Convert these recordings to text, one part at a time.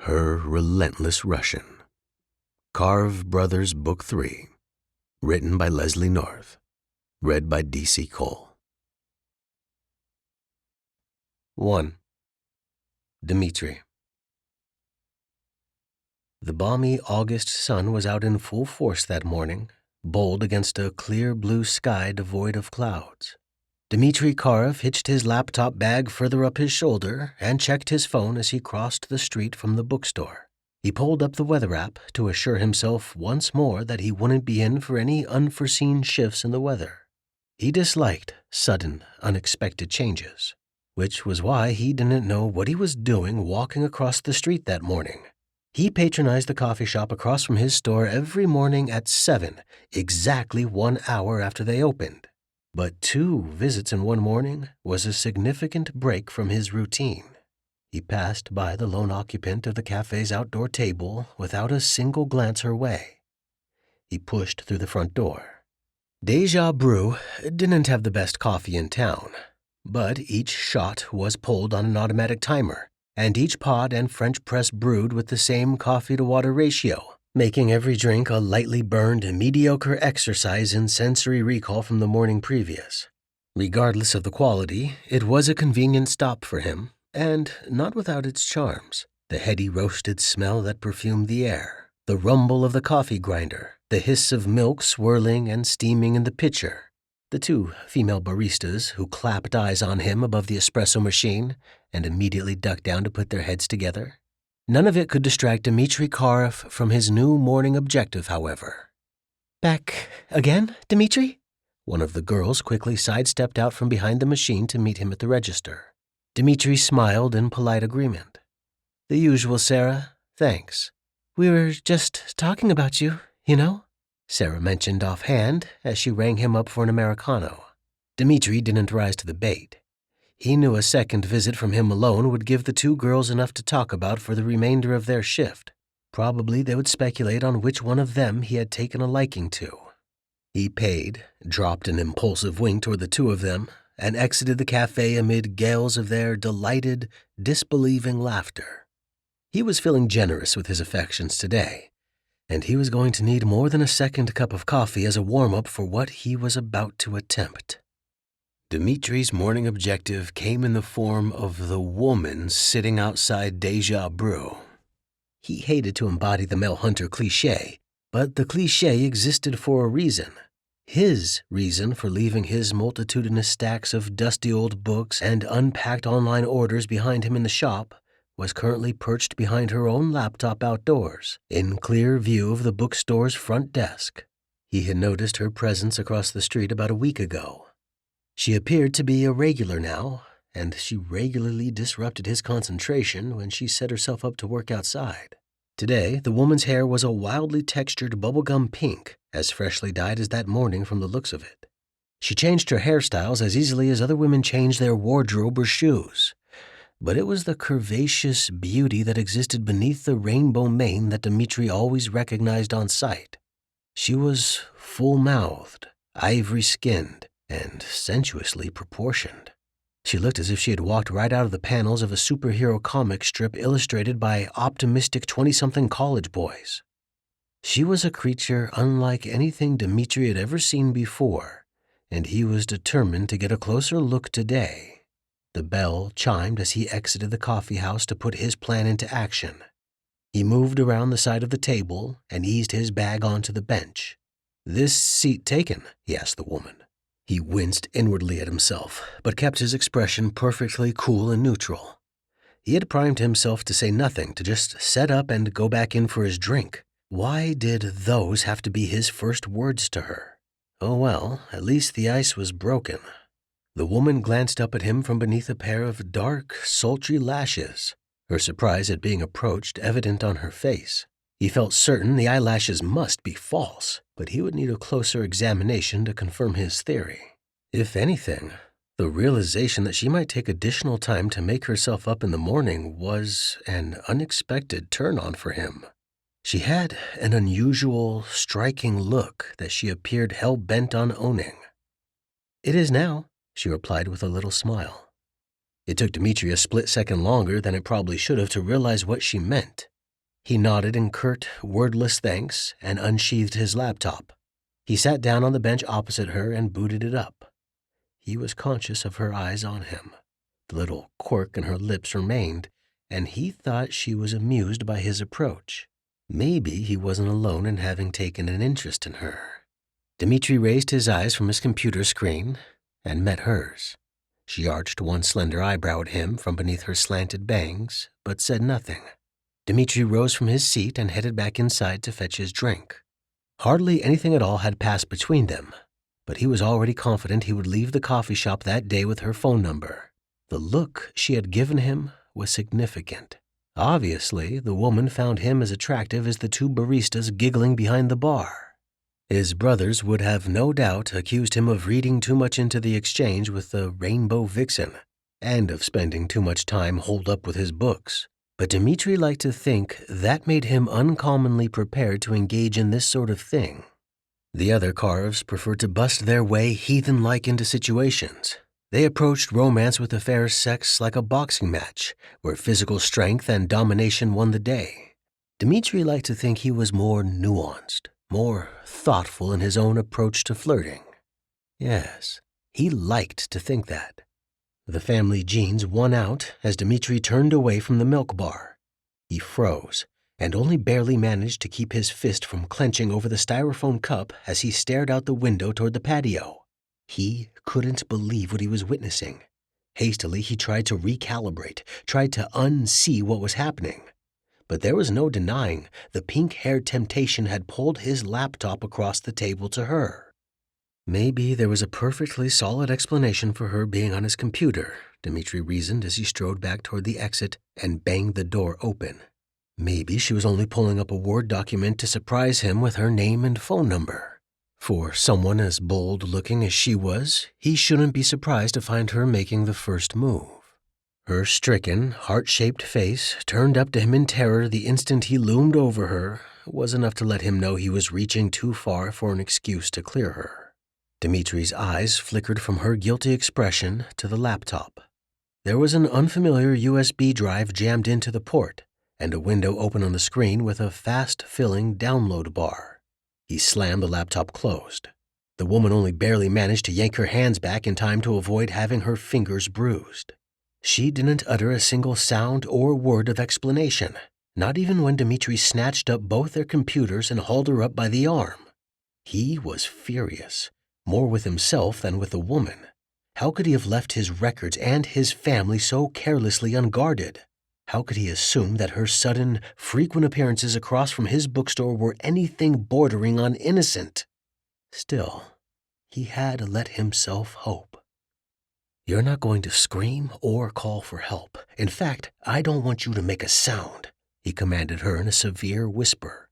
Her Relentless Russian. Karev Brothers Book 3. Written by Leslie North. Read by D.C. Cole. 1. Dmitry. The balmy August sun was out in full force that morning, bold against a clear blue sky devoid of clouds. Dmitry Karev hitched his laptop bag further up his shoulder and checked his phone as he crossed the street from the bookstore. He pulled up the weather app to assure himself once more that he wouldn't be in for any unforeseen shifts in the weather. He disliked sudden, unexpected changes, which was why he didn't know what he was doing walking across the street that morning. He patronized the coffee shop across from his store every morning at 7, exactly 1 hour after they opened. But 2 visits in one morning was a significant break from his routine. He passed by the lone occupant of the cafe's outdoor table without a single glance her way. He pushed through the front door. Deja Brew didn't have the best coffee in town, but each shot was pulled on an automatic timer, and each pod and French press brewed with the same coffee-to-water ratio, making every drink a lightly burned, mediocre exercise in sensory recall from the morning previous. Regardless of the quality, it was a convenient stop for him, and not without its charms. The heady roasted smell that perfumed the air, the rumble of the coffee grinder, the hiss of milk swirling and steaming in the pitcher, the 2 female baristas who clapped eyes on him above the espresso machine and immediately ducked down to put their heads together. None of it could distract Dmitry Karev from his new morning objective, however. "Back again, Dmitry?" One of the girls quickly sidestepped out from behind the machine to meet him at the register. Dmitry smiled in polite agreement. "The usual, Sarah. Thanks. We were just talking about you, you know," Sarah mentioned offhand as she rang him up for an Americano. Dmitry didn't rise to the bait. He knew a second visit from him alone would give the 2 girls enough to talk about for the remainder of their shift. Probably they would speculate on which one of them he had taken a liking to. He paid, dropped an impulsive wink toward the 2 of them, and exited the cafe amid gales of their delighted, disbelieving laughter. He was feeling generous with his affections today, and he was going to need more than a second cup of coffee as a warm-up for what he was about to attempt. Dmitry's morning objective came in the form of the woman sitting outside Deja Brew. He hated to embody the male hunter cliché, but the cliché existed for a reason. His reason for leaving his multitudinous stacks of dusty old books and unpacked online orders behind him in the shop was currently perched behind her own laptop outdoors, in clear view of the bookstore's front desk. He had noticed her presence across the street about a week ago. She appeared to be a regular now, and she regularly disrupted his concentration when she set herself up to work outside. Today, the woman's hair was a wildly textured bubblegum pink, as freshly dyed as that morning from the looks of it. She changed her hairstyles as easily as other women changed their wardrobe or shoes. But it was the curvaceous beauty that existed beneath the rainbow mane that Dmitry always recognized on sight. She was full-mouthed, ivory-skinned, and sensuously proportioned. She looked as if she had walked right out of the panels of a superhero comic strip illustrated by optimistic 20-something college boys. She was a creature unlike anything Dmitry had ever seen before, and he was determined to get a closer look today. The bell chimed as he exited the coffee house to put his plan into action. He moved around the side of the table and eased his bag onto the bench. "This seat taken?" he asked the woman. He winced inwardly at himself, but kept his expression perfectly cool and neutral. He had primed himself to say nothing, to just set up and go back in for his drink. Why did those have to be his first words to her? Oh well, at least the ice was broken. The woman glanced up at him from beneath a pair of dark, sultry lashes, her surprise at being approached evident on her face. He felt certain the eyelashes must be false, but he would need a closer examination to confirm his theory. If anything, the realization that she might take additional time to make herself up in the morning was an unexpected turn-on for him. She had an unusual, striking look that she appeared hell-bent on owning. "It is now," she replied with a little smile. It took Dmitry a split second longer than it probably should have to realize what she meant. He nodded in curt, wordless thanks and unsheathed his laptop. He sat down on the bench opposite her and booted it up. He was conscious of her eyes on him. The little quirk in her lips remained, and he thought she was amused by his approach. Maybe he wasn't alone in having taken an interest in her. Dmitry raised his eyes from his computer screen and met hers. She arched one slender eyebrow at him from beneath her slanted bangs, but said nothing. Dmitry rose from his seat and headed back inside to fetch his drink. Hardly anything at all had passed between them, but he was already confident he would leave the coffee shop that day with her phone number. The look she had given him was significant. Obviously, the woman found him as attractive as the two baristas giggling behind the bar. His brothers would have no doubt accused him of reading too much into the exchange with the Rainbow Vixen, and of spending too much time holed up with his books. But Dmitry liked to think that made him uncommonly prepared to engage in this sort of thing. The other Karevs preferred to bust their way heathen-like into situations. They approached romance with the fair sex like a boxing match, where physical strength and domination won the day. Dmitry liked to think he was more nuanced, more thoughtful in his own approach to flirting. Yes, he liked to think that. The family genes won out as Dmitry turned away from the milk bar. He froze, and only barely managed to keep his fist from clenching over the styrofoam cup as he stared out the window toward the patio. He couldn't believe what he was witnessing. Hastily, he tried to recalibrate, tried to unsee what was happening. But there was no denying the pink-haired temptation had pulled his laptop across the table to her. Maybe there was a perfectly solid explanation for her being on his computer, Dmitry reasoned as he strode back toward the exit and banged the door open. Maybe she was only pulling up a Word document to surprise him with her name and phone number. For someone as bold-looking as she was, he shouldn't be surprised to find her making the first move. Her stricken, heart-shaped face, turned up to him in terror the instant he loomed over her, was enough to let him know he was reaching too far for an excuse to clear her. Dmitry's eyes flickered from her guilty expression to the laptop. There was an unfamiliar USB drive jammed into the port, and a window open on the screen with a fast-filling download bar. He slammed the laptop closed. The woman only barely managed to yank her hands back in time to avoid having her fingers bruised. She didn't utter a single sound or word of explanation, not even when Dmitry snatched up both their computers and hauled her up by the arm. He was furious, more with himself than with the woman. How could he have left his records and his family so carelessly unguarded? How could he assume that her sudden, frequent appearances across from his bookstore were anything bordering on innocent? Still, he had let himself hope. "You're not going to scream or call for help. In fact, I don't want you to make a sound," he commanded her in a severe whisper.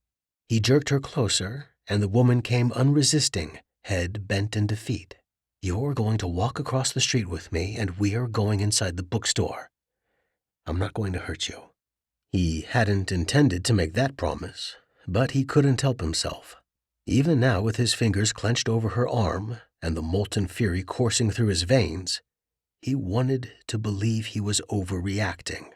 He jerked her closer, and the woman came unresisting, head bent in defeat. "You're going to walk across the street with me, and we're going inside the bookstore. I'm not going to hurt you." He hadn't intended to make that promise, but he couldn't help himself. Even now, with his fingers clenched over her arm and the molten fury coursing through his veins, he wanted to believe he was overreacting.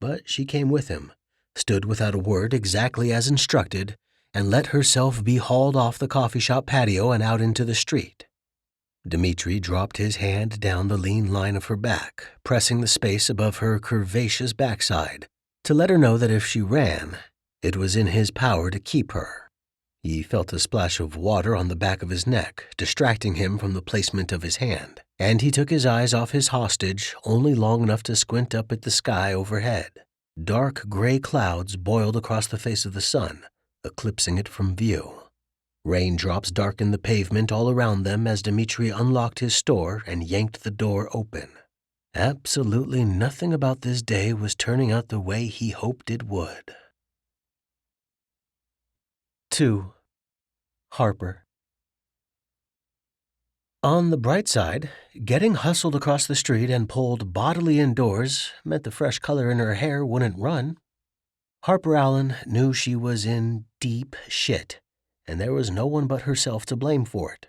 But she came with him, stood without a word exactly as instructed, and let herself be hauled off the coffee shop patio and out into the street. Dmitry dropped his hand down the lean line of her back, pressing the space above her curvaceous backside, to let her know that if she ran, it was in his power to keep her. He felt a splash of water on the back of his neck, distracting him from the placement of his hand, and he took his eyes off his hostage only long enough to squint up at the sky overhead. Dark gray clouds boiled across the face of the sun, eclipsing it from view. Raindrops darkened the pavement all around them as Dmitry unlocked his store and yanked the door open. Absolutely nothing about this day was turning out the way he hoped it would. 2. Harper. On the bright side, getting hustled across the street and pulled bodily indoors meant the fresh color in her hair wouldn't run. Harper Allen knew she was in deep shit, and there was no one but herself to blame for it.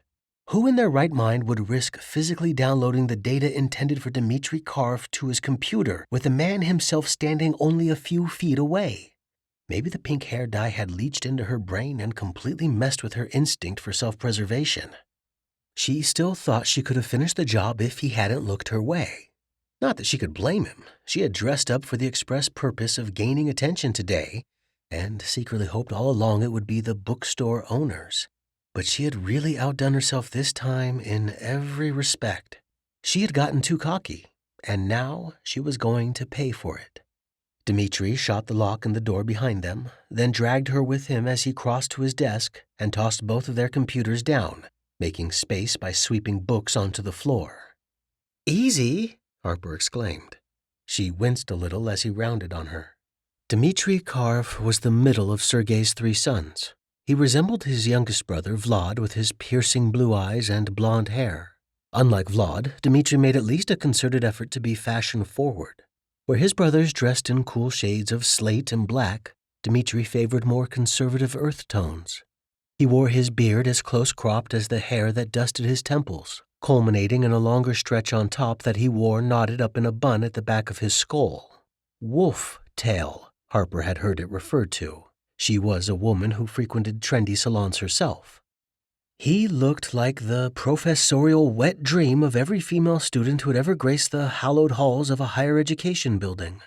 Who in their right mind would risk physically downloading the data intended for Dmitry Karev to his computer with the man himself standing only a few feet away? Maybe the pink hair dye had leached into her brain and completely messed with her instinct for self-preservation. She still thought she could have finished the job if he hadn't looked her way. Not that she could blame him. She had dressed up for the express purpose of gaining attention today, and secretly hoped all along it would be the bookstore owners. But she had really outdone herself this time in every respect. She had gotten too cocky, and now she was going to pay for it. Dmitry shot the lock in the door behind them, then dragged her with him as he crossed to his desk and tossed both of their computers down, making space by sweeping books onto the floor. "Easy," Harper exclaimed. She winced a little as he rounded on her. Dmitry Karev was the middle of Sergei's three sons. He resembled his youngest brother, Vlad, with his piercing blue eyes and blonde hair. Unlike Vlad, Dmitry made at least a concerted effort to be fashion-forward. Where his brothers dressed in cool shades of slate and black, Dmitry favored more conservative earth tones. He wore his beard as close-cropped as the hair that dusted his temples, culminating in a longer stretch on top that he wore knotted up in a bun at the back of his skull. Wolf tail, Harper had heard it referred to. She was a woman who frequented trendy salons herself. He looked like the professorial wet dream of every female student who had ever graced the hallowed halls of a higher education building.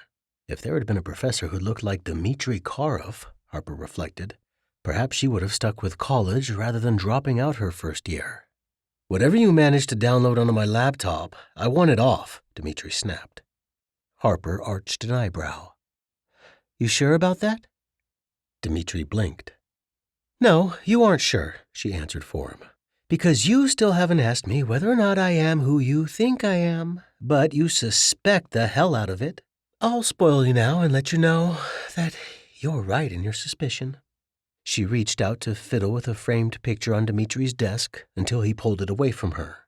If there had been a professor who looked like Dmitry Karev, Harper reflected, perhaps she would have stuck with college rather than dropping out her first year. "Whatever you managed to download onto my laptop, I want it off," Dmitry snapped. Harper arched an eyebrow. "You sure about that?" Dmitry blinked. "No, you aren't sure," she answered for him, "because you still haven't asked me whether or not I am who you think I am, but you suspect the hell out of it. I'll spoil you now and let you know that you're right in your suspicion." She reached out to fiddle with a framed picture on Dmitry's desk until he pulled it away from her.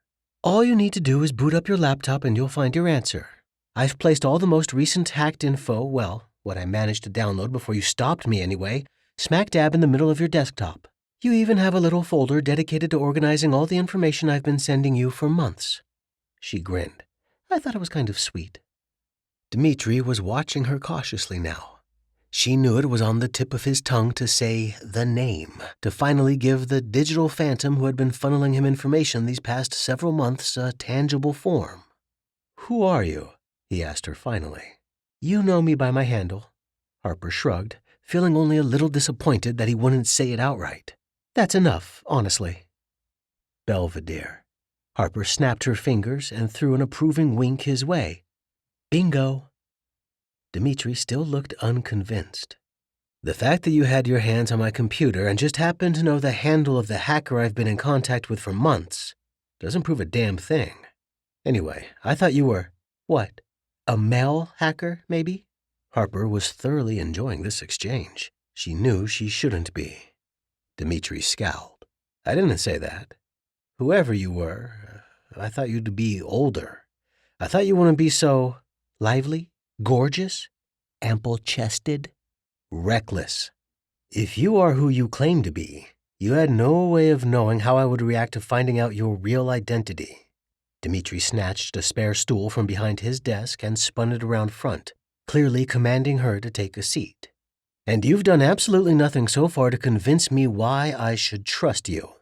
"All you need to do is boot up your laptop and you'll find your answer. I've placed all the most recent hacked info, well, what I managed to download before you stopped me anyway, smack dab in the middle of your desktop. You even have a little folder dedicated to organizing all the information I've been sending you for months." She grinned. "I thought it was kind of sweet." Dmitry was watching her cautiously now. She knew it was on the tip of his tongue to say the name, to finally give the digital phantom who had been funneling him information these past several months a tangible form. "Who are you?" he asked her finally. "You know me by my handle." Harper shrugged, feeling only a little disappointed that he wouldn't say it outright. "That's enough, honestly." "Belvedere." Harper snapped her fingers and threw an approving wink his way. "Bingo." Dmitry still looked unconvinced. "The fact that you had your hands on my computer and just happened to know the handle of the hacker I've been in contact with for months doesn't prove a damn thing. Anyway, I thought you were, what, a male hacker, maybe?" Harper was thoroughly enjoying this exchange. She knew she shouldn't be. Dmitry scowled. "I didn't say that. Whoever you were, I thought you'd be older. I thought you wouldn't be so lively, gorgeous, ample-chested, reckless. If you are who you claim to be, you had no way of knowing how I would react to finding out your real identity." Dmitry snatched a spare stool from behind his desk and spun it around front, clearly commanding her to take a seat. "And you've done absolutely nothing so far to convince me why I should trust you.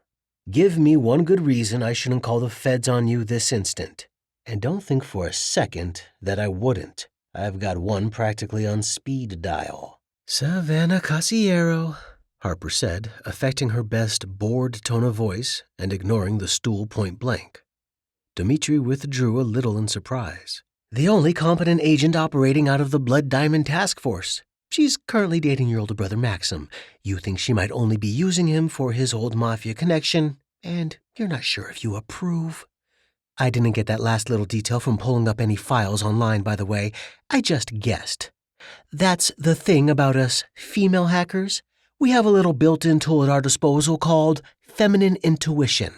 Give me one good reason I shouldn't call the feds on you this instant. And don't think for a second that I wouldn't. I've got one practically on speed dial." "Savannah Casiero," Harper said, affecting her best bored tone of voice and ignoring the stool point blank. Dmitry withdrew a little in surprise. "The only competent agent operating out of the Blood Diamond Task Force. She's currently dating your older brother Maxim. You think she might only be using him for his old mafia connection, and you're not sure if you approve. I didn't get that last little detail from pulling up any files online, by the way. I just guessed. That's the thing about us female hackers. We have a little built-in tool at our disposal called feminine intuition."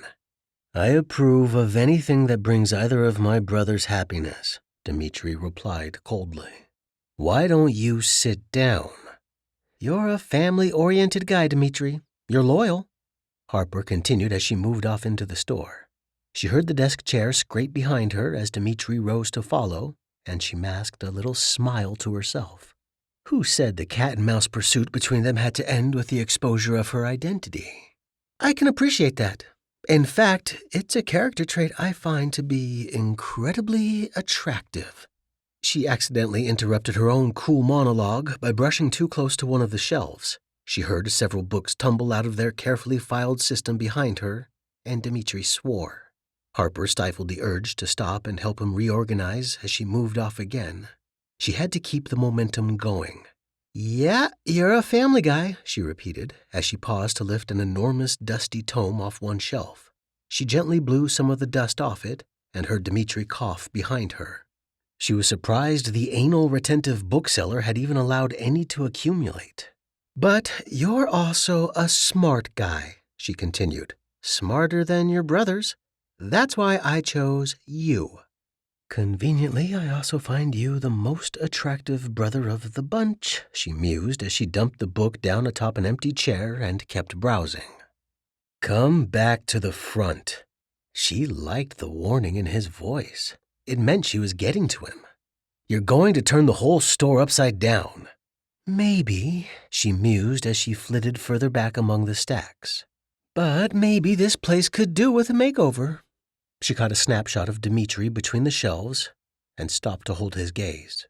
"I approve of anything that brings either of my brothers happiness," Dmitry replied coldly. "Why don't you sit down?" "You're a family-oriented guy, Dmitry. You're loyal." Harper continued as she moved off into the store. She heard the desk chair scrape behind her as Dmitry rose to follow, and she masked a little smile to herself. Who said the cat-and-mouse pursuit between them had to end with the exposure of her identity? I can appreciate that. In fact, it's a character trait I find to be incredibly attractive. She accidentally interrupted her own cool monologue by brushing too close to one of the shelves. She heard several books tumble out of their carefully filed system behind her, and Dmitry swore. Harper stifled the urge to stop and help him reorganize as she moved off again. She had to keep the momentum going. Yeah, you're a family guy, she repeated, as she paused to lift an enormous dusty tome off one shelf. She gently blew some of the dust off it and heard Dmitry cough behind her. She was surprised the anal-retentive bookseller had even allowed any to accumulate. But you're also a smart guy, she continued. Smarter than your brothers. That's why I chose you. Conveniently, I also find you the most attractive brother of the bunch, she mused as she dumped the book down atop an empty chair and kept browsing. Come back to the front. She liked the warning in his voice. It meant she was getting to him. You're going to turn the whole store upside down. Maybe, she mused as she flitted further back among the stacks. But maybe this place could do with a makeover. She caught a snapshot of Dmitry between the shelves and stopped to hold his gaze.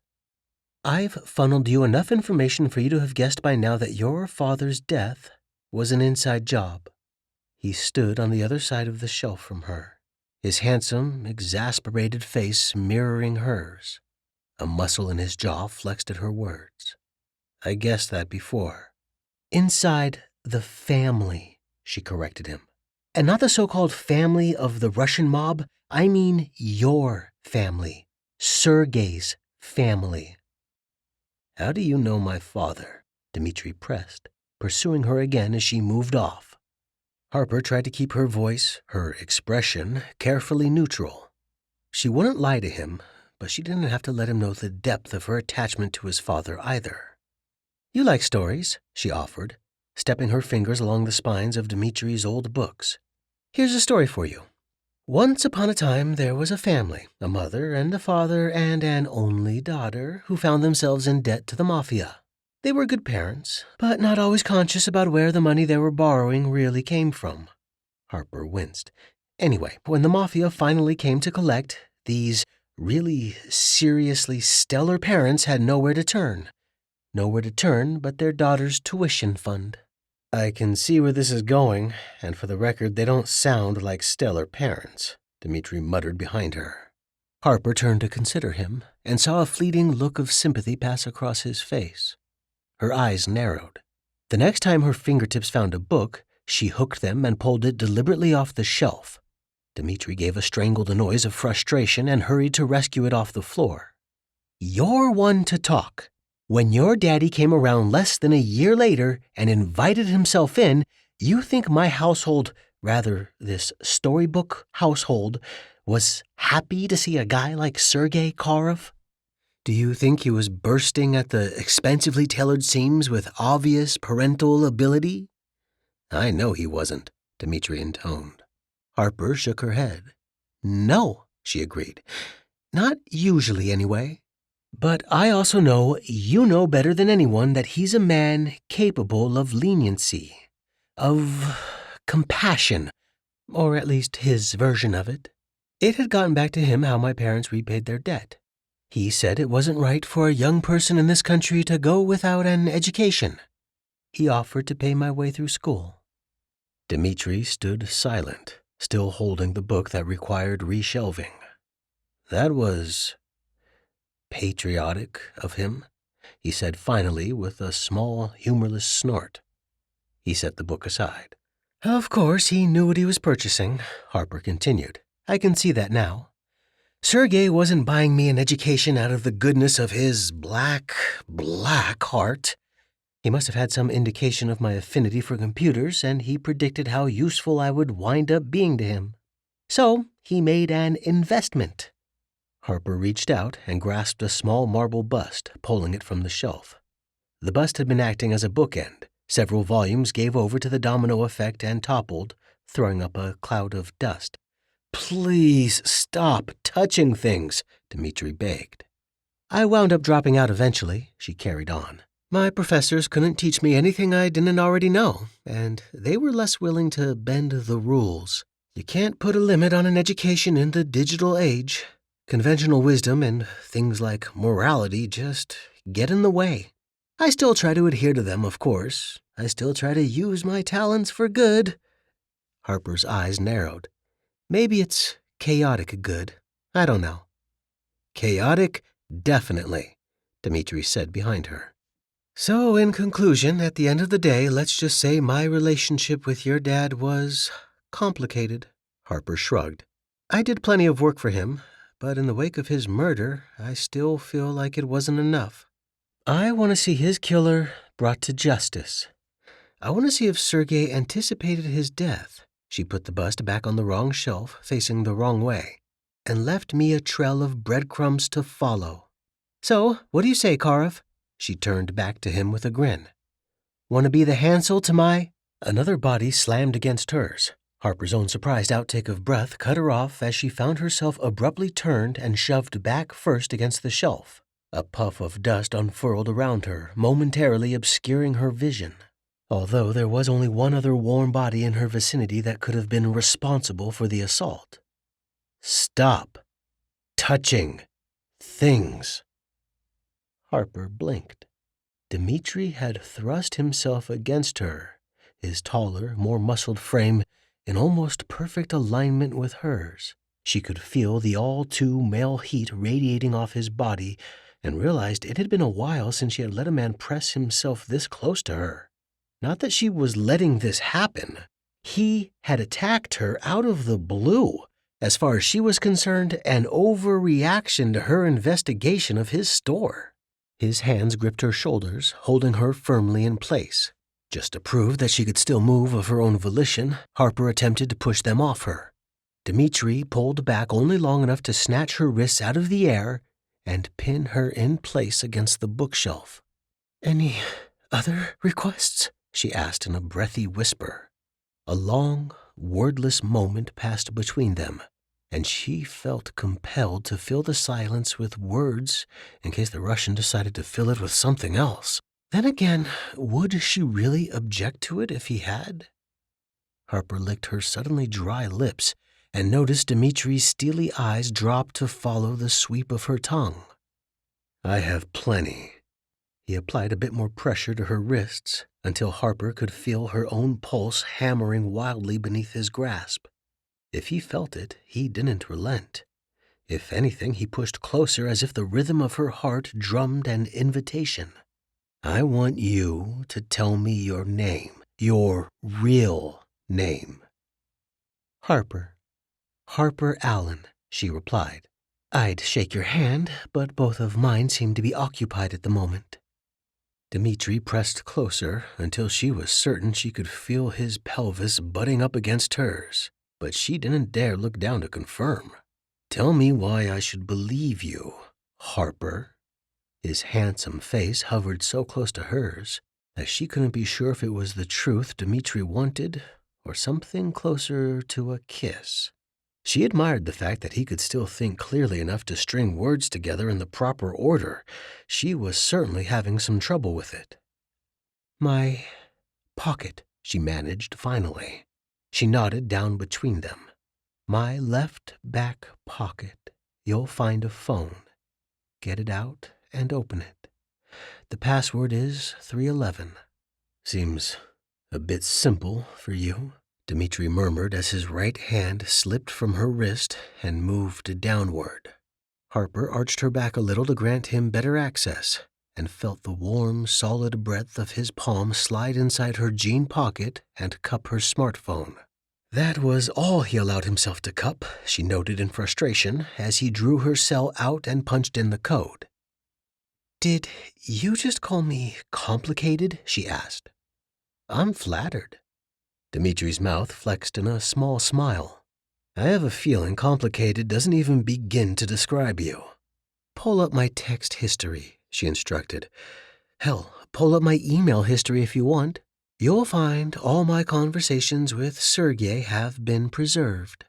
I've funneled you enough information for you to have guessed by now that your father's death was an inside job. He stood on the other side of the shelf from her, his handsome, exasperated face mirroring hers. A muscle in his jaw flexed at her words. I guessed that before. Inside the family, she corrected him. And not the so-called family of the Russian mob. I mean your family. Sergei's family. How do you know my father? Dmitry pressed, pursuing her again as she moved off. Harper tried to keep her voice, her expression, carefully neutral. She wouldn't lie to him, but she didn't have to let him know the depth of her attachment to his father either. You like stories, she offered, stepping her fingers along the spines of Dmitry's old books. Here's a story for you. Once upon a time, there was a family, a mother and a father and an only daughter, who found themselves in debt to the Mafia. They were good parents, but not always conscious about where the money they were borrowing really came from. Harper winced. Anyway, when the Mafia finally came to collect, these really seriously stellar parents had nowhere to turn. Nowhere to turn but their daughter's tuition fund. I can see where this is going, and for the record, they don't sound like stellar parents, Dmitry muttered behind her. Harper turned to consider him and saw a fleeting look of sympathy pass across his face. Her eyes narrowed. The next time her fingertips found a book, she hooked them and pulled it deliberately off the shelf. Dmitry gave a strangled noise of frustration and hurried to rescue it off the floor. You're one to talk. When your daddy came around less than a year later and invited himself in, you think my household, rather this storybook household, was happy to see a guy like Sergei Karev? Do you think he was bursting at the expensively tailored seams with obvious parental ability? I know he wasn't, Dmitry intoned. Harper shook her head. No, she agreed. Not usually, anyway. But I also know you know better than anyone that he's a man capable of leniency, of compassion, or at least his version of it. It had gotten back to him how my parents repaid their debt. He said it wasn't right for a young person in this country to go without an education. He offered to pay my way through school. Dmitry stood silent, still holding the book that required reshelving. That was patriotic of him, he said finally with a small, humorless snort. He set the book aside. Of course, he knew what he was purchasing, Harper continued. I can see that now. Sergei wasn't buying me an education out of the goodness of his black heart. He must have had some indication of my affinity for computers, and he predicted how useful I would wind up being to him. So he made an investment. Harper reached out and grasped a small marble bust, pulling it from the shelf. The bust had been acting as a bookend, Several volumes gave over to the domino effect and toppled, throwing up a cloud of dust. "Please stop touching things," Dmitry begged. "I wound up dropping out eventually," she carried on. "My professors couldn't teach me anything I didn't already know, and they were less willing to bend the rules. You can't put a limit on an education in the digital age. Conventional wisdom and things like morality just get in the way. I still try to adhere to them, of course. I still try to use my talents for good." Harper's eyes narrowed. "Maybe it's chaotic good. I don't know." "Chaotic, definitely," Dmitry said behind her. "So, in conclusion, at the end of the day, let's just say my relationship with your dad was complicated." Harper shrugged. "I did plenty of work for him, but in the wake of his murder, I still feel like it wasn't enough. I want to see his killer brought to justice. I want to see if Sergei anticipated his death." She put the bust back on the wrong shelf, facing the wrong way, and left me a trail of breadcrumbs to follow. "So, what do you say, Karev?" She turned back to him with a grin. "Want to be the Hansel to my—" Another body slammed against hers. Harper's own surprised outtake of breath cut her off as she found herself abruptly turned and shoved back first against the shelf. A puff of dust unfurled around her, momentarily obscuring her vision. Although there was only one other warm body in her vicinity that could have been responsible for the assault. "Stop touching things." Harper blinked. Dmitry had thrust himself against her, his taller, more muscled frame in almost perfect alignment with hers. She could feel the all-too-male heat radiating off his body and realized it had been a while since she had let a man press himself this close to her. Not that she was letting this happen. He had attacked her out of the blue. As far as she was concerned, an overreaction to her investigation of his store. His hands gripped her shoulders, holding her firmly in place. Just to prove that she could still move of her own volition, Harper attempted to push them off her. Dmitry pulled back only long enough to snatch her wrists out of the air and pin her in place against the bookshelf. "Any other requests?" she asked in a breathy whisper. A long, wordless moment passed between them, and she felt compelled to fill the silence with words in case the Russian decided to fill it with something else. Then again, would she really object to it if he had? Harper licked her suddenly dry lips and noticed Dmitry's steely eyes drop to follow the sweep of her tongue. "I have plenty." He applied a bit more pressure to her wrists until Harper could feel her own pulse hammering wildly beneath his grasp. If he felt it, he didn't relent. If anything, he pushed closer as if the rhythm of her heart drummed an invitation. "I want you to tell me your name, your real name." "Harper. Harper Allen," she replied. "I'd shake your hand, but both of mine seem to be occupied at the moment." Dmitry pressed closer until she was certain she could feel his pelvis butting up against hers, but she didn't dare look down to confirm. "Tell me why I should believe you, Harper." His handsome face hovered so close to hers that she couldn't be sure if it was the truth Dmitry wanted or something closer to a kiss. She admired the fact that he could still think clearly enough to string words together in the proper order. She was certainly having some trouble with it. "My pocket," she managed finally. She nodded down between them. "My left back pocket. You'll find a phone. Get it out and open it. The password is 311. "Seems a bit simple for you," Dmitry murmured as his right hand slipped from her wrist and moved downward. Harper arched her back a little to grant him better access and felt the warm, solid breadth of his palm slide inside her jean pocket and cup her smartphone. That was all he allowed himself to cup, she noted in frustration as he drew her cell out and punched in the code. "Did you just call me complicated?" she asked. "I'm flattered." Dmitry's mouth flexed in a small smile. "I have a feeling complicated doesn't even begin to describe you." "Pull up my text history," she instructed. "Hell, pull up my email history if you want." You'll find all my conversations with Sergei have been preserved.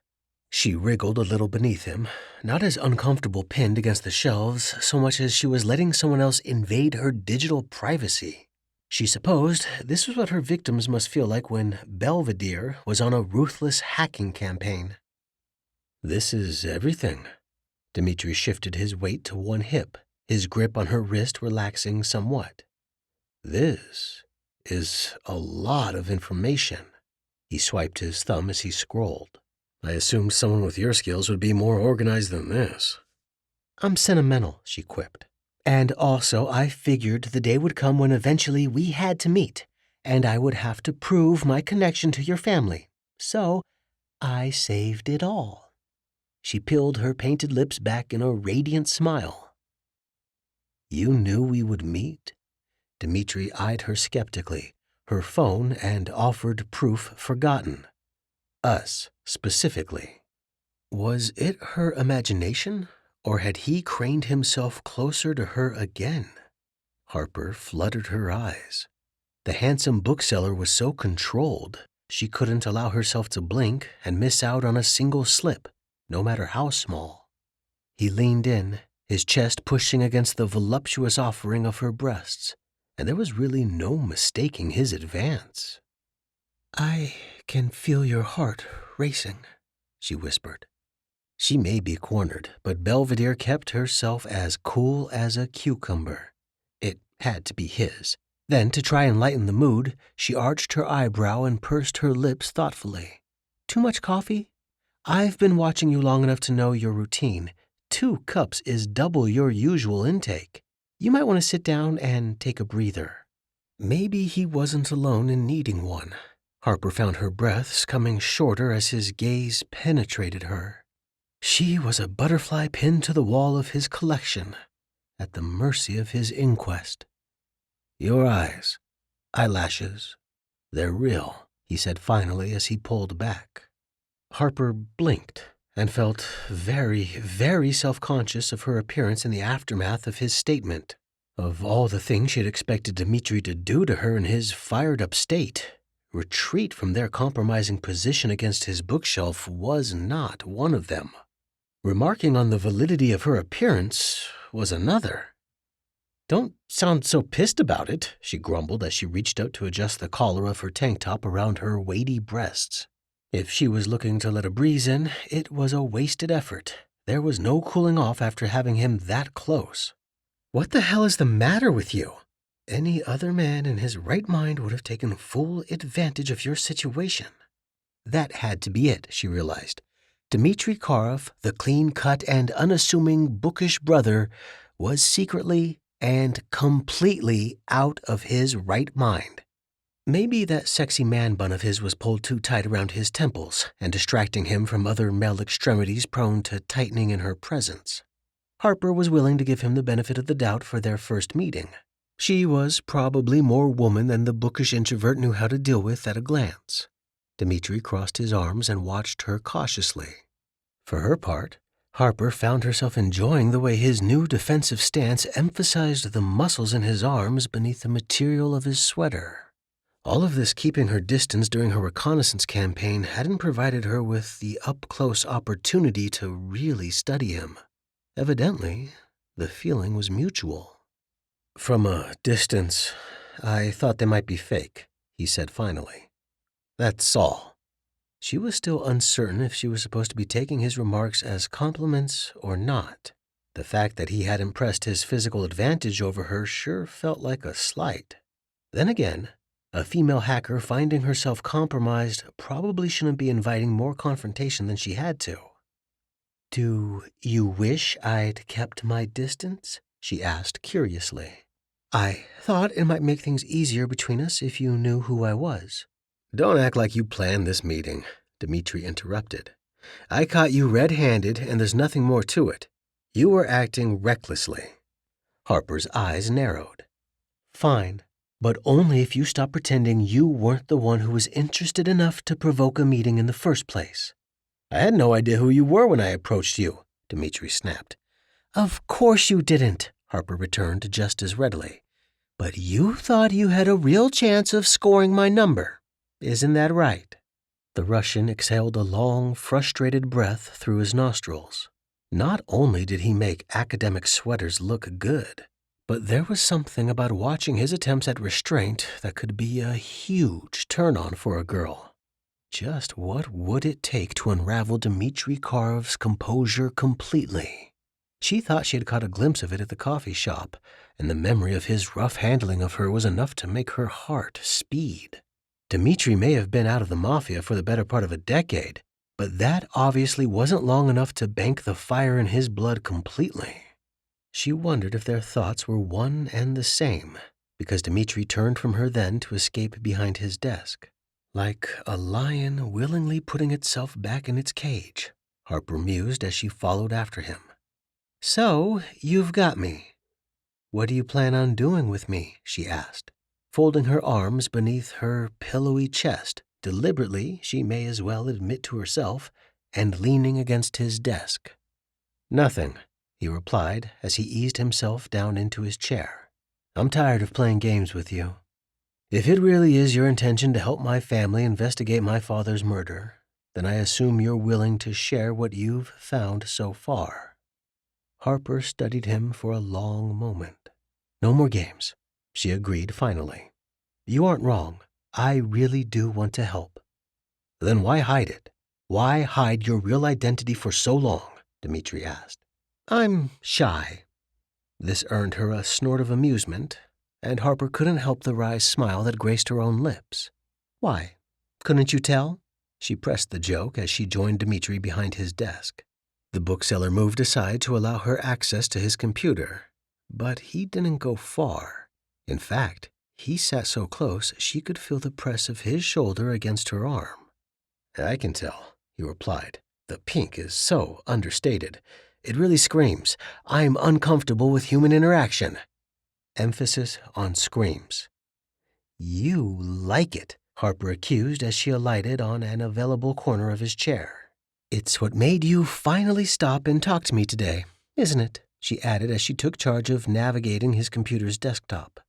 She wriggled a little beneath him, not as uncomfortable pinned against the shelves so much as she was letting someone else invade her digital privacy. She supposed this was what her victims must feel like when Belvedere was on a ruthless hacking campaign. This is everything. Dmitry shifted his weight to one hip, his grip on her wrist relaxing somewhat. This is a lot of information. He swiped his thumb as he scrolled. I assumed someone with your skills would be more organized than this. I'm sentimental, she quipped. And also I figured the day would come when eventually we had to meet, and I would have to prove my connection to your family. So I saved it all. She peeled her painted lips back in a radiant smile. You knew we would meet? Dmitry eyed her skeptically, her phone and offered proof forgotten. Us, specifically. Was it her imagination, or had he craned himself closer to her again? Harper fluttered her eyes. The handsome bookseller was so controlled, she couldn't allow herself to blink and miss out on a single slip, no matter how small. He leaned in, his chest pushing against the voluptuous offering of her breasts, and there was really no mistaking his advance. I can feel your heart racing, she whispered. She may be cornered, but Belvedere kept herself as cool as a cucumber. It had to be his. Then, to try and lighten the mood, she arched her eyebrow and pursed her lips thoughtfully. Too much coffee? I've been watching you long enough to know your routine. 2 cups is double your usual intake. You might want to sit down and take a breather. Maybe he wasn't alone in needing one. Harper found her breaths coming shorter as his gaze penetrated her. She was a butterfly pinned to the wall of his collection, at the mercy of his inquest. Your eyes, eyelashes, they're real, he said finally as he pulled back. Harper blinked and felt very, very self-conscious of her appearance in the aftermath of his statement. Of all the things she had expected Dmitry to do to her in his fired-up state, retreat from their compromising position against his bookshelf was not one of them. Remarking on the validity of her appearance was another. Don't sound so pissed about it, she grumbled as she reached out to adjust the collar of her tank top around her weighty breasts. If she was looking to let a breeze in, it was a wasted effort. There was no cooling off after having him that close. What the hell is the matter with you? Any other man in his right mind would have taken full advantage of your situation. That had to be it, she realized. Dmitry Karev, the clean-cut and unassuming bookish brother, was secretly and completely out of his right mind. Maybe that sexy man bun of his was pulled too tight around his temples and distracting him from other male extremities prone to tightening in her presence. Harper was willing to give him the benefit of the doubt for their first meeting. She was probably more woman than the bookish introvert knew how to deal with at a glance. Dmitry crossed his arms and watched her cautiously. For her part, Harper found herself enjoying the way his new defensive stance emphasized the muscles in his arms beneath the material of his sweater. All of this keeping her distance during her reconnaissance campaign hadn't provided her with the up-close opportunity to really study him. Evidently, the feeling was mutual. From a distance, I thought they might be fake, he said finally. That's all. She was still uncertain if she was supposed to be taking his remarks as compliments or not. The fact that he hadn't pressed his physical advantage over her sure felt like a slight. Then again, a female hacker finding herself compromised probably shouldn't be inviting more confrontation than she had to. Do you wish I'd kept my distance? She asked curiously. I thought it might make things easier between us if you knew who I was. Don't act like you planned this meeting, Dmitry interrupted. I caught you red-handed and there's nothing more to it. You were acting recklessly. Harper's eyes narrowed. Fine, but only if you stop pretending you weren't the one who was interested enough to provoke a meeting in the first place. I had no idea who you were when I approached you, Dmitry snapped. Of course you didn't, Harper returned just as readily. But you thought you had a real chance of scoring my number. Isn't that right?" The Russian exhaled a long, frustrated breath through his nostrils. Not only did he make academic sweaters look good, but there was something about watching his attempts at restraint that could be a huge turn-on for a girl. Just what would it take to unravel Dmitry Karev's composure completely? She thought she had caught a glimpse of it at the coffee shop, and the memory of his rough handling of her was enough to make her heart speed. Dmitry may have been out of the Mafia for the better part of a decade, but that obviously wasn't long enough to bank the fire in his blood completely. She wondered if their thoughts were one and the same, because Dmitry turned from her then to escape behind his desk. Like a lion willingly putting itself back in its cage, Harper mused as she followed after him. "So, you've got me. What do you plan on doing with me?" she asked, folding her arms beneath her pillowy chest, deliberately, she may as well admit to herself, and leaning against his desk. "Nothing," he replied as he eased himself down into his chair. "I'm tired of playing games with you. If it really is your intention to help my family investigate my father's murder, then I assume you're willing to share what you've found so far." Harper studied him for a long moment. "No more games," she agreed finally. "You aren't wrong. I really do want to help." "Then why hide it? Why hide your real identity for so long?" Dmitry asked. "I'm shy." This earned her a snort of amusement, and Harper couldn't help the wry smile that graced her own lips. "Why? Couldn't you tell?" She pressed the joke as she joined Dmitry behind his desk. The bookseller moved aside to allow her access to his computer, but he didn't go far. In fact, he sat so close she could feel the press of his shoulder against her arm. "I can tell," he replied. "The pink is so understated. It really screams, 'I'm uncomfortable with human interaction.'" Emphasis on screams. "You like it," Harper accused as she alighted on an available corner of his chair. "It's what made you finally stop and talk to me today, isn't it?" she added as she took charge of navigating his computer's desktop.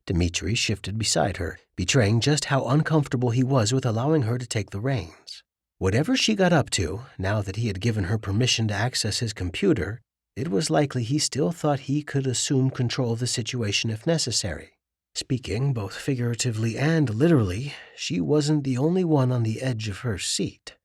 Dmitry shifted beside her, betraying just how uncomfortable he was with allowing her to take the reins. Whatever she got up to, now that he had given her permission to access his computer, it was likely he still thought he could assume control of the situation if necessary. Speaking both figuratively and literally, she wasn't the only one on the edge of her seat.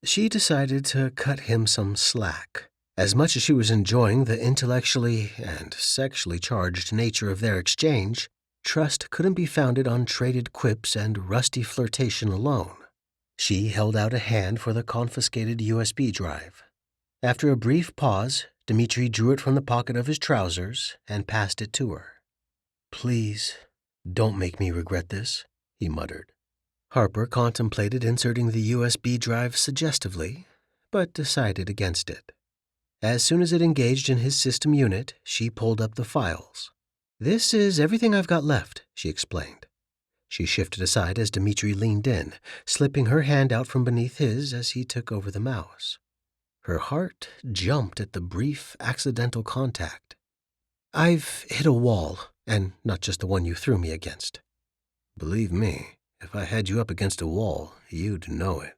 She decided to cut him some slack. As much as she was enjoying the intellectually and sexually charged nature of their exchange, trust couldn't be founded on traded quips and rusty flirtation alone. She held out a hand for the confiscated USB drive. After a brief pause, Dmitry drew it from the pocket of his trousers and passed it to her. "Please, don't make me regret this," he muttered. Harper contemplated inserting the USB drive suggestively, but decided against it. As soon as it engaged in his system unit, she pulled up the files. "This is everything I've got left," she explained. She shifted aside as Dmitry leaned in, slipping her hand out from beneath his as he took over the mouse. Her heart jumped at the brief, accidental contact. "I've hit a wall, and not just the one you threw me against." "Believe me, if I had you up against a wall, you'd know it,"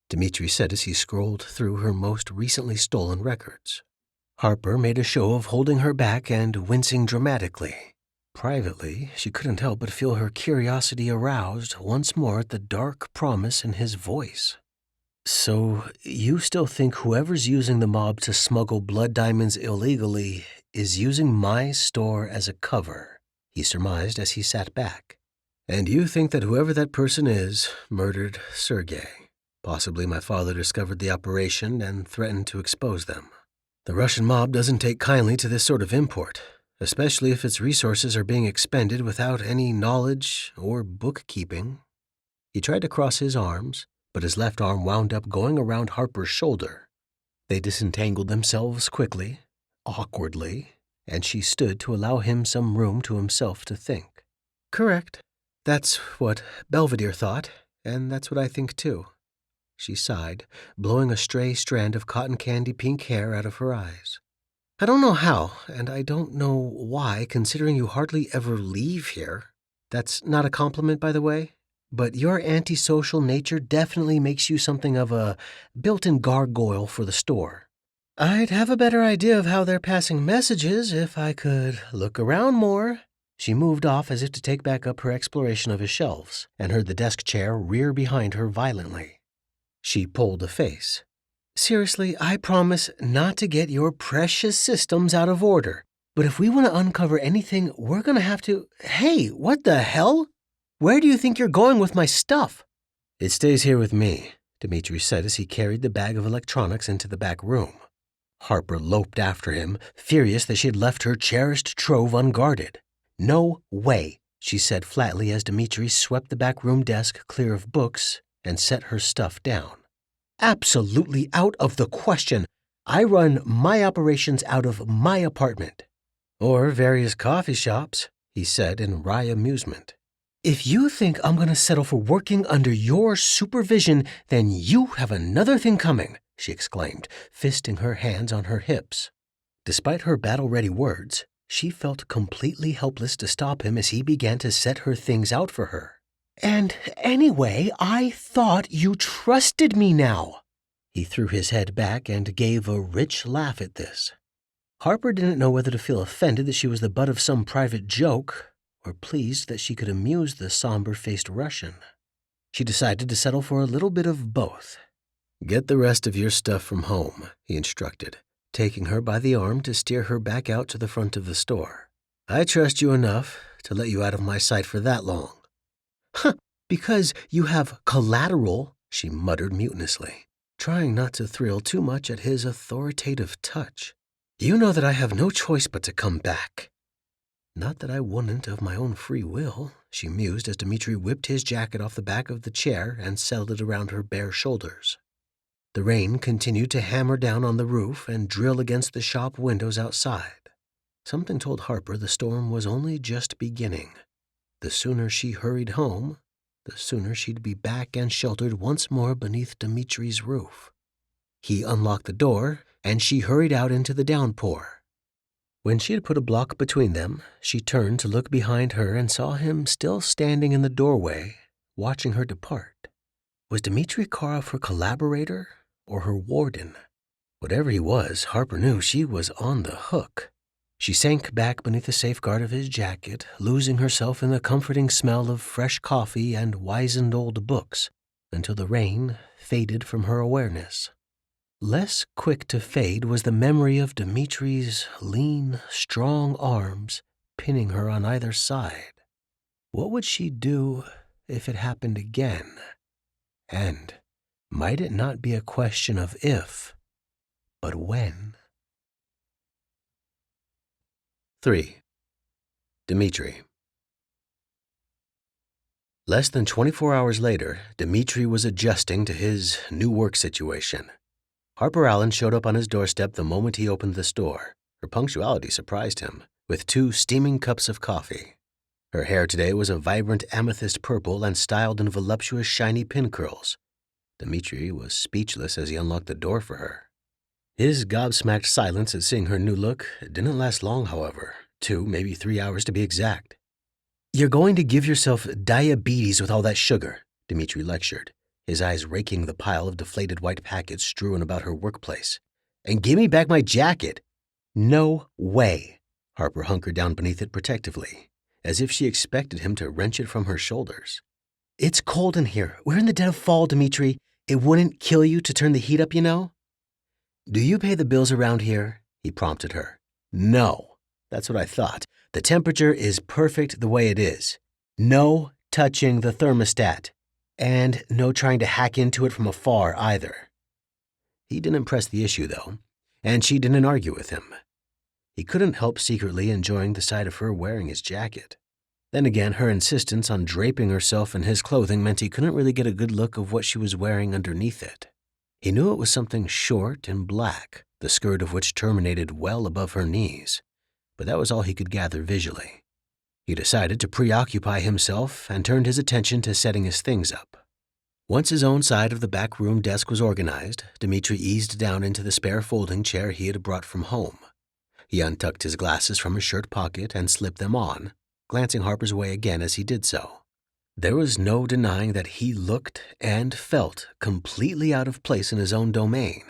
Dmitry said as he scrolled through her most recently stolen records. Harper made a show of holding her back and wincing dramatically. Privately, she couldn't help but feel her curiosity aroused once more at the dark promise in his voice. "So, you still think whoever's using the mob to smuggle blood diamonds illegally is using my store as a cover?" he surmised as he sat back. "And you think that whoever that person is murdered Sergei. Possibly my father discovered the operation and threatened to expose them. The Russian mob doesn't take kindly to this sort of import, especially if its resources are being expended without any knowledge or bookkeeping." He tried to cross his arms, but his left arm wound up going around Harper's shoulder. They disentangled themselves quickly, awkwardly, and she stood to allow him some room to himself to think. "Correct. That's what Belvedere thought, and that's what I think too." She sighed, blowing a stray strand of cotton candy pink hair out of her eyes. I don't know how, and I don't know why, considering you hardly ever leave here. That's not a compliment, by the way, but your antisocial nature definitely makes you something of a built-in gargoyle for the store. I'd have a better idea of how they're passing messages if I could look around more. She moved off as if to take back up her exploration of his shelves, and heard the desk chair rear behind her violently. She pulled a face. Seriously, I promise not to get your precious systems out of order. But if we want to uncover anything, we're going to have to... Hey, what the hell? Where do you think you're going with my stuff? It stays here with me, Dmitry said as he carried the bag of electronics into the back room. Harper loped after him, furious that she had left her cherished trove unguarded. No way, she said flatly as Dmitry swept the back room desk clear of books and set her stuff down. Absolutely out of the question. I run my operations out of my apartment. Or various coffee shops, he said in wry amusement. If you think I'm going to settle for working under your supervision, then you have another thing coming, she exclaimed, fisting her hands on her hips. Despite her battle-ready words, she felt completely helpless to stop him as he began to set her things out for her. And anyway, I thought you trusted me now. He threw his head back and gave a rich laugh at this. Harper didn't know whether to feel offended that she was the butt of some private joke or pleased that she could amuse the somber-faced Russian. She decided to settle for a little bit of both. Get the rest of your stuff from home, he instructed, taking her by the arm to steer her back out to the front of the store. I trust you enough to let you out of my sight for that long. Huh, because you have collateral, she muttered mutinously, trying not to thrill too much at his authoritative touch. You know that I have no choice but to come back. Not that I wouldn't of my own free will, she mused as Dmitry whipped his jacket off the back of the chair and settled it around her bare shoulders. The rain continued to hammer down on the roof and drill against the shop windows outside. Something told Harper the storm was only just beginning. The sooner she hurried home, the sooner she'd be back and sheltered once more beneath Dmitry's roof. He unlocked the door, and she hurried out into the downpour. When she had put a block between them, she turned to look behind her and saw him still standing in the doorway, watching her depart. Was Dmitry Karev her collaborator or her warden? Whatever he was, Harper knew she was on the hook. She sank back beneath the safeguard of his jacket, losing herself in the comforting smell of fresh coffee and wizened old books, until the rain faded from her awareness. Less quick to fade was the memory of Dmitry's lean, strong arms pinning her on either side. What would she do if it happened again? And might it not be a question of if, but when? 3. Dmitry. Less than 24 hours later, Dmitry was adjusting to his new work situation. Harper Allen showed up on his doorstep the moment he opened the store. Her punctuality surprised him, with 2 steaming cups of coffee. Her hair today was a vibrant amethyst purple and styled in voluptuous shiny pin curls. Dmitry was speechless as he unlocked the door for her. His gobsmacked silence at seeing her new look didn't last long, however. 2, maybe 3 hours to be exact. You're going to give yourself diabetes with all that sugar, Dmitry lectured, his eyes raking the pile of deflated white packets strewn about her workplace. And give me back my jacket. No way. Harper hunkered down beneath it protectively, as if she expected him to wrench it from her shoulders. It's cold in here. We're in the dead of fall, Dmitry. It wouldn't kill you to turn the heat up, you know? Do you pay the bills around here? He prompted her. No. That's what I thought. The temperature is perfect the way it is. No touching the thermostat. And no trying to hack into it from afar either. He didn't press the issue, though, and she didn't argue with him. He couldn't help secretly enjoying the sight of her wearing his jacket. Then again, her insistence on draping herself in his clothing meant he couldn't really get a good look of what she was wearing underneath it. He knew it was something short and black, the skirt of which terminated well above her knees, but that was all he could gather visually. He decided to preoccupy himself and turned his attention to setting his things up. Once his own side of the back room desk was organized, Dmitry eased down into the spare folding chair he had brought from home. He untucked his glasses from his shirt pocket and slipped them on, glancing Harper's way again as he did so. There was no denying that he looked and felt completely out of place in his own domain.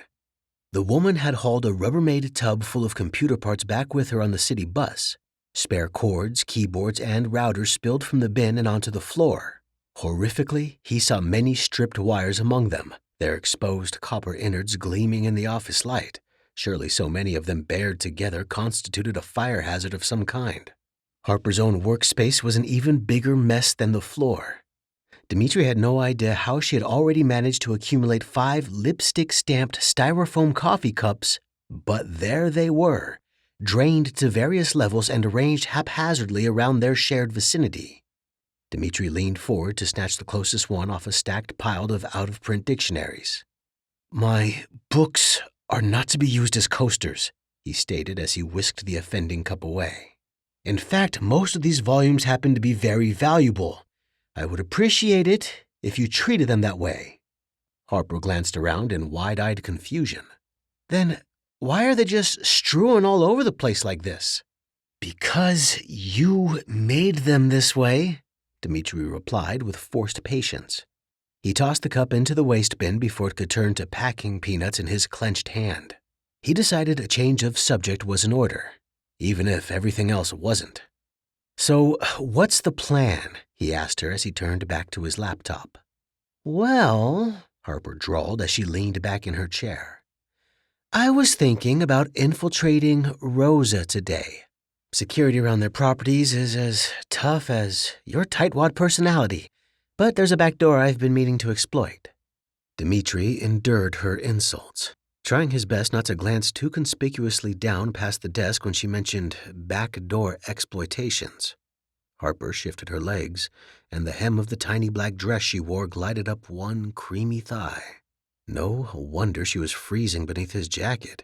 The woman had hauled a Rubbermaid tub full of computer parts back with her on the city bus. Spare cords, keyboards, and routers spilled from the bin and onto the floor. Horrifically, he saw many stripped wires among them, their exposed copper innards gleaming in the office light. Surely so many of them bared together constituted a fire hazard of some kind. Harper's own workspace was an even bigger mess than the floor. Dmitry had no idea how she had already managed to accumulate 5 lipstick-stamped styrofoam coffee cups, but there they were, drained to various levels and arranged haphazardly around their shared vicinity. Dmitry leaned forward to snatch the closest one off a stacked pile of out-of-print dictionaries. "My books are not to be used as coasters," he stated as he whisked the offending cup away. "In fact, most of these volumes happen to be very valuable. I would appreciate it if you treated them that way." Harper glanced around in wide-eyed confusion. "Then why are they just strewn all over the place like this?" "Because you made them this way," Dmitry replied with forced patience. He tossed the cup into the waste bin before it could turn to packing peanuts in his clenched hand. He decided a change of subject was in order, even if everything else wasn't. "So, what's the plan?" he asked her as he turned back to his laptop. "Well," Harper drawled as she leaned back in her chair, "I was thinking about infiltrating Rosa today. Security around their properties is as tough as your tightwad personality, but there's a back door I've been meaning to exploit." Dmitry endured her insults, trying his best not to glance too conspicuously down past the desk when she mentioned backdoor exploitations. Harper shifted her legs, and the hem of the tiny black dress she wore glided up one creamy thigh. No wonder she was freezing beneath his jacket.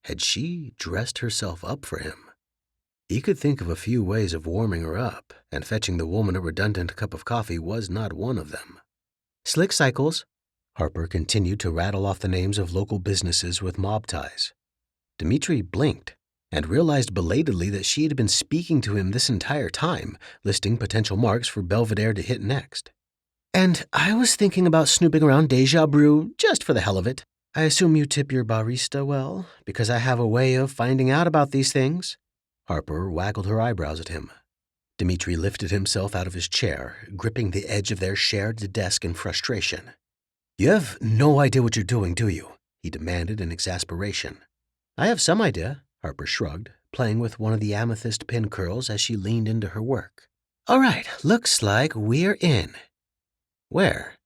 Had she dressed herself up for him? He could think of a few ways of warming her up, and fetching the woman a redundant cup of coffee was not one of them. "Slick Cycles." Harper continued to rattle off the names of local businesses with mob ties. Dmitry blinked and realized belatedly that she had been speaking to him this entire time, listing potential marks for Belvedere to hit next. "And I was thinking about snooping around Deja Brew just for the hell of it. I assume you tip your barista well, because I have a way of finding out about these things." Harper waggled her eyebrows at him. Dmitry lifted himself out of his chair, gripping the edge of their shared desk in frustration. "You have no idea what you're doing, do you?" he demanded in exasperation. "I have some idea," Harper shrugged, playing with one of the amethyst pin curls as she leaned into her work. "All right, looks like we're in." "Where?"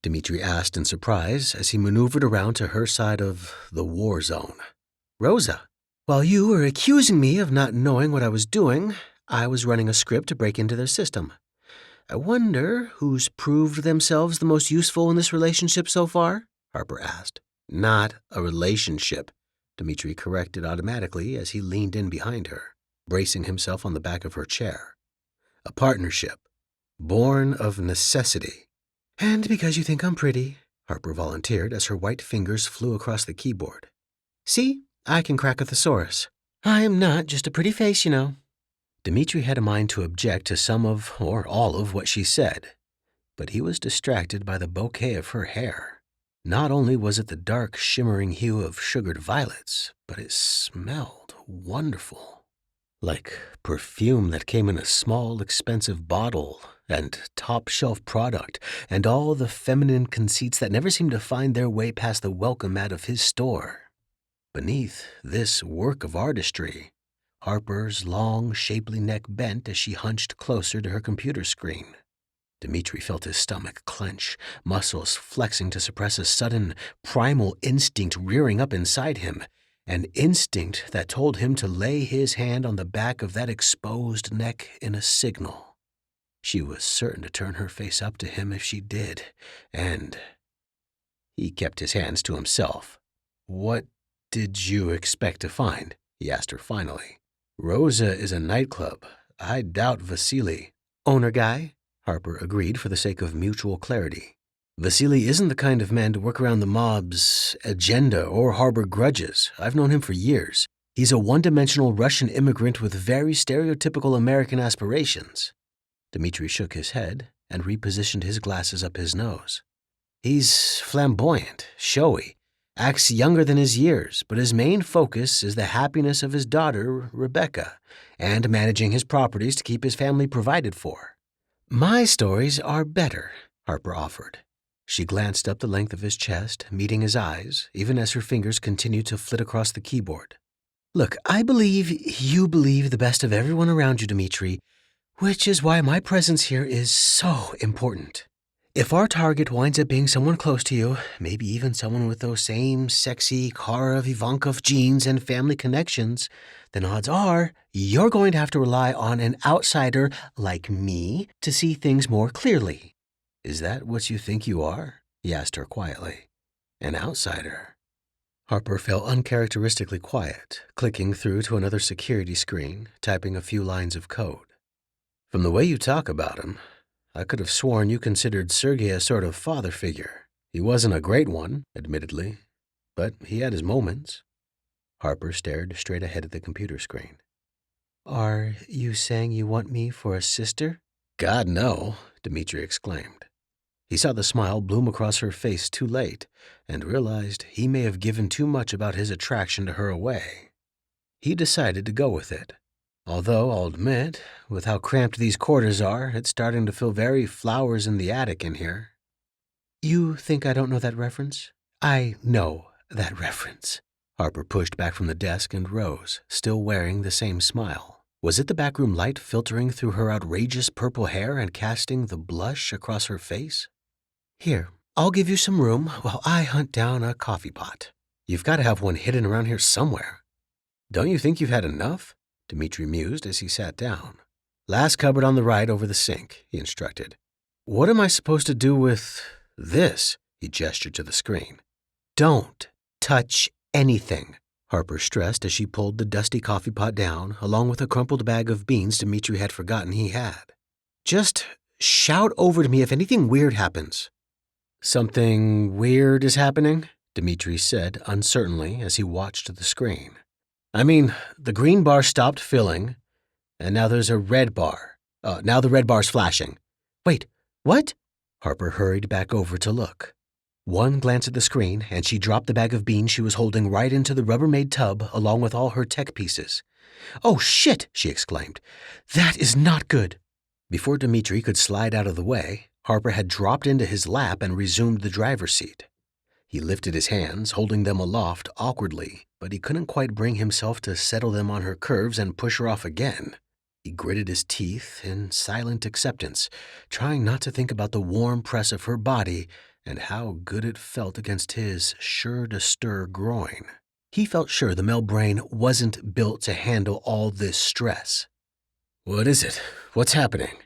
Dmitry asked in surprise as he maneuvered around to her side of the war zone. "Rosa. While you were accusing me of not knowing what I was doing, I was running a script to break into their system. I wonder who's proved themselves the most useful in this relationship so far?" Harper asked. "Not a relationship," Dmitry corrected automatically as he leaned in behind her, bracing himself on the back of her chair. "A partnership, born of necessity." "And because you think I'm pretty," Harper volunteered as her white fingers flew across the keyboard. "See, I can crack a thesaurus. I'm not just a pretty face, you know." Dmitry had a mind to object to some of or all of what she said, but he was distracted by the bouquet of her hair. Not only was it the dark, shimmering hue of sugared violets, but it smelled wonderful. Like perfume that came in a small, expensive bottle and top-shelf product, and all the feminine conceits that never seemed to find their way past the welcome mat of his store. Beneath this work of artistry, Harper's long, shapely neck bent as she hunched closer to her computer screen. Dmitry felt his stomach clench, muscles flexing to suppress a sudden, primal instinct rearing up inside him, an instinct that told him to lay his hand on the back of that exposed neck in a signal. She was certain to turn her face up to him if she did, and he kept his hands to himself. "What did you expect to find?" he asked her finally. "Rosa is a nightclub. I doubt Vasily." "Owner guy," Harper agreed for the sake of mutual clarity. "Vasily isn't the kind of man to work around the mob's agenda or harbor grudges. I've known him for years. He's a one-dimensional Russian immigrant with very stereotypical American aspirations. Dmitry shook his head and repositioned his glasses up his nose. He's flamboyant, showy, acts younger than his years, but his main focus is the happiness of his daughter, Rebecca, and managing his properties to keep his family provided for. My stories are better, Harper offered. She glanced up the length of his chest, meeting his eyes, even as her fingers continued to flit across the keyboard. Look, I believe you believe the best of everyone around you, Dmitry, which is why my presence here is so important. If our target winds up being someone close to you, maybe even someone with those same sexy Karev Ivankov genes and family connections, then odds are you're going to have to rely on an outsider like me to see things more clearly. Is that what you think you are? He asked her quietly. An outsider. Harper felt uncharacteristically quiet, clicking through to another security screen, typing a few lines of code. From the way you talk about him, I could have sworn you considered Sergei a sort of father figure. He wasn't a great one, admittedly, but he had his moments. Harper stared straight ahead at the computer screen. Are you saying you want me for a sister? God, no, Dmitry exclaimed. He saw the smile bloom across her face too late and realized he may have given too much about his attraction to her away. He decided to go with it. Although, I'll admit, with how cramped these quarters are, it's starting to feel very flowers in the attic in here. You think I don't know that reference? I know that reference. Harper pushed back from the desk and rose, still wearing the same smile. Was it the backroom light filtering through her outrageous purple hair and casting the blush across her face? Here, I'll give you some room while I hunt down a coffee pot. You've got to have one hidden around here somewhere. Don't you think you've had enough? Dmitry mused as he sat down. Last cupboard on the right over the sink, he instructed. What am I supposed to do with this? He gestured to the screen. Don't touch anything, Harper stressed as she pulled the dusty coffee pot down, along with a crumpled bag of beans Dmitry had forgotten he had. Just shout over to me if anything weird happens. Something weird is happening? Dmitry said uncertainly as he watched the screen. I mean, the green bar stopped filling, and now there's a red bar. Now the red bar's flashing. Wait, what? Harper hurried back over to look. One glance at the screen, and she dropped the bag of beans she was holding right into the Rubbermaid tub along with all her tech pieces. Oh, shit, she exclaimed. That is not good. Before Dmitry could slide out of the way, Harper had dropped into his lap and resumed the driver's seat. He lifted his hands, holding them aloft awkwardly, but he couldn't quite bring himself to settle them on her curves and push her off again. He gritted his teeth in silent acceptance, trying not to think about the warm press of her body and how good it felt against his sure-to-stir groin. He felt sure the male brain wasn't built to handle all this stress. What is it? What's happening?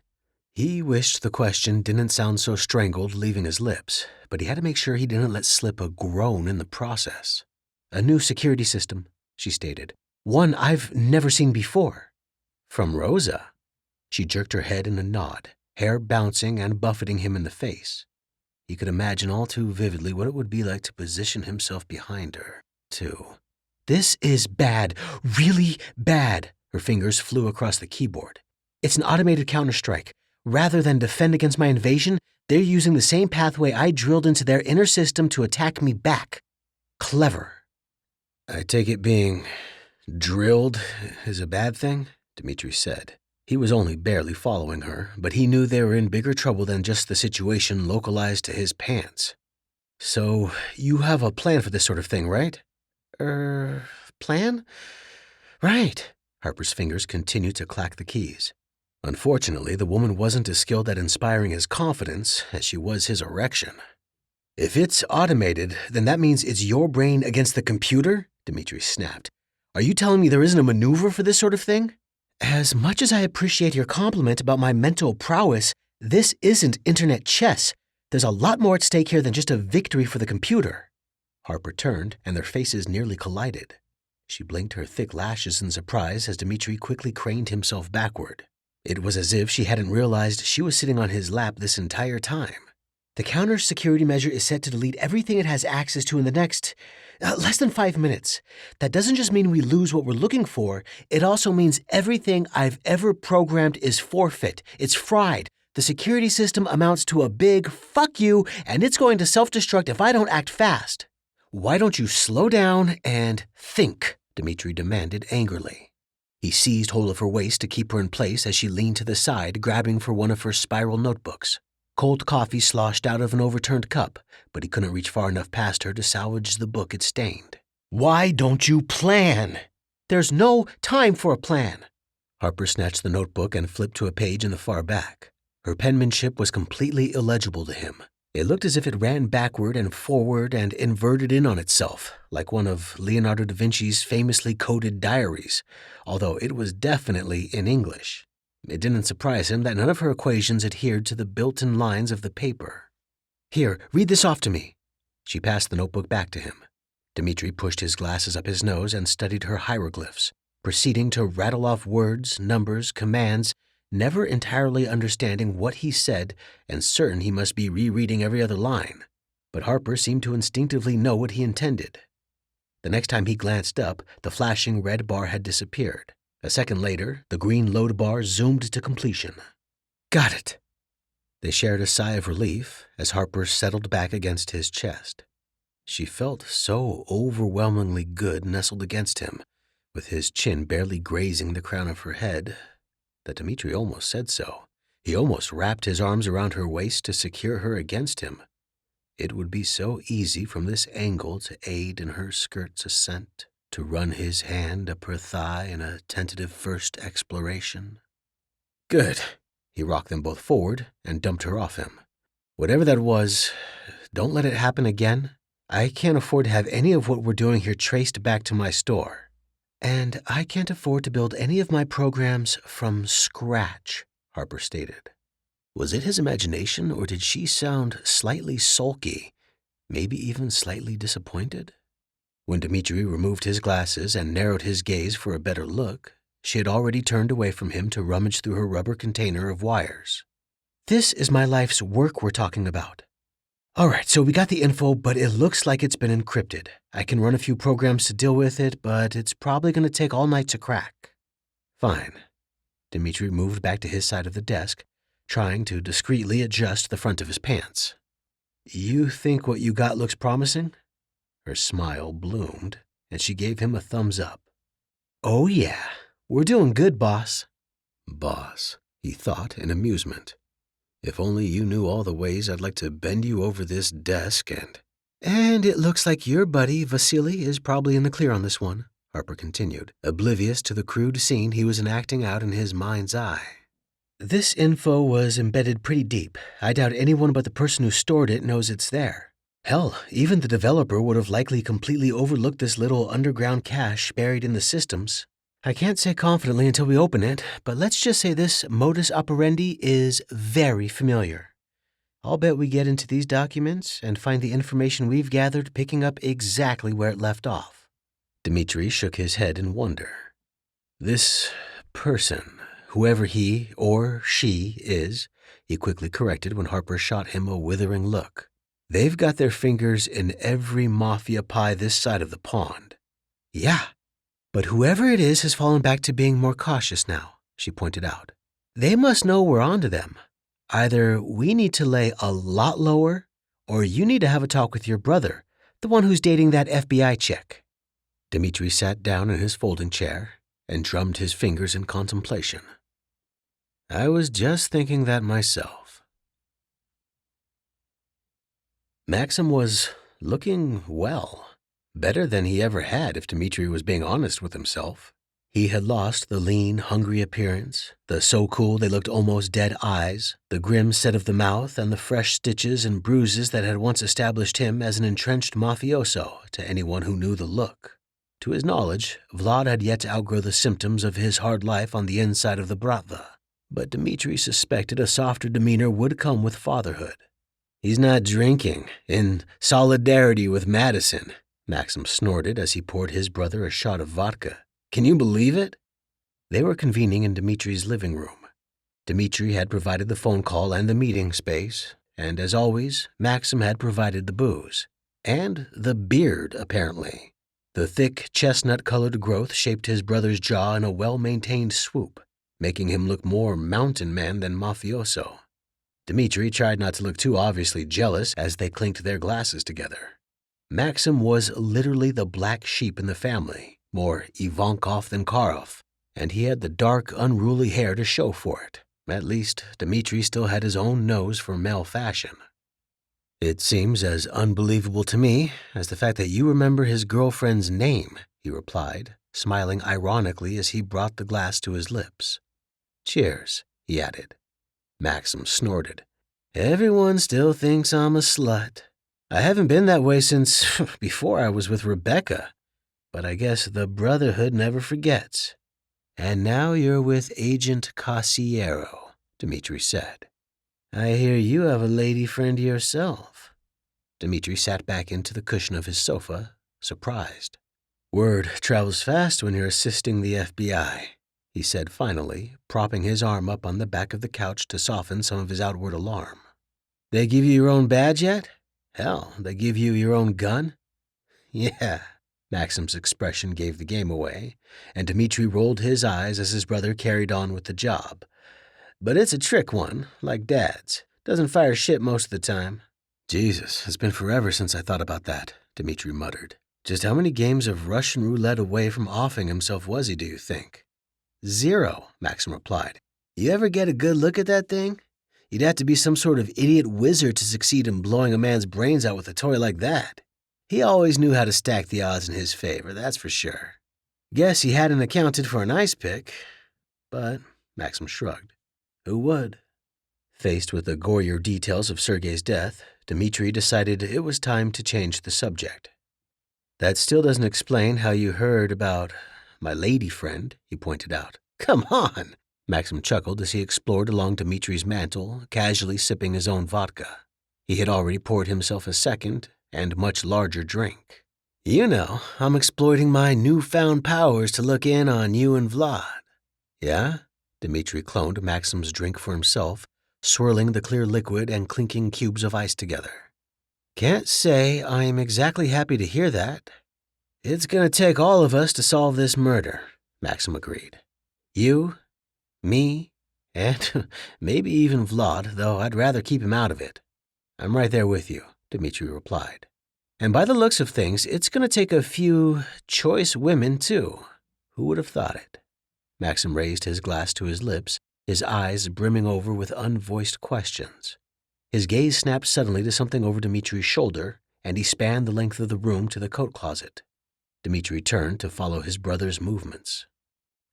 He wished the question didn't sound so strangled leaving his lips, but he had to make sure he didn't let slip a groan in the process. A new security system, she stated. One I've never seen before. From Rosa. She jerked her head in a nod, hair bouncing and buffeting him in the face. He could imagine all too vividly what it would be like to position himself behind her, too. This is bad, really bad. Her fingers flew across the keyboard. It's an automated counterstrike. Rather than defend against my invasion, they're using the same pathway I drilled into their inner system to attack me back. Clever. I take it being drilled is a bad thing, Dmitry said. He was only barely following her, but he knew they were in bigger trouble than just the situation localized to his pants. So, you have a plan for this sort of thing, right? Plan? Right. Harper's fingers continued to clack the keys. Unfortunately, the woman wasn't as skilled at inspiring his confidence as she was his erection. If it's automated, then that means it's your brain against the computer? Dmitry snapped. Are you telling me there isn't a maneuver for this sort of thing? As much as I appreciate your compliment about my mental prowess, this isn't internet chess. There's a lot more at stake here than just a victory for the computer. Harper turned, and their faces nearly collided. She blinked her thick lashes in surprise as Dmitry quickly craned himself backward. It was as if she hadn't realized she was sitting on his lap this entire time. The counter security measure is set to delete everything it has access to in the next Less than 5 minutes. That doesn't just mean we lose what we're looking for. It also means everything I've ever programmed is forfeit. It's fried. The security system amounts to a big fuck you, and it's going to self-destruct if I don't act fast. Why don't you slow down and think? Dmitry demanded angrily. He seized hold of her waist to keep her in place as she leaned to the side, grabbing for one of her spiral notebooks. Cold coffee sloshed out of an overturned cup, but he couldn't reach far enough past her to salvage the book it stained. Why don't you plan? There's no time for a plan. Harper snatched the notebook and flipped to a page in the far back. Her penmanship was completely illegible to him. It looked as if it ran backward and forward and inverted in on itself, like one of Leonardo da Vinci's famously coded diaries, although it was definitely in English. It didn't surprise him that none of her equations adhered to the built-in lines of the paper. Here, read this off to me. She passed the notebook back to him. Dmitry pushed his glasses up his nose and studied her hieroglyphs, proceeding to rattle off words, numbers, commands, never entirely understanding what he said and certain he must be rereading every other line. But Harper seemed to instinctively know what he intended. The next time he glanced up, the flashing red bar had disappeared. A second later, the green load bar zoomed to completion. Got it. They shared a sigh of relief as Harper settled back against his chest. She felt so overwhelmingly good nestled against him, with his chin barely grazing the crown of her head, that Dmitry almost said so. He almost wrapped his arms around her waist to secure her against him. It would be so easy from this angle to aid in her skirt's ascent, to run his hand up her thigh in a tentative first exploration. Good. He rocked them both forward and dumped her off him. Whatever that was, don't let it happen again. I can't afford to have any of what we're doing here traced back to my store. And I can't afford to build any of my programs from scratch, Harper stated. Was it his imagination, or did she sound slightly sulky, maybe even slightly disappointed? When Dmitry removed his glasses and narrowed his gaze for a better look, she had already turned away from him to rummage through her rubber container of wires. This is my life's work we're talking about. All right, so we got the info, but it looks like it's been encrypted. I can run a few programs to deal with it, but it's probably going to take all night to crack. Fine. Dmitry moved back to his side of the desk, trying to discreetly adjust the front of his pants. You think what you got looks promising? Her smile bloomed, and she gave him a thumbs up. Oh yeah, we're doing good, boss. Boss, he thought in amusement. If only you knew all the ways I'd like to bend you over this desk and... And it looks like your buddy, Vasily, is probably in the clear on this one, Harper continued, oblivious to the crude scene he was enacting out in his mind's eye. This info was embedded pretty deep. I doubt anyone but the person who stored it knows it's there. Hell, even the developer would have likely completely overlooked this little underground cache buried in the systems. I can't say confidently until we open it, but let's just say this modus operandi is very familiar. I'll bet we get into these documents and find the information we've gathered picking up exactly where it left off. Dmitry shook his head in wonder. This person, whoever he or she is, he quickly corrected when Harper shot him a withering look. They've got their fingers in every mafia pie this side of the pond. Yeah. But whoever it is has fallen back to being more cautious now, she pointed out. They must know we're onto them. Either we need to lay a lot lower, or you need to have a talk with your brother, the one who's dating that FBI chick. Dmitry sat down in his folding chair and drummed his fingers in contemplation. I was just thinking that myself. Maxim was looking well. Better than he ever had, if Dmitry was being honest with himself. He had lost the lean, hungry appearance, the so cool they looked almost dead eyes, the grim set of the mouth, and the fresh stitches and bruises that had once established him as an entrenched mafioso to anyone who knew the look. To his knowledge, Vlad had yet to outgrow the symptoms of his hard life on the inside of the bratva, but Dmitry suspected a softer demeanor would come with fatherhood. He's not drinking, in solidarity with Madison, Maxim snorted as he poured his brother a shot of vodka. Can you believe it? They were convening in Dmitry's living room. Dmitry had provided the phone call and the meeting space, and as always, Maxim had provided the booze. And the beard, apparently. The thick, chestnut-colored growth shaped his brother's jaw in a well-maintained swoop, making him look more mountain man than mafioso. Dmitry tried not to look too obviously jealous as they clinked their glasses together. Maxim was literally the black sheep in the family, more Ivankov than Karev, and he had the dark, unruly hair to show for it. At least, Dmitry still had his own nose for male fashion. "It seems as unbelievable to me as the fact that you remember his girlfriend's name," he replied, smiling ironically as he brought the glass to his lips. "Cheers," he added. Maxim snorted. "Everyone still thinks I'm a slut. I haven't been that way since before I was with Rebecca, but I guess the Brotherhood never forgets. And now you're with Agent Casiero," Dmitry said. "I hear you have a lady friend yourself." Dmitry sat back into the cushion of his sofa, surprised. "Word travels fast when you're assisting the FBI," he said finally, propping his arm up on the back of the couch to soften some of his outward alarm. "They give you your own badge yet? Hell, they give you your own gun?" "Yeah." Maxim's expression gave the game away, and Dmitry rolled his eyes as his brother carried on with the job. "But it's a trick one, like Dad's. Doesn't fire shit most of the time." "Jesus, it's been forever since I thought about that," Dmitry muttered. "Just how many games of Russian roulette away from offing himself was he, do you think?" "0, Maxim replied. "You ever get a good look at that thing? You'd have to be some sort of idiot wizard to succeed in blowing a man's brains out with a toy like that. He always knew how to stack the odds in his favor, that's for sure. Guess he hadn't accounted for an ice pick." But Maxim shrugged. "Who would?" Faced with the gorier details of Sergei's death, Dmitry decided it was time to change the subject. "That still doesn't explain how you heard about my lady friend," he pointed out. "Come on!" Maxim chuckled as he explored along Dmitry's mantle, casually sipping his own vodka. He had already poured himself a second and much larger drink. "You know, I'm exploiting my newfound powers to look in on you and Vlad." "Yeah?" Dmitry cloned Maxim's drink for himself, swirling the clear liquid and clinking cubes of ice together. "Can't say I'm exactly happy to hear that. It's gonna take all of us to solve this murder," Maxim agreed. "You, me, and maybe even Vlad, though I'd rather keep him out of it." "I'm right there with you," Dmitry replied. "And by the looks of things, it's gonna take a few choice women, too. Who would have thought it?" Maxim raised his glass to his lips, his eyes brimming over with unvoiced questions. His gaze snapped suddenly to something over Dmitry's shoulder, and he spanned the length of the room to the coat closet. Dmitry turned to follow his brother's movements.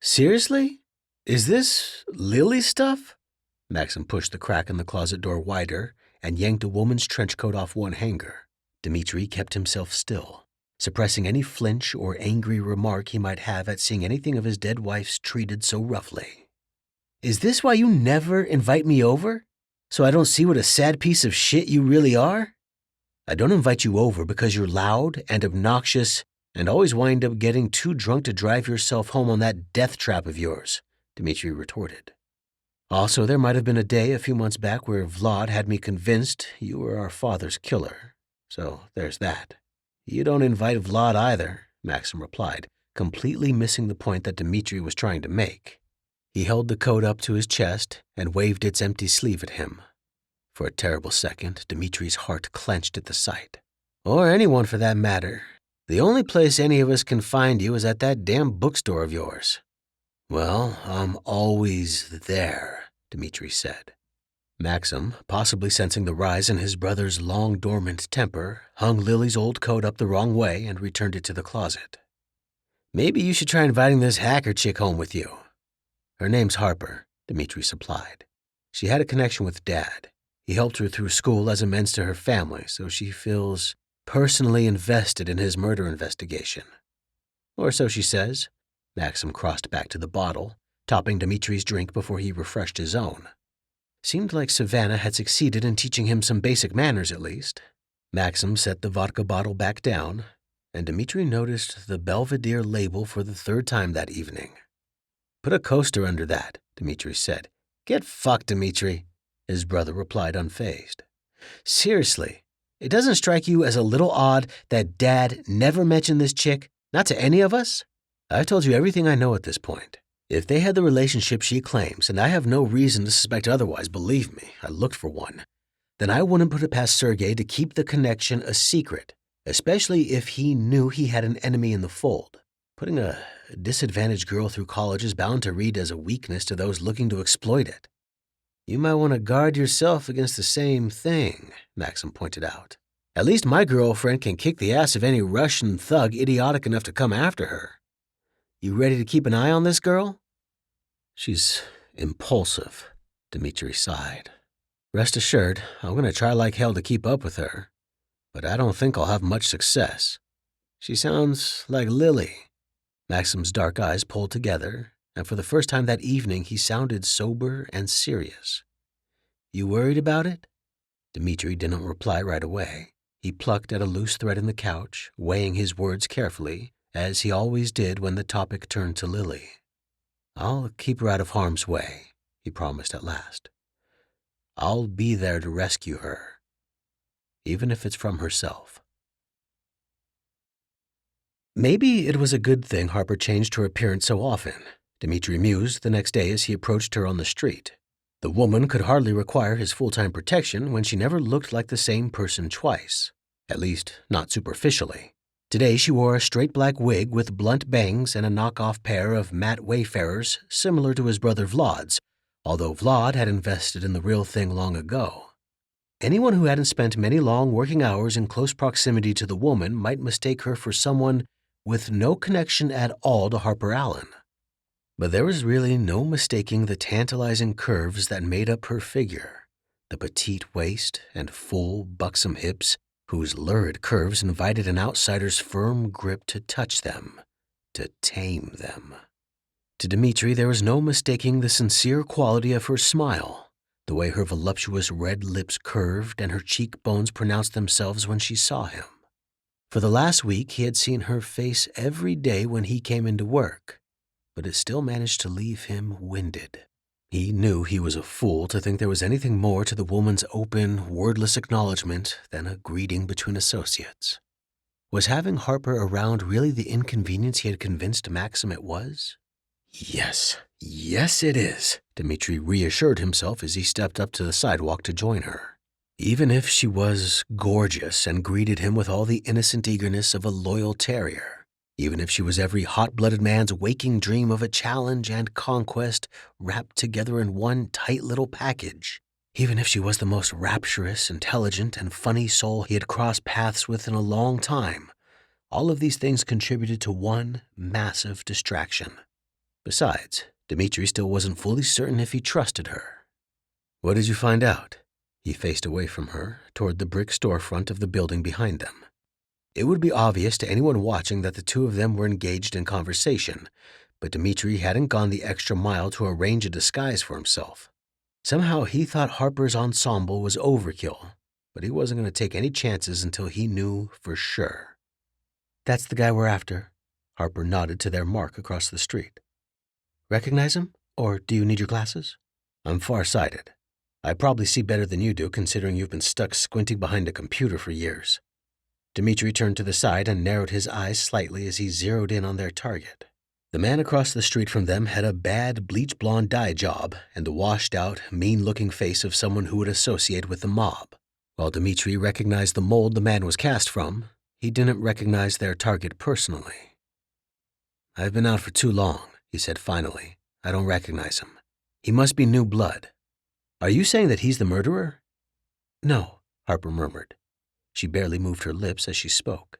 "Seriously? Is this Lily stuff?" Maxim pushed the crack in the closet door wider and yanked a woman's trench coat off one hanger. Dmitry kept himself still, suppressing any flinch or angry remark he might have at seeing anything of his dead wife's treated so roughly. "Is this why you never invite me over? So I don't see what a sad piece of shit you really are?" "I don't invite you over because you're loud and obnoxious and always wind up getting too drunk to drive yourself home on that death trap of yours," Dmitry retorted. "Also, there might have been a day a few months back where Vlad had me convinced you were our father's killer. So there's that." "You don't invite Vlad either," Maxim replied, completely missing the point that Dmitry was trying to make. He held the coat up to his chest and waved its empty sleeve at him. For a terrible second, Dmitry's heart clenched at the sight. "Or anyone for that matter. The only place any of us can find you is at that damn bookstore of yours." "Well, I'm always there," Dmitry said. Maxim, possibly sensing the rise in his brother's long-dormant temper, hung Lily's old coat up the wrong way and returned it to the closet. "Maybe you should try inviting this hacker chick home with you." "Her name's Harper," Dmitry supplied. "She had a connection with Dad. He helped her through school as amends to her family, so she feels personally invested in his murder investigation. Or so she says." Maxim crossed back to the bottle, topping Dmitry's drink before he refreshed his own. Seemed like Savannah had succeeded in teaching him some basic manners, at least. Maxim set the vodka bottle back down, and Dmitry noticed the Belvedere label for the third time that evening. "Put a coaster under that," Dmitry said. "Get fucked, Dmitry," his brother replied unfazed. "Seriously, It doesn't strike you as a little odd that Dad never mentioned this chick, not to any of us? I've told you everything I know at this point. If they had the relationship she claims, and I have no reason to suspect otherwise, believe me, I looked for one, then I wouldn't put it past Sergei to keep the connection a secret, especially if he knew he had an enemy in the fold. Putting a disadvantaged girl through college is bound to read as a weakness to those looking to exploit it. You might want to guard yourself against the same thing, Maxim pointed out. At least my girlfriend can kick the ass of any Russian thug idiotic enough to come after her. You ready to keep an eye on this girl? She's impulsive, Dmitry sighed. Rest assured, I'm going to try like hell to keep up with her, but I don't think I'll have much success. She sounds like Lily. Maxim's dark eyes pulled together, and for the first time that evening he sounded sober and serious. You worried about it? Dmitry didn't reply right away. He plucked at a loose thread in the couch, weighing his words carefully, as he always did when the topic turned to Lily. I'll keep her out of harm's way, he promised at last. I'll be there to rescue her, even if it's from herself. Maybe it was a good thing Harper changed her appearance so often, Dmitry mused the next day as he approached her on the street. The woman could hardly require his full-time protection when she never looked like the same person twice, at least not superficially. Today she wore a straight black wig with blunt bangs and a knockoff pair of matte Wayfarers similar to his brother Vlad's, although Vlad had invested in the real thing long ago. Anyone who hadn't spent many long working hours in close proximity to the woman might mistake her for someone with no connection at all to Harper Allen. But there was really no mistaking the tantalizing curves that made up her figure, the petite waist and full, buxom hips, whose lurid curves invited an outsider's firm grip to touch them, to tame them. To Dmitry, there was no mistaking the sincere quality of her smile, the way her voluptuous red lips curved and her cheekbones pronounced themselves when she saw him. For the last week, he had seen her face every day when he came into work, but it still managed to leave him winded. He knew he was a fool to think there was anything more to the woman's open, wordless acknowledgement than a greeting between associates. Was having Harper around really the inconvenience he had convinced Maxim it was? Yes, it is, Dmitry reassured himself as he stepped up to the sidewalk to join her. Even if she was gorgeous and greeted him with all the innocent eagerness of a loyal terrier, even if she was every hot-blooded man's waking dream of a challenge and conquest wrapped together in one tight little package, even if she was the most rapturous, intelligent, and funny soul he had crossed paths with in a long time, all of these things contributed to one massive distraction. Besides, Dmitry still wasn't fully certain if he trusted her. What did you find out? He faced away from her, toward the brick storefront of the building behind them. It would be obvious to anyone watching that the two of them were engaged in conversation, but Dmitry hadn't gone the extra mile to arrange a disguise for himself. Somehow he thought Harper's ensemble was overkill, but he wasn't going to take any chances until he knew for sure. That's the guy we're after. Harper nodded to their mark across the street. Recognize him? Or do you need your glasses? I'm farsighted. I probably see better than you do, considering you've been stuck squinting behind a computer for years. Dmitry turned to the side and narrowed his eyes slightly as he zeroed in on their target. The man across the street from them had a bad bleach blonde dye job and the washed-out, mean-looking face of someone who would associate with the mob. While Dmitry recognized the mold the man was cast from, he didn't recognize their target personally. I've been out for too long, he said finally. I don't recognize him. He must be new blood. Are you saying that he's the murderer? No, Harper murmured. She barely moved her lips as she spoke.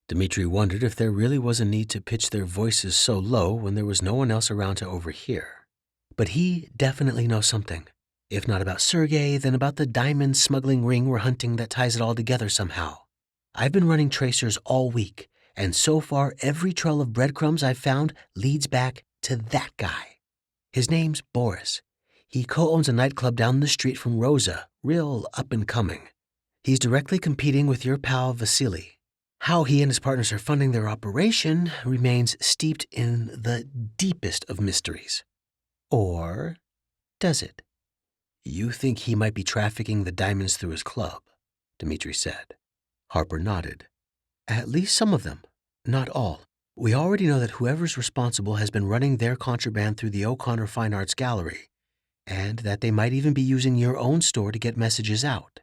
Dmitry wondered if there really was a need to pitch their voices so low when there was no one else around to overhear. But he definitely knows something. If not about Sergei, then about the diamond smuggling ring we're hunting that ties it all together somehow. I've been running tracers all week, and so far every trail of breadcrumbs I've found leads back to that guy. His name's Boris. He co-owns a nightclub down the street from Rosa, real up-and-coming. He's directly competing with your pal Vasily. How he and his partners are funding their operation remains steeped in the deepest of mysteries. Or does it? You think he might be trafficking the diamonds through his club, Dmitry said. Harper nodded. At least some of them. Not all. We already know that whoever's responsible has been running their contraband through the O'Connor Fine Arts Gallery, and that they might even be using your own store to get messages out.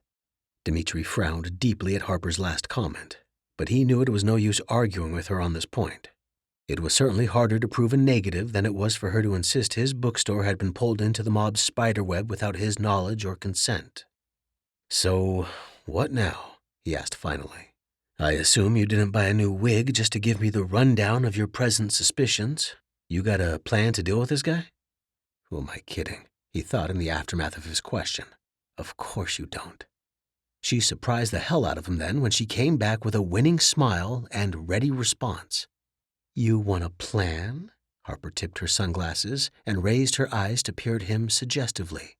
Dmitry frowned deeply at Harper's last comment, but he knew it was no use arguing with her on this point. It was certainly harder to prove a negative than it was for her to insist his bookstore had been pulled into the mob's spiderweb without his knowledge or consent. "So, what now?" he asked finally. "I assume you didn't buy a new wig just to give me the rundown of your present suspicions. You got a plan to deal with this guy?" Who am I kidding? He thought in the aftermath of his question. Of course you don't. She surprised the hell out of him then when she came back with a winning smile and ready response. "You want a plan?" Harper tipped her sunglasses and raised her eyes to peer at him suggestively.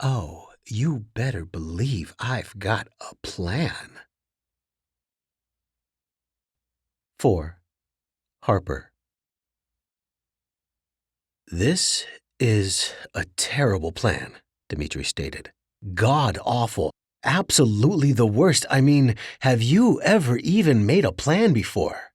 "Oh, you better believe I've got a plan." 4. Harper. "This is a terrible plan," Dmitry stated. "God awful. Absolutely the worst. I mean, have you ever even made a plan before?"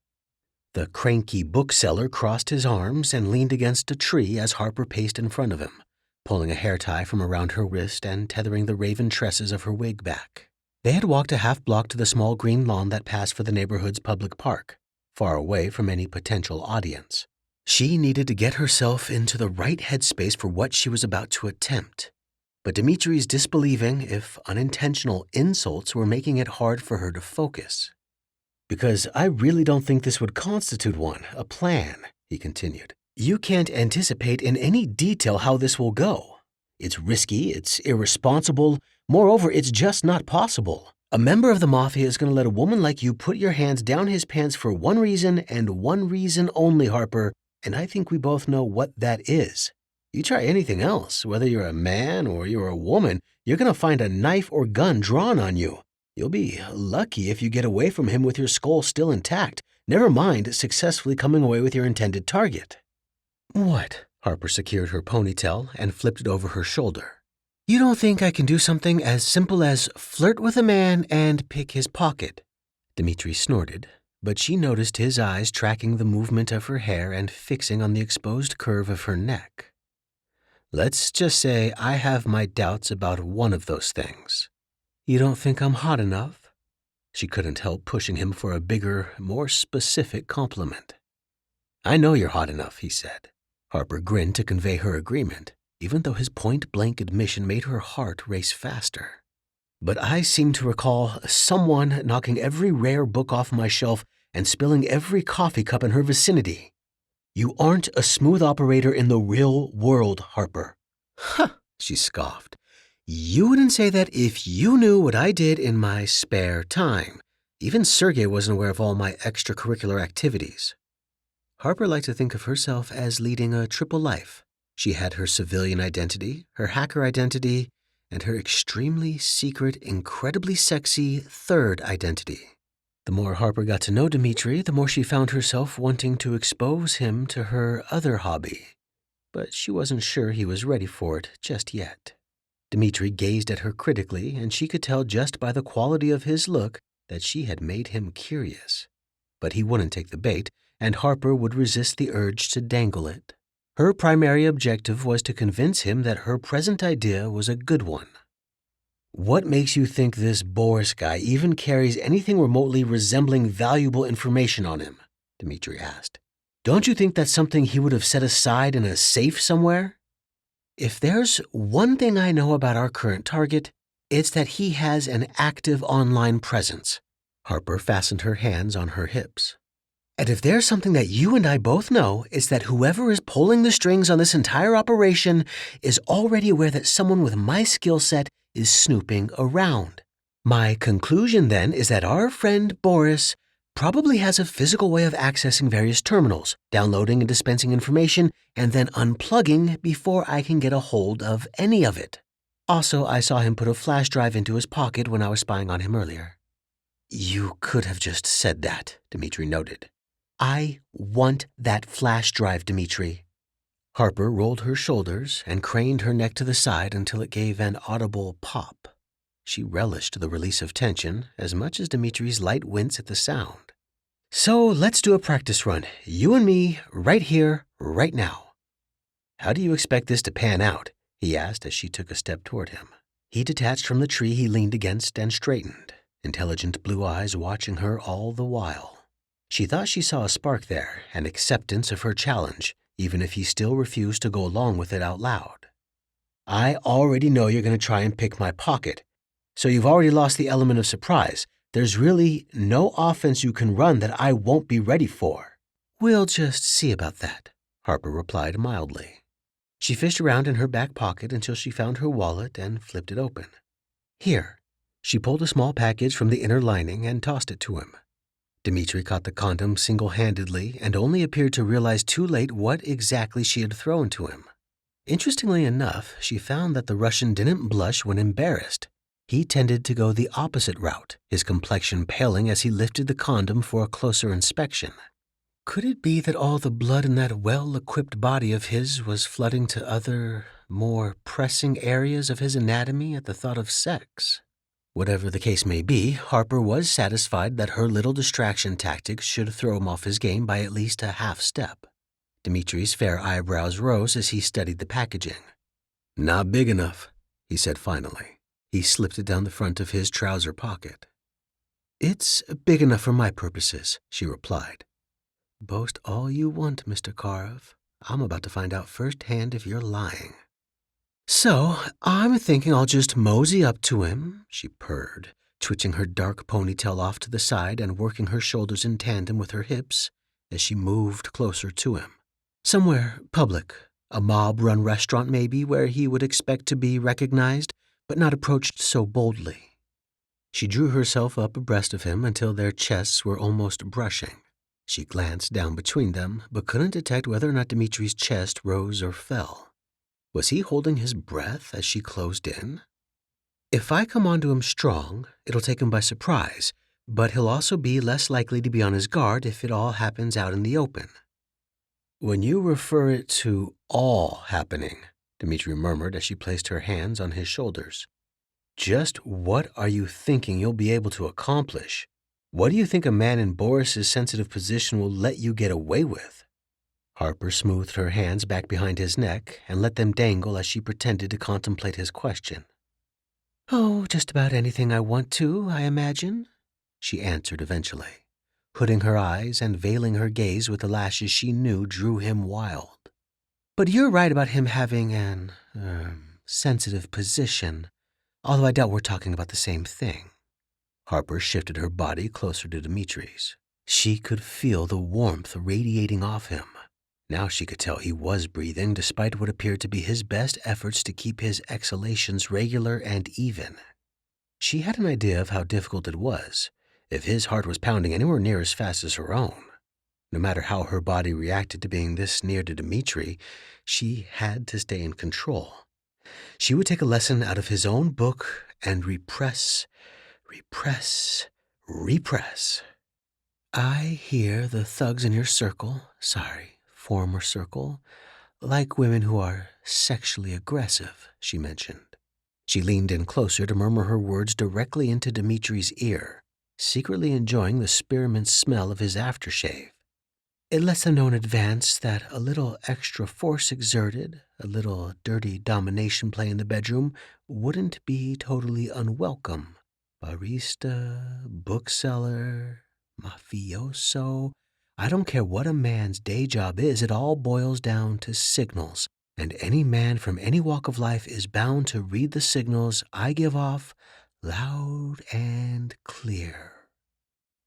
The cranky bookseller crossed his arms and leaned against a tree as Harper paced in front of him, pulling a hair tie from around her wrist and tethering the raven tresses of her wig back. They had walked a half block to the small green lawn that passed for the neighborhood's public park, far away from any potential audience. She needed to get herself into the right headspace for what she was about to attempt. But Dmitry's disbelieving, if unintentional, insults were making it hard for her to focus. "Because I really don't think this would constitute one, a plan," he continued. "You can't anticipate in any detail how this will go. It's risky, it's irresponsible, moreover, it's just not possible. A member of the Mafia is going to let a woman like you put your hands down his pants for one reason and one reason only, Harper, and I think we both know what that is. You try anything else, whether you're a man or you're a woman, you're going to find a knife or gun drawn on you. You'll be lucky if you get away from him with your skull still intact, never mind successfully coming away with your intended target." "What?" Harper secured her ponytail and flipped it over her shoulder. "You don't think I can do something as simple as flirt with a man and pick his pocket?" Dmitry snorted, but she noticed his eyes tracking the movement of her hair and fixing on the exposed curve of her neck. "Let's just say I have my doubts about one of those things." "You don't think I'm hot enough?" She couldn't help pushing him for a bigger, more specific compliment. "I know you're hot enough," he said. Harper grinned to convey her agreement, even though his point-blank admission made her heart race faster. "But I seem to recall someone knocking every rare book off my shelf and spilling every coffee cup in her vicinity. You aren't a smooth operator in the real world, Harper." "Huh," she scoffed. "You wouldn't say that if you knew what I did in my spare time. Even Sergei wasn't aware of all my extracurricular activities." Harper liked to think of herself as leading a triple life. She had her civilian identity, her hacker identity, and her extremely secret, incredibly sexy third identity. The more Harper got to know Dmitry, the more she found herself wanting to expose him to her other hobby. But she wasn't sure he was ready for it just yet. Dmitry gazed at her critically, and she could tell just by the quality of his look that she had made him curious. But he wouldn't take the bait, and Harper would resist the urge to dangle it. Her primary objective was to convince him that her present idea was a good one. "What makes you think this Boris guy even carries anything remotely resembling valuable information on him?" Dmitry asked. "Don't you think that's something he would have set aside in a safe somewhere?" "If there's one thing I know about our current target, it's that he has an active online presence." Harper fastened her hands on her hips. "And if there's something that you and I both know, it's that whoever is pulling the strings on this entire operation is already aware that someone with my skill set is snooping around. My conclusion then is that our friend Boris probably has a physical way of accessing various terminals, downloading and dispensing information, and then unplugging before I can get a hold of any of it. Also, I saw him put a flash drive into his pocket when I was spying on him earlier." "You could have just said that," Dmitry noted. "I want that flash drive, Dmitry." Harper rolled her shoulders and craned her neck to the side until it gave an audible pop. She relished the release of tension as much as Dmitry's light wince at the sound. "So let's do a practice run, you and me, right here, right now." "How do you expect this to pan out?" he asked as she took a step toward him. He detached from the tree he leaned against and straightened, intelligent blue eyes watching her all the while. She thought she saw a spark there, an acceptance of her challenge, even if he still refused to go along with it out loud. "I already know you're going to try and pick my pocket, so you've already lost the element of surprise. There's really no offense you can run that I won't be ready for." "We'll just see about that," Harper replied mildly. She fished around in her back pocket until she found her wallet and flipped it open. "Here." She pulled a small package from the inner lining and tossed it to him. Dmitry caught the condom single-handedly and only appeared to realize too late what exactly she had thrown to him. Interestingly enough, she found that the Russian didn't blush when embarrassed. He tended to go the opposite route, his complexion paling as he lifted the condom for a closer inspection. Could it be that all the blood in that well-equipped body of his was flooding to other, more pressing areas of his anatomy at the thought of sex? Whatever the case may be, Harper was satisfied that her little distraction tactics should throw him off his game by at least a half step. Dmitry's fair eyebrows rose as he studied the packaging. "Not big enough," he said finally. He slipped it down the front of his trouser pocket. "It's big enough for my purposes," she replied. "Boast all you want, Mr. Karev. I'm about to find out firsthand if you're lying." "So, I'm thinking I'll just mosey up to him," she purred, twitching her dark ponytail off to the side and working her shoulders in tandem with her hips as she moved closer to him. "Somewhere public, a mob-run restaurant maybe, where he would expect to be recognized, but not approached so boldly." She drew herself up abreast of him until their chests were almost brushing. She glanced down between them, but couldn't detect whether or not Dmitry's chest rose or fell. Was he holding his breath as she closed in? "If I come onto him strong, it'll take him by surprise, but he'll also be less likely to be on his guard if it all happens out in the open." "When you refer it to all happening," Dmitry murmured as she placed her hands on his shoulders, "just what are you thinking you'll be able to accomplish? What do you think a man in Boris's sensitive position will let you get away with?" Harper smoothed her hands back behind his neck and let them dangle as she pretended to contemplate his question. "Oh, just about anything I want to, I imagine," she answered eventually, hooding her eyes and veiling her gaze with the lashes she knew drew him wild. "But you're right about him having an, sensitive position, although I doubt we're talking about the same thing." Harper shifted her body closer to Dmitry's. She could feel the warmth radiating off him. Now she could tell he was breathing despite what appeared to be his best efforts to keep his exhalations regular and even. She had an idea of how difficult it was if his heart was pounding anywhere near as fast as her own. No matter how her body reacted to being this near to Dmitry, she had to stay in control. She would take a lesson out of his own book and repress, repress. "I hear the thugs in your circle, former circle, like women who are sexually aggressive," she mentioned. She leaned in closer to murmur her words directly into Dmitry's ear, secretly enjoying the spearmint smell of his aftershave. "It lets them know in advance that a little extra force exerted, a little dirty domination play in the bedroom, wouldn't be totally unwelcome. Barista, bookseller, mafioso. I don't care what a man's day job is, it all boils down to signals, and any man from any walk of life is bound to read the signals I give off loud and clear."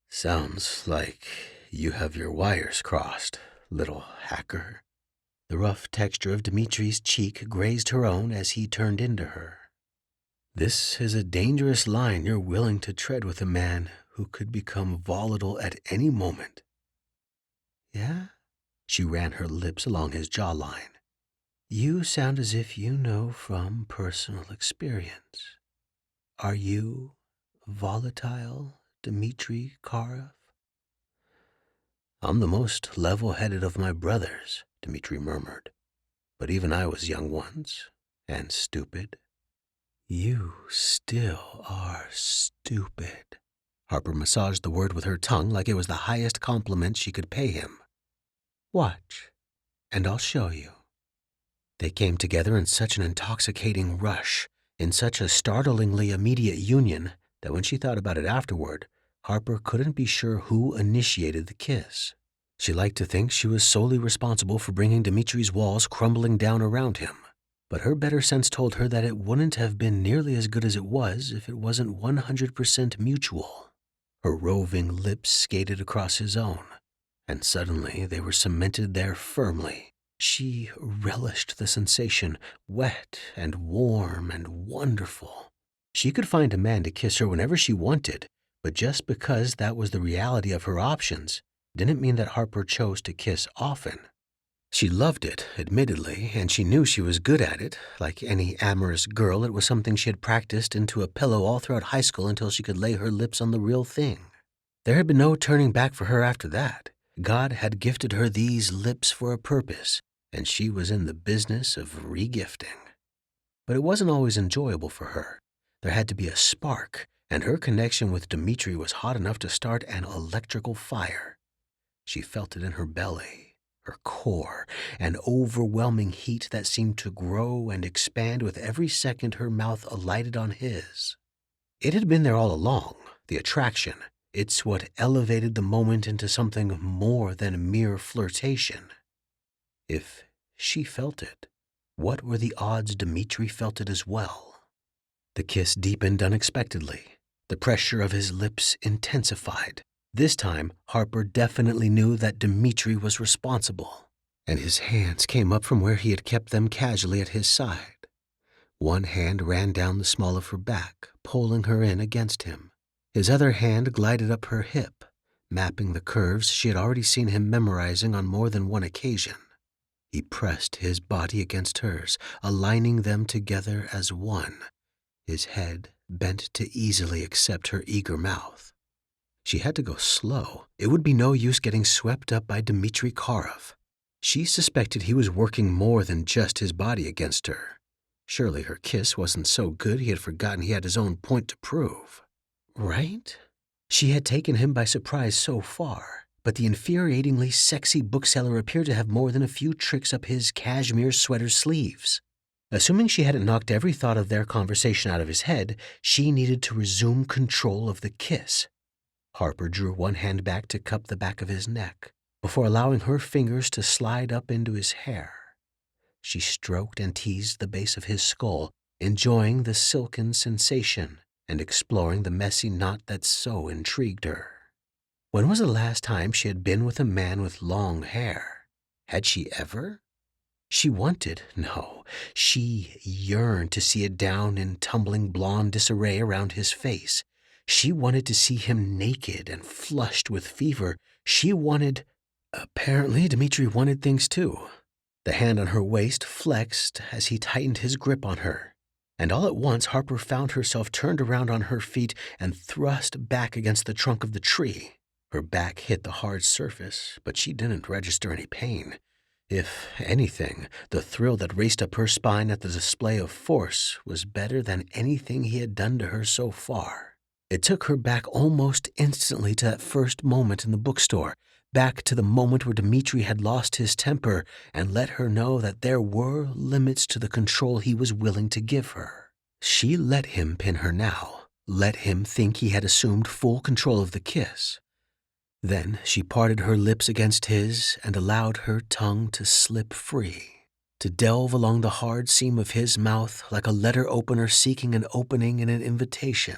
"Sounds like you have your wires crossed, little hacker." The rough texture of Dmitry's cheek grazed her own as he turned into her. "This is a dangerous line you're willing to tread with a man who could become volatile at any moment." "Yeah?" She ran her lips along his jawline. "You sound as if you know from personal experience. Are you volatile, Dmitry Karev?" "I'm the most level-headed of my brothers," Dmitry murmured. "But even I was young once, and stupid." You still are stupid. Harper massaged the word with her tongue like it was the highest compliment she could pay him. Watch, and I'll show you. They came together in such an intoxicating rush, in such a startlingly immediate union, that when she thought about it afterward, Harper couldn't be sure who initiated the kiss. She liked to think she was solely responsible for bringing Dmitry's walls crumbling down around him, but her better sense told her that it wouldn't have been nearly as good as it was if it wasn't 100% mutual. Her roving lips skated across his own, and suddenly they were cemented there firmly. She relished the sensation, wet and warm and wonderful. She could find a man to kiss her whenever she wanted, but just because that was the reality of her options didn't mean that Harper chose to kiss often. She loved it, admittedly, and she knew she was good at it. Like any amorous girl, it was something she had practiced into a pillow all throughout high school until she could lay her lips on the real thing. There had been no turning back for her after that. God had gifted her these lips for a purpose, and she was in the business of regifting. But it wasn't always enjoyable for her. There had to be a spark, and her connection with Dmitry was hot enough to start an electrical fire. She felt it in her belly, her core, an overwhelming heat that seemed to grow and expand with every second her mouth alighted on his. It had been there all along, the attraction. It's what elevated the moment into something more than mere flirtation. If she felt it, what were the odds Dmitry felt it as well? The kiss deepened unexpectedly. The pressure of his lips intensified. This time, Harper definitely knew that Dmitry was responsible, and his hands came up from where he had kept them casually at his side. One hand ran down the small of her back, pulling her in against him. His other hand glided up her hip, mapping the curves she had already seen him memorizing on more than one occasion. He pressed his body against hers, aligning them together as one, his head bent to easily accept her eager mouth. She had to go slow. It would be no use getting swept up by Dmitry Karev. She suspected he was working more than just his body against her. Surely her kiss wasn't so good he had forgotten he had his own point to prove. Right? She had taken him by surprise so far, but the infuriatingly sexy bookseller appeared to have more than a few tricks up his cashmere sweater sleeves. Assuming she hadn't knocked every thought of their conversation out of his head, she needed to resume control of the kiss. Harper drew one hand back to cup the back of his neck, before allowing her fingers to slide up into his hair. She stroked and teased the base of his skull, enjoying the silken sensation and exploring the messy knot that so intrigued her. When was the last time she had been with a man with long hair? Had she ever? She wanted, no, she yearned to see it down in tumbling blonde disarray around his face. She wanted to see him naked and flushed with fever. She wanted... Apparently, Dmitry wanted things too. The hand on her waist flexed as he tightened his grip on her. And all at once, Harper found herself turned around on her feet and thrust back against the trunk of the tree. Her back hit the hard surface, but she didn't register any pain. If anything, the thrill that raced up her spine at the display of force was better than anything he had done to her so far. It took her back almost instantly to that first moment in the bookstore, back to the moment where Dmitry had lost his temper and let her know that there were limits to the control he was willing to give her. She let him pin her now, let him think he had assumed full control of the kiss. Then she parted her lips against his and allowed her tongue to slip free, to delve along the hard seam of his mouth like a letter opener seeking an opening in an invitation.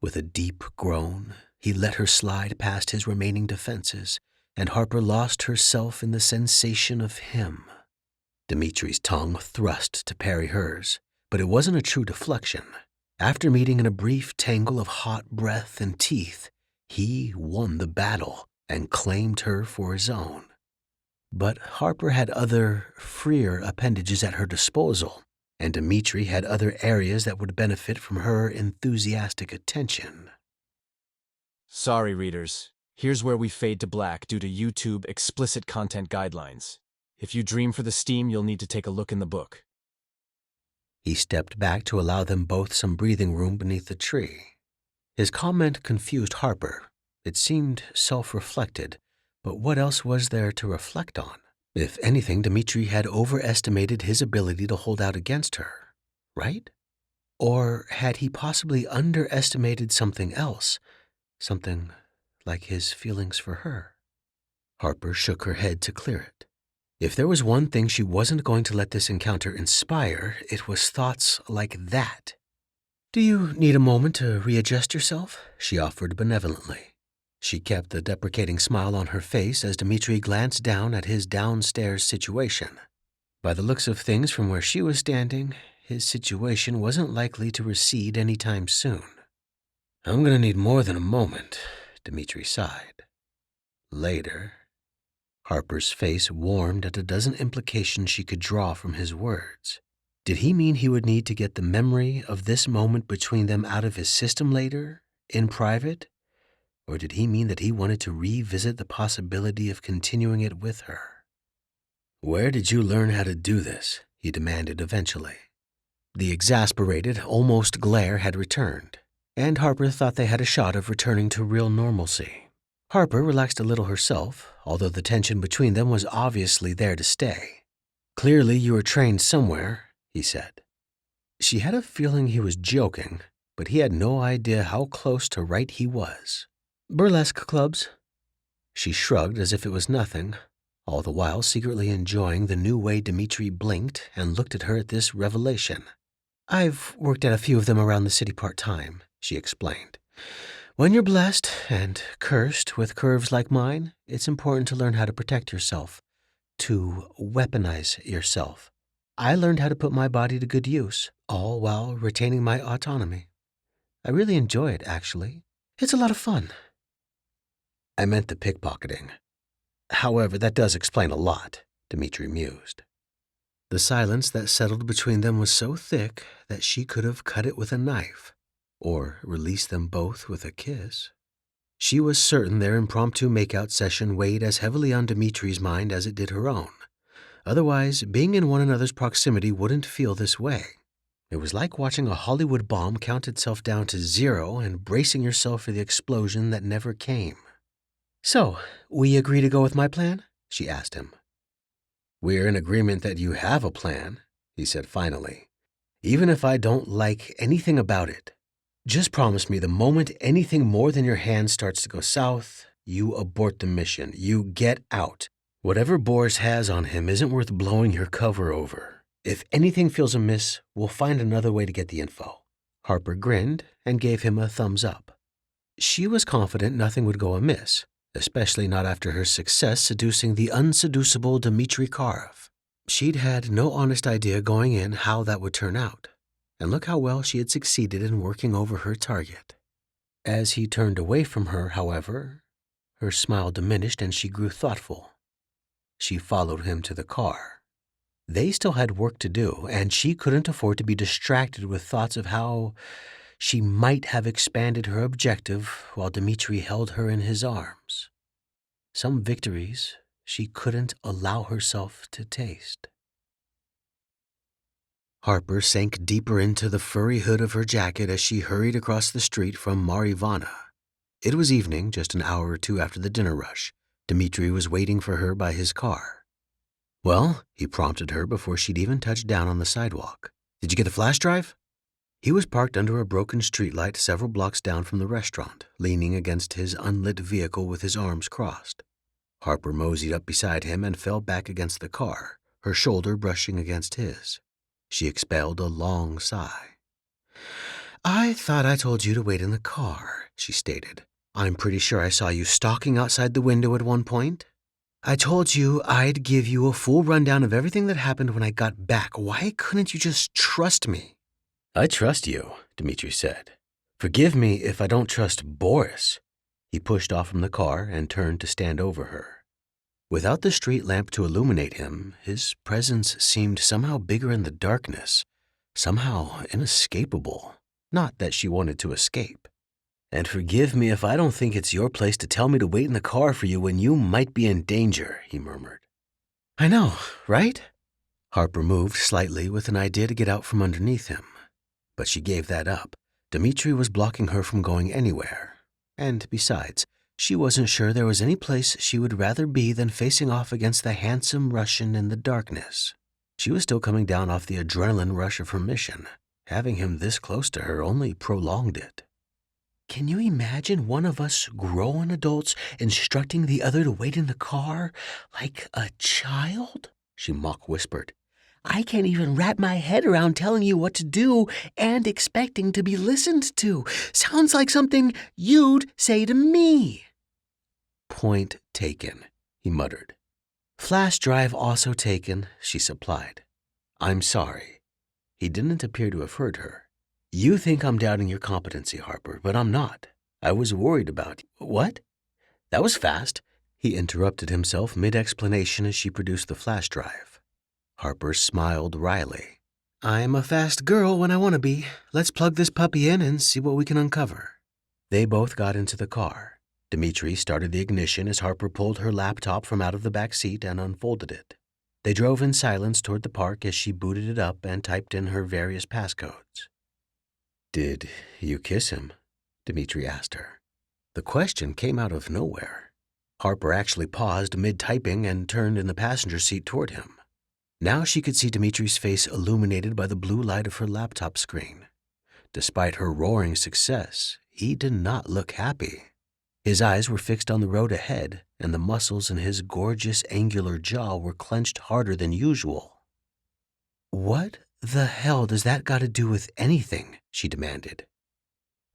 With a deep groan, he let her slide past his remaining defenses, and Harper lost herself in the sensation of him. Dmitry's tongue thrust to parry hers, but it wasn't a true deflection. After meeting in a brief tangle of hot breath and teeth, he won the battle and claimed her for his own. But Harper had other, freer appendages at her disposal, and Dmitry had other areas that would benefit from her enthusiastic attention. Sorry, readers. Here's where we fade to black due to YouTube explicit content guidelines. If you dream for the steam, you'll need to take a look in the book. He stepped back to allow them both some breathing room beneath the tree. His comment confused Harper. It seemed self-reflected, but what else was there to reflect on? If anything, Dmitry had overestimated his ability to hold out against her, right? Or had he possibly underestimated something else, something like his feelings for her? Harper shook her head to clear it. If there was one thing she wasn't going to let this encounter inspire, it was thoughts like that. "Do you need a moment to readjust yourself?" she offered benevolently. She kept the deprecating smile on her face as Dmitry glanced down at his downstairs situation. By the looks of things from where she was standing, his situation wasn't likely to recede any time soon. "I'm gonna need more than a moment," Dmitry sighed. Later. Harper's face warmed at a dozen implications she could draw from his words. Did he mean he would need to get the memory of this moment between them out of his system later, in private? Or did he mean that he wanted to revisit the possibility of continuing it with her? "Where did you learn how to do this?" he demanded eventually. The exasperated, almost glare had returned, and Harper thought they had a shot of returning to real normalcy. Harper relaxed a little herself, although the tension between them was obviously there to stay. "Clearly you were trained somewhere," he said. She had a feeling he was joking, but he had no idea how close to right he was. "Burlesque clubs." She shrugged as if it was nothing, all the while secretly enjoying the new way Dmitry blinked and looked at her at this revelation. "I've worked at a few of them around the city part-time," she explained. "When you're blessed and cursed with curves like mine, it's important to learn how to protect yourself, to weaponize yourself. I learned how to put my body to good use, all while retaining my autonomy. I really enjoy it, actually. It's a lot of fun." "I meant the pickpocketing. However, that does explain a lot," Dmitry mused. The silence that settled between them was so thick that she could have cut it with a knife, or released them both with a kiss. She was certain their impromptu makeout session weighed as heavily on Dmitry's mind as it did her own. Otherwise, being in one another's proximity wouldn't feel this way. It was like watching a Hollywood bomb count itself down to zero and bracing yourself for the explosion that never came. "So, we agree to go with my plan?" she asked him. "We're in agreement that you have a plan," he said finally, "even if I don't like anything about it. Just promise me the moment anything more than your hand starts to go south, you abort the mission. You get out. Whatever Boris has on him isn't worth blowing your cover over. If anything feels amiss, we'll find another way to get the info." Harper grinned and gave him a thumbs up. She was confident nothing would go amiss, especially not after her success seducing the unseducible Dmitry Karev. She'd had no honest idea going in how that would turn out, and look how well she had succeeded in working over her target. As he turned away from her, however, her smile diminished and she grew thoughtful. She followed him to the car. They still had work to do, and she couldn't afford to be distracted with thoughts of how she might have expanded her objective while Dmitry held her in his arms. Some victories she couldn't allow herself to taste. Harper sank deeper into the furry hood of her jacket as she hurried across the street from Marivana. It was evening, just an hour or two after the dinner rush. Dmitry was waiting for her by his car. "Well," he prompted her before she'd even touched down on the sidewalk. "Did you get the flash drive?" He was parked under a broken streetlight several blocks down from the restaurant, leaning against his unlit vehicle with his arms crossed. Harper moseyed up beside him and fell back against the car, her shoulder brushing against his. She expelled a long sigh. "I thought I told you to wait in the car," she stated. "I'm pretty sure I saw you stalking outside the window at one point. I told you I'd give you a full rundown of everything that happened when I got back. Why couldn't you just trust me?" "I trust you," Dmitry said. "Forgive me if I don't trust Boris." He pushed off from the car and turned to stand over her. Without the street lamp to illuminate him, his presence seemed somehow bigger in the darkness, somehow inescapable. Not that she wanted to escape. "And forgive me if I don't think it's your place to tell me to wait in the car for you when you might be in danger," he murmured. "I know, right?" Harper moved slightly with an idea to get out from underneath him, but she gave that up. Dmitry was blocking her from going anywhere, and besides, she wasn't sure there was any place she would rather be than facing off against the handsome Russian in the darkness. She was still coming down off the adrenaline rush of her mission. Having him this close to her only prolonged it. Can you imagine one of us grown adults instructing the other to wait in the car like a child? She mock whispered. I can't even wrap my head around telling you what to do and expecting to be listened to. Sounds like something you'd say to me. Point taken, he muttered. Flash drive also taken, she supplied. I'm sorry. He didn't appear to have heard her. You think I'm doubting your competency, Harper, but I'm not. I was worried about you. What? That was fast. He interrupted himself mid-explanation as she produced the flash drive. Harper smiled wryly. I'm a fast girl when I want to be. Let's plug this puppy in and see what we can uncover. They both got into the car. Dmitry started the ignition as Harper pulled her laptop from out of the back seat and unfolded it. They drove in silence toward the park as she booted it up and typed in her various passcodes. Did you kiss him? Dmitry asked her. The question came out of nowhere. Harper actually paused mid-typing and turned in the passenger seat toward him. Now she could see Dmitry's face illuminated by the blue light of her laptop screen. Despite her roaring success, he did not look happy. His eyes were fixed on the road ahead, and the muscles in his gorgeous angular jaw were clenched harder than usual. What the hell does that got to do with anything? She demanded.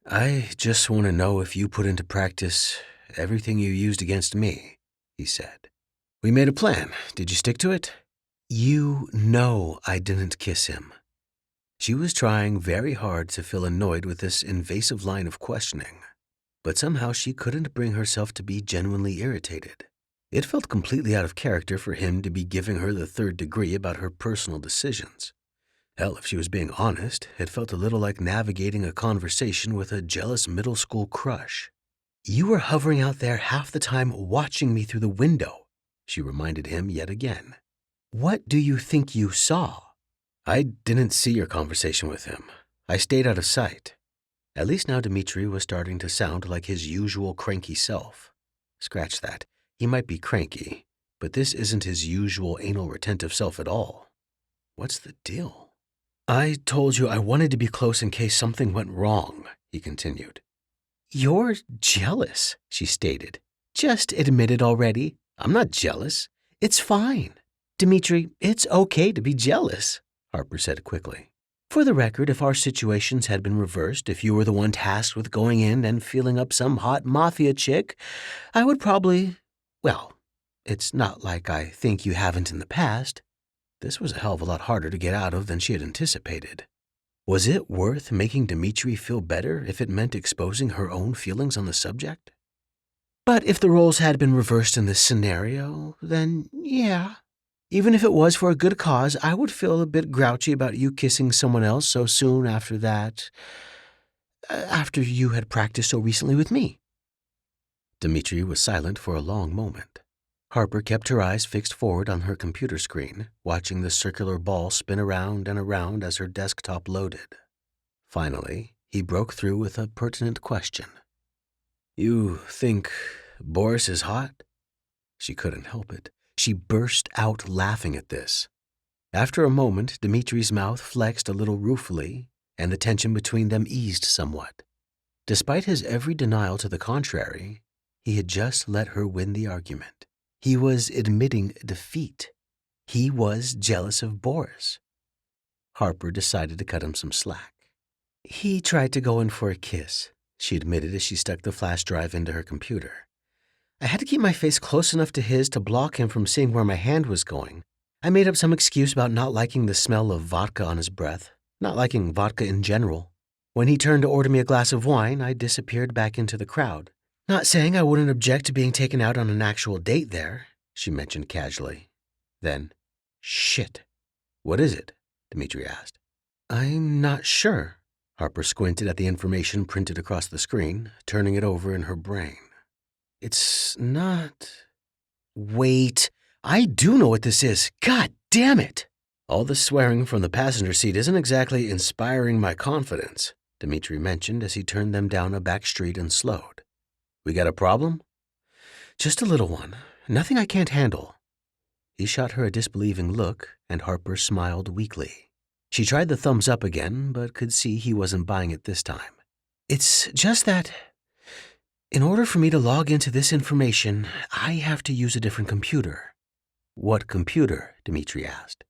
I just want to know if you put into practice everything you used against me, he said. We made a plan. Did you stick to it? You know I didn't kiss him. She was trying very hard to feel annoyed with this invasive line of questioning, but somehow she couldn't bring herself to be genuinely irritated. It felt completely out of character for him to be giving her the third degree about her personal decisions. Hell, if she was being honest, it felt a little like navigating a conversation with a jealous middle school crush. You were hovering out there half the time watching me through the window, she reminded him yet again. What do you think you saw? I didn't see your conversation with him. I stayed out of sight. At least now Dmitry was starting to sound like his usual cranky self. Scratch that. He might be cranky, but this isn't his usual anal retentive self at all. What's the deal? I told you I wanted to be close in case something went wrong, he continued. You're jealous, she stated. Just admit it already. I'm not jealous. It's fine. Dmitry, it's okay to be jealous, Harper said quickly. For the record, if our situations had been reversed, if you were the one tasked with going in and feeling up some hot mafia chick, I would probably, well, it's not like I think you haven't in the past. This was a hell of a lot harder to get out of than she had anticipated. Was it worth making Dmitry feel better if it meant exposing her own feelings on the subject? But if the roles had been reversed in this scenario, then yeah. Even if it was for a good cause, I would feel a bit grouchy about you kissing someone else so soon after that, after you had practiced so recently with me. Dmitry was silent for a long moment. Harper kept her eyes fixed forward on her computer screen, watching the circular ball spin around and around as her desktop loaded. Finally, he broke through with a pertinent question. You think Boris is hot? She couldn't help it. She burst out laughing at this. After a moment, Dmitry's mouth flexed a little ruefully, and the tension between them eased somewhat. Despite his every denial to the contrary, he had just let her win the argument. He was admitting defeat. He was jealous of Boris. Harper decided to cut him some slack. He tried to go in for a kiss, she admitted as she stuck the flash drive into her computer. I had to keep my face close enough to his to block him from seeing where my hand was going. I made up some excuse about not liking the smell of vodka on his breath, not liking vodka in general. When he turned to order me a glass of wine, I disappeared back into the crowd. Not saying I wouldn't object to being taken out on an actual date there, she mentioned casually. Then, shit. What is it? Dmitry asked. I'm not sure. Harper squinted at the information printed across the screen, turning it over in her brain. It's not... Wait, I do know what this is. God damn it! All the swearing from the passenger seat isn't exactly inspiring my confidence, Dmitry mentioned as he turned them down a back street and slowed. We got a problem? Just a little one. Nothing I can't handle. He shot her a disbelieving look, and Harper smiled weakly. She tried the thumbs up again, but could see he wasn't buying it this time. It's just that, in order for me to log into this information, I have to use a different computer. What computer? Dmitry asked.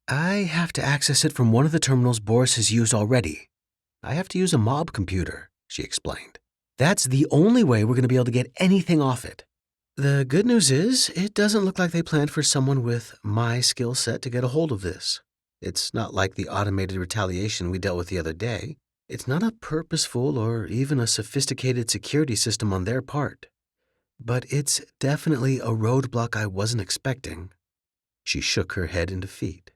I have to access it from one of the terminals Boris has used already. I have to use a mob computer, she explained. That's the only way we're going to be able to get anything off it. The good news is, it doesn't look like they planned for someone with my skill set to get a hold of this. It's not like the automated retaliation we dealt with the other day. It's not a purposeful or even a sophisticated security system on their part. But it's definitely a roadblock I wasn't expecting. She shook her head in defeat.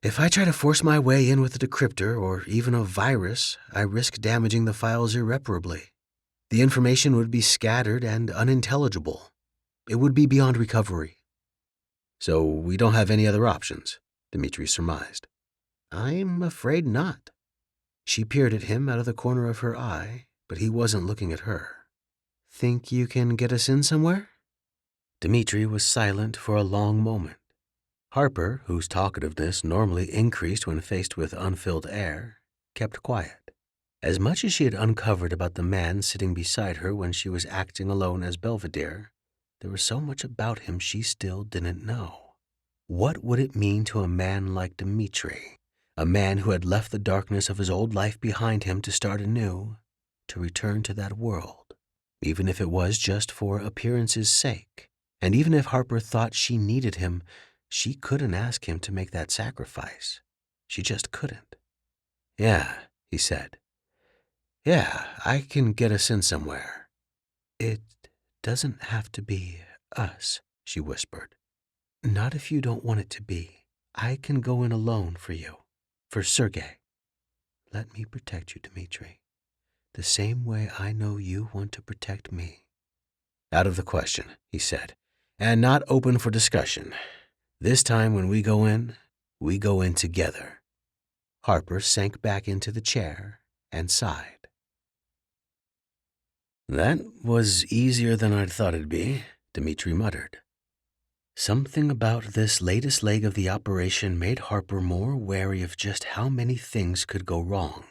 If I try to force my way in with a decryptor or even a virus, I risk damaging the files irreparably. The information would be scattered and unintelligible. It would be beyond recovery. So we don't have any other options, Dmitry surmised. I'm afraid not. She peered at him out of the corner of her eye, but he wasn't looking at her. Think you can get us in somewhere? Dmitry was silent for a long moment. Harper, whose talkativeness normally increased when faced with unfilled air, kept quiet. As much as she had uncovered about the man sitting beside her when she was acting alone as Belvedere, there was so much about him she still didn't know. What would it mean to a man like Dmitry, a man who had left the darkness of his old life behind him to start anew, to return to that world, even if it was just for appearance's sake? And even if Harper thought she needed him, she couldn't ask him to make that sacrifice. She just couldn't. Yeah, he said. Yeah, I can get us in somewhere. It doesn't have to be us, she whispered. Not if you don't want it to be. I can go in alone for you, for Sergei. Let me protect you, Dmitry, the same way I know you want to protect me. Out of the question, he said, and not open for discussion. This time when we go in together. Harper sank back into the chair and sighed. That was easier than I'd thought it'd be, Dmitry muttered. Something about this latest leg of the operation made Harper more wary of just how many things could go wrong.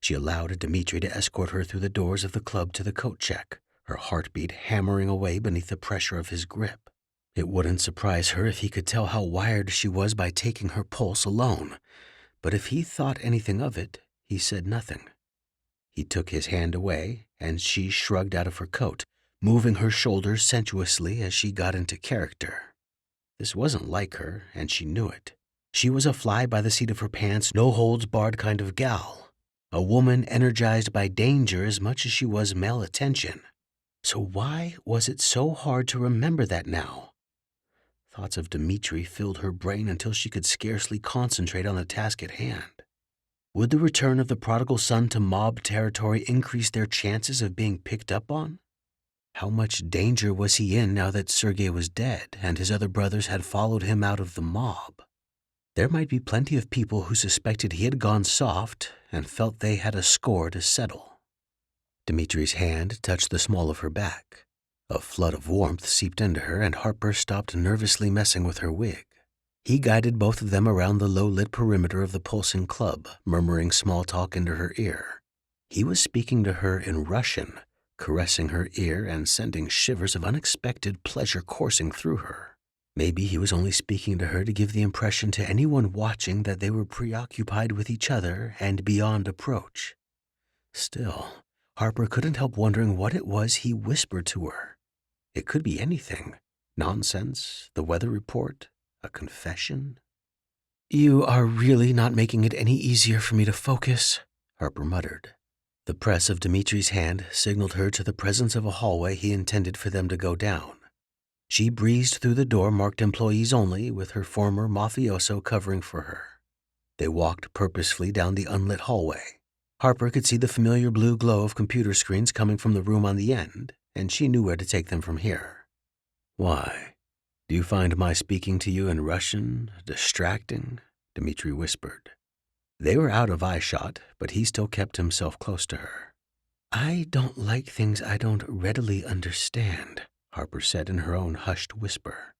She allowed Dmitry to escort her through the doors of the club to the coat check, her heartbeat hammering away beneath the pressure of his grip. It wouldn't surprise her if he could tell how wired she was by taking her pulse alone, but if he thought anything of it, he said nothing. He took his hand away, and she shrugged out of her coat, moving her shoulders sensuously as she got into character. This wasn't like her, and she knew it. She was a fly-by-the-seat-of-her-pants, no-holds-barred kind of gal, a woman energized by danger as much as she was male attention. So why was it so hard to remember that now? Thoughts of Dmitry filled her brain until she could scarcely concentrate on the task at hand. Would the return of the prodigal son to mob territory increase their chances of being picked up on? How much danger was he in now that Sergei was dead and his other brothers had followed him out of the mob? There might be plenty of people who suspected he had gone soft and felt they had a score to settle. Dmitry's hand touched the small of her back. A flood of warmth seeped into her, and Harper stopped nervously messing with her wig. He guided both of them around the low-lit perimeter of the pulsing club, murmuring small talk into her ear. He was speaking to her in Russian, caressing her ear and sending shivers of unexpected pleasure coursing through her. Maybe he was only speaking to her to give the impression to anyone watching that they were preoccupied with each other and beyond approach. Still, Harper couldn't help wondering what it was he whispered to her. It could be anything. Nonsense, the weather report, a confession. You are really not making it any easier for me to focus, Harper muttered. The press of Dmitry's hand signaled her to the presence of a hallway he intended for them to go down. She breezed through the door marked employees only, with her former mafioso covering for her. They walked purposefully down the unlit hallway. Harper could see the familiar blue glow of computer screens coming from the room on the end, and she knew where to take them from here. Why? Do you find my speaking to you in Russian distracting? Dmitry whispered. They were out of eyeshot, but he still kept himself close to her. I don't like things I don't readily understand, Harper said in her own hushed whisper.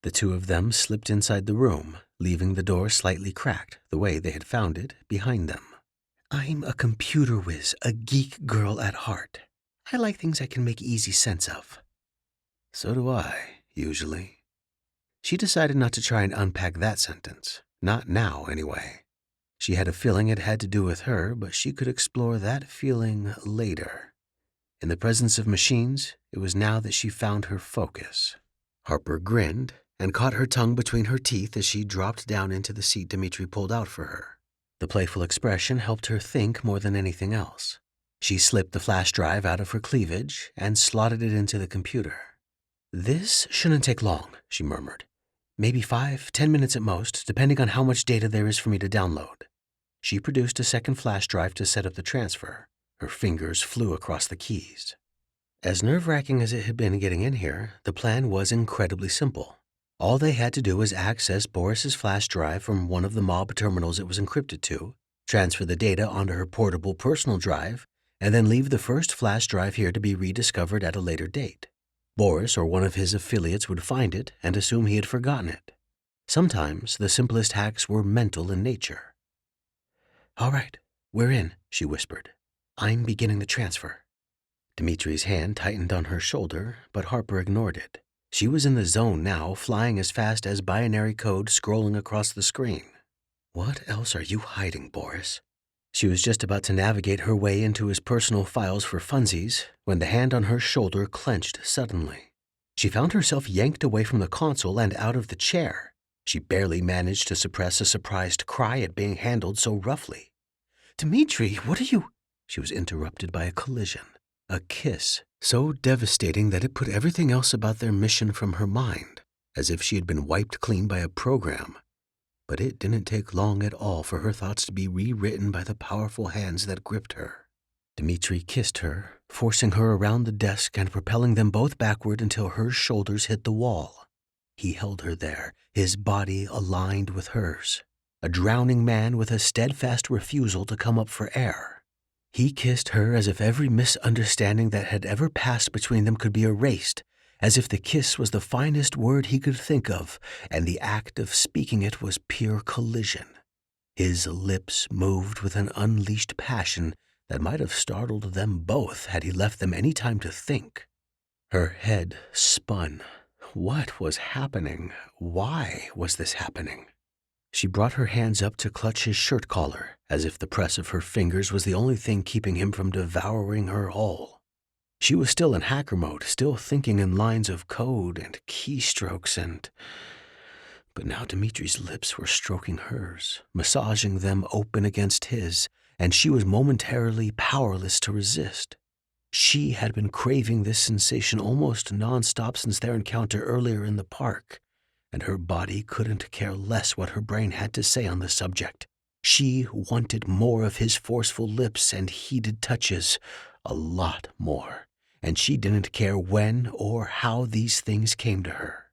The two of them slipped inside the room, leaving the door slightly cracked, the way they had found it, behind them. I'm a computer whiz, a geek girl at heart. I like things I can make easy sense of. So do I, usually. She decided not to try and unpack that sentence. Not now, anyway. She had a feeling it had to do with her, but she could explore that feeling later. In the presence of machines, it was now that she found her focus. Harper grinned and caught her tongue between her teeth as she dropped down into the seat Dmitry pulled out for her. The playful expression helped her think more than anything else. She slipped the flash drive out of her cleavage and slotted it into the computer. This shouldn't take long, she murmured. Maybe 5-10 minutes at most, depending on how much data there is for me to download. She produced a second flash drive to set up the transfer. Her fingers flew across the keys. As nerve-wracking as it had been getting in here, the plan was incredibly simple. All they had to do was access Boris's flash drive from one of the mob terminals it was encrypted to, transfer the data onto her portable personal drive, and then leave the first flash drive here to be rediscovered at a later date. Boris or one of his affiliates would find it and assume he had forgotten it. Sometimes the simplest hacks were mental in nature. All right, we're in, she whispered. I'm beginning the transfer. Dmitry's hand tightened on her shoulder, but Harper ignored it. She was in the zone now, flying as fast as binary code scrolling across the screen. What else are you hiding, Boris? She was just about to navigate her way into his personal files for funsies when the hand on her shoulder clenched suddenly. She found herself yanked away from the console and out of the chair. She barely managed to suppress a surprised cry at being handled so roughly. Dmitry, what are you? She was interrupted by a collision. A kiss, so devastating that it put everything else about their mission from her mind, as if she had been wiped clean by a program. But it didn't take long at all for her thoughts to be rewritten by the powerful hands that gripped her. Dmitry kissed her, forcing her around the desk and propelling them both backward until her shoulders hit the wall. He held her there, his body aligned with hers, a drowning man with a steadfast refusal to come up for air. He kissed her as if every misunderstanding that had ever passed between them could be erased, as if the kiss was the finest word he could think of, and the act of speaking it was pure collision. His lips moved with an unleashed passion that might have startled them both had he left them any time to think. Her head spun. What was happening? Why was this happening? She brought her hands up to clutch his shirt collar, as if the press of her fingers was the only thing keeping him from devouring her whole. She was still in hacker mode, still thinking in lines of code and keystrokes But now Dmitry's lips were stroking hers, massaging them open against his, and she was momentarily powerless to resist. She had been craving this sensation almost nonstop since their encounter earlier in the park, and her body couldn't care less what her brain had to say on the subject. She wanted more of his forceful lips and heated touches, a lot more, and she didn't care when or how these things came to her.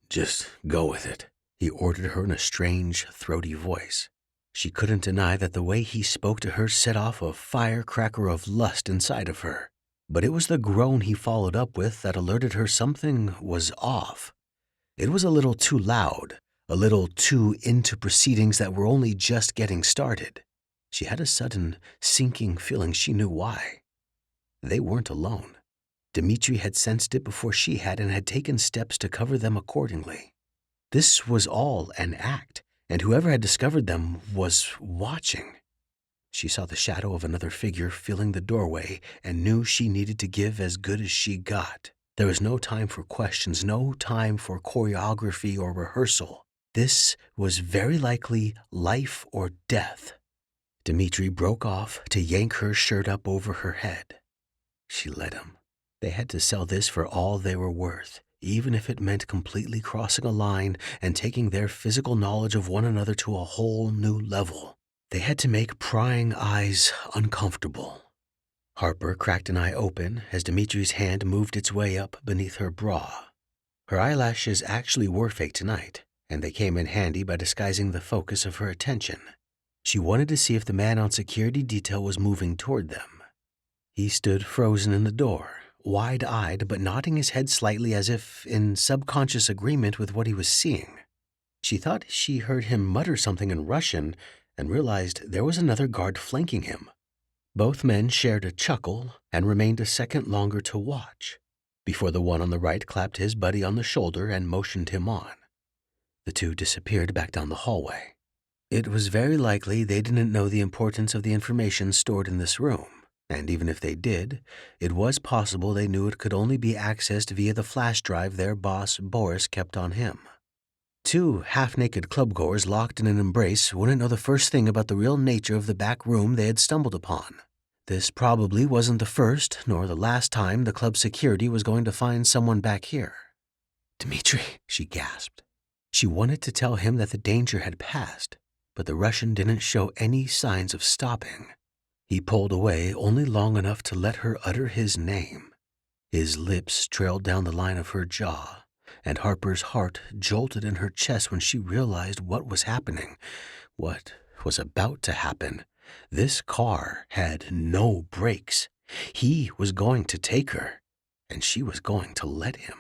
Just go with it, he ordered her in a strange, throaty voice. She couldn't deny that the way he spoke to her set off a firecracker of lust inside of her, but it was the groan he followed up with that alerted her something was off. It was a little too loud, a little too into proceedings that were only just getting started. She had a sudden, sinking feeling she knew why. They weren't alone. Dmitry had sensed it before she had and had taken steps to cover them accordingly. This was all an act, and whoever had discovered them was watching. She saw the shadow of another figure filling the doorway and knew she needed to give as good as she got. There was no time for questions, no time for choreography or rehearsal. This was very likely life or death. Dmitry broke off to yank her shirt up over her head. She let him. They had to sell this for all they were worth, even if it meant completely crossing a line and taking their physical knowledge of one another to a whole new level. They had to make prying eyes uncomfortable. Harper cracked an eye open as Dmitry's hand moved its way up beneath her bra. Her eyelashes actually were fake tonight, and they came in handy by disguising the focus of her attention. She wanted to see if the man on security detail was moving toward them. He stood frozen in the door, wide-eyed but nodding his head slightly as if in subconscious agreement with what he was seeing. She thought she heard him mutter something in Russian and realized there was another guard flanking him. Both men shared a chuckle and remained a second longer to watch, before the one on the right clapped his buddy on the shoulder and motioned him on. The two disappeared back down the hallway. It was very likely they didn't know the importance of the information stored in this room, and even if they did, it was possible they knew it could only be accessed via the flash drive their boss, Boris, kept on him. Two half-naked clubgoers locked in an embrace wouldn't know the first thing about the real nature of the back room they had stumbled upon. This probably wasn't the first nor the last time the club security was going to find someone back here. "Dmitry," she gasped. She wanted to tell him that the danger had passed, but the Russian didn't show any signs of stopping. He pulled away only long enough to let her utter his name. His lips trailed down the line of her jaw, and Harper's heart jolted in her chest when she realized what was happening, what was about to happen. This car had no brakes. He was going to take her, and she was going to let him.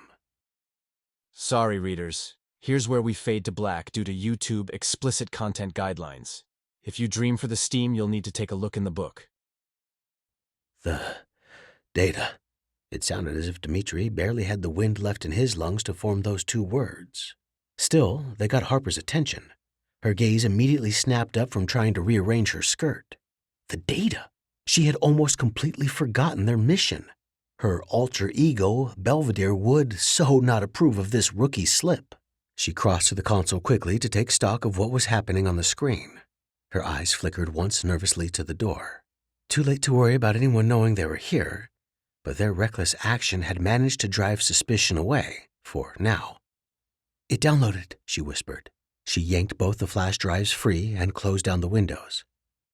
Sorry, readers. Here's where we fade to black due to YouTube explicit content guidelines. If you dream for the steam, you'll need to take a look in the book. The data. It sounded as if Dmitry barely had the wind left in his lungs to form those two words. Still, they got Harper's attention. Her gaze immediately snapped up from trying to rearrange her skirt. The data. She had almost completely forgotten their mission. Her alter ego, Belvedere, would so not approve of this rookie slip. She crossed to the console quickly to take stock of what was happening on the screen. Her eyes flickered once nervously to the door. Too late to worry about anyone knowing they were here, but their reckless action had managed to drive suspicion away, for now. "It downloaded," she whispered. She yanked both the flash drives free and closed down the windows.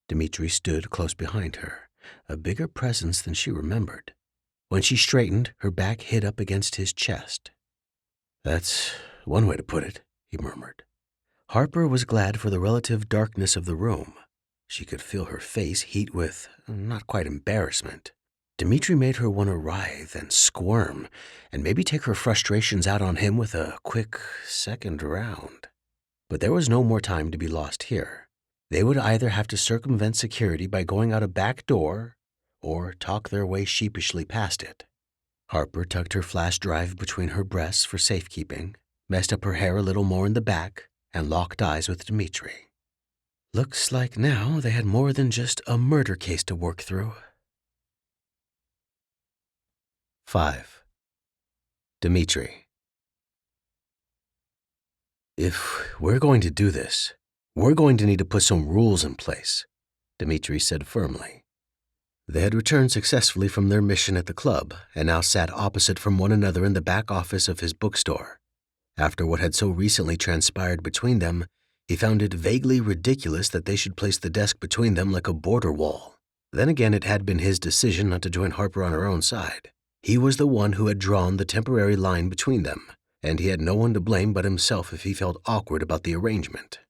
Dmitry stood close behind her, a bigger presence than she remembered. When she straightened, her back hit up against his chest. "That's one way to put it," he murmured. Harper was glad for the relative darkness of the room. She could feel her face heat with, not quite embarrassment. Dmitry made her want to writhe and squirm, and maybe take her frustrations out on him with a quick second round. But there was no more time to be lost here. They would either have to circumvent security by going out a back door, or talk their way sheepishly past it. Harper tucked her flash drive between her breasts for safekeeping, messed up her hair a little more in the back, and locked eyes with Dmitry. Looks like now they had more than just a murder case to work through. 5. Dmitry. "If we're going to do this, we're going to need to put some rules in place," Dmitry said firmly. They had returned successfully from their mission at the club and now sat opposite from one another in the back office of his bookstore. After what had so recently transpired between them, he found it vaguely ridiculous that they should place the desk between them like a border wall. Then again, it had been his decision not to join Harper on her own side. He was the one who had drawn the temporary line between them, and he had no one to blame but himself if he felt awkward about the arrangement.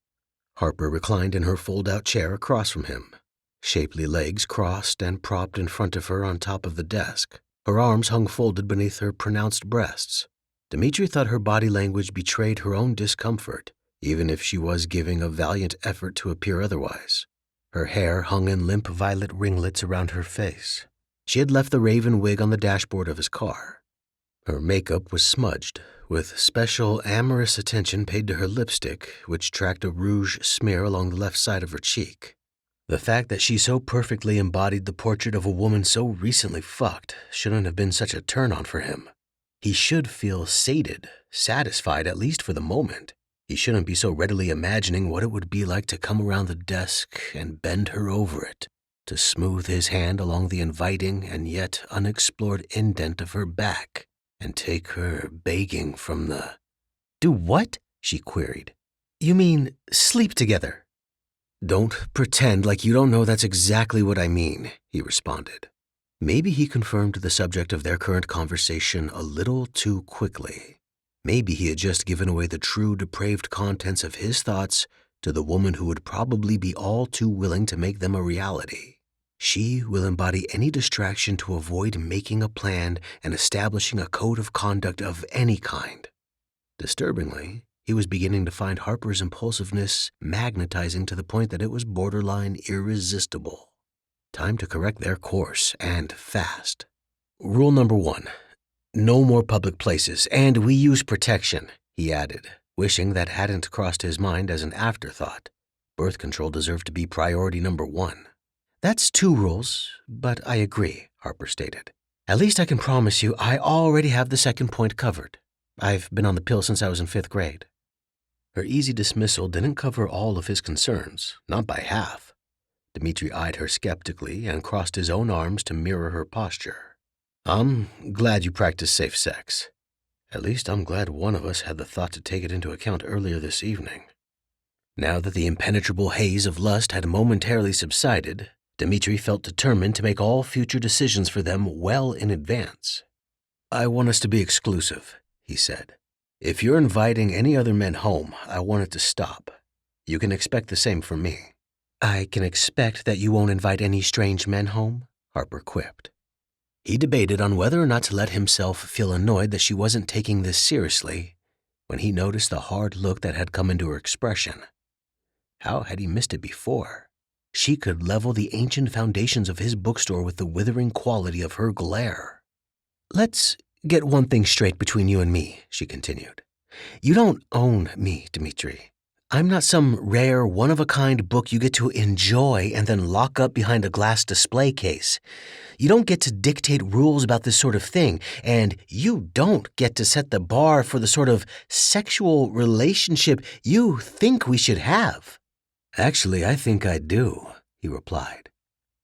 Harper reclined in her fold-out chair across from him, shapely legs crossed and propped in front of her on top of the desk. Her arms hung folded beneath her pronounced breasts. Dmitry thought her body language betrayed her own discomfort, even if she was giving a valiant effort to appear otherwise. Her hair hung in limp violet ringlets around her face. She had left the raven wig on the dashboard of his car. Her makeup was smudged, with special amorous attention paid to her lipstick, which tracked a rouge smear along the left side of her cheek. The fact that she so perfectly embodied the portrait of a woman so recently fucked shouldn't have been such a turn-on for him. He should feel sated, satisfied at least for the moment. He shouldn't be so readily imagining what it would be like to come around the desk and bend her over it, to smooth his hand along the inviting and yet unexplored indent of her back, and take her begging from the... "Do what?" she queried. "You mean sleep together?" "Don't pretend like you don't know that's exactly what I mean," he responded. Maybe he confirmed the subject of their current conversation a little too quickly. Maybe he had just given away the true depraved contents of his thoughts to the woman who would probably be all too willing to make them a reality. She will embody any distraction to avoid making a plan and establishing a code of conduct of any kind. Disturbingly, he was beginning to find Harper's impulsiveness magnetizing to the point that it was borderline irresistible. Time to correct their course, and fast. Rule number 1. No more public places, and we use protection, he added, wishing that hadn't crossed his mind as an afterthought. Birth control deserved to be priority number 1. That's 2 rules, but I agree, Harper stated. At least I can promise you I already have the second point covered. I've been on the pill since I was in 5th grade. Her easy dismissal didn't cover all of his concerns, not by half. Dmitry eyed her skeptically and crossed his own arms to mirror her posture. I'm glad you practice safe sex. At least I'm glad one of us had the thought to take it into account earlier this evening. Now that the impenetrable haze of lust had momentarily subsided, Dmitry felt determined to make all future decisions for them well in advance. I want us to be exclusive, he said. If you're inviting any other men home, I want it to stop. You can expect the same from me. I can expect that you won't invite any strange men home, Harper quipped. He debated on whether or not to let himself feel annoyed that she wasn't taking this seriously when he noticed the hard look that had come into her expression. How had he missed it before? She could level the ancient foundations of his bookstore with the withering quality of her glare. Let's get one thing straight between you and me, she continued. You don't own me, Dmitry. I'm not some rare, one-of-a-kind book you get to enjoy and then lock up behind a glass display case. You don't get to dictate rules about this sort of thing, and you don't get to set the bar for the sort of sexual relationship you think we should have. Actually, I think I do, he replied.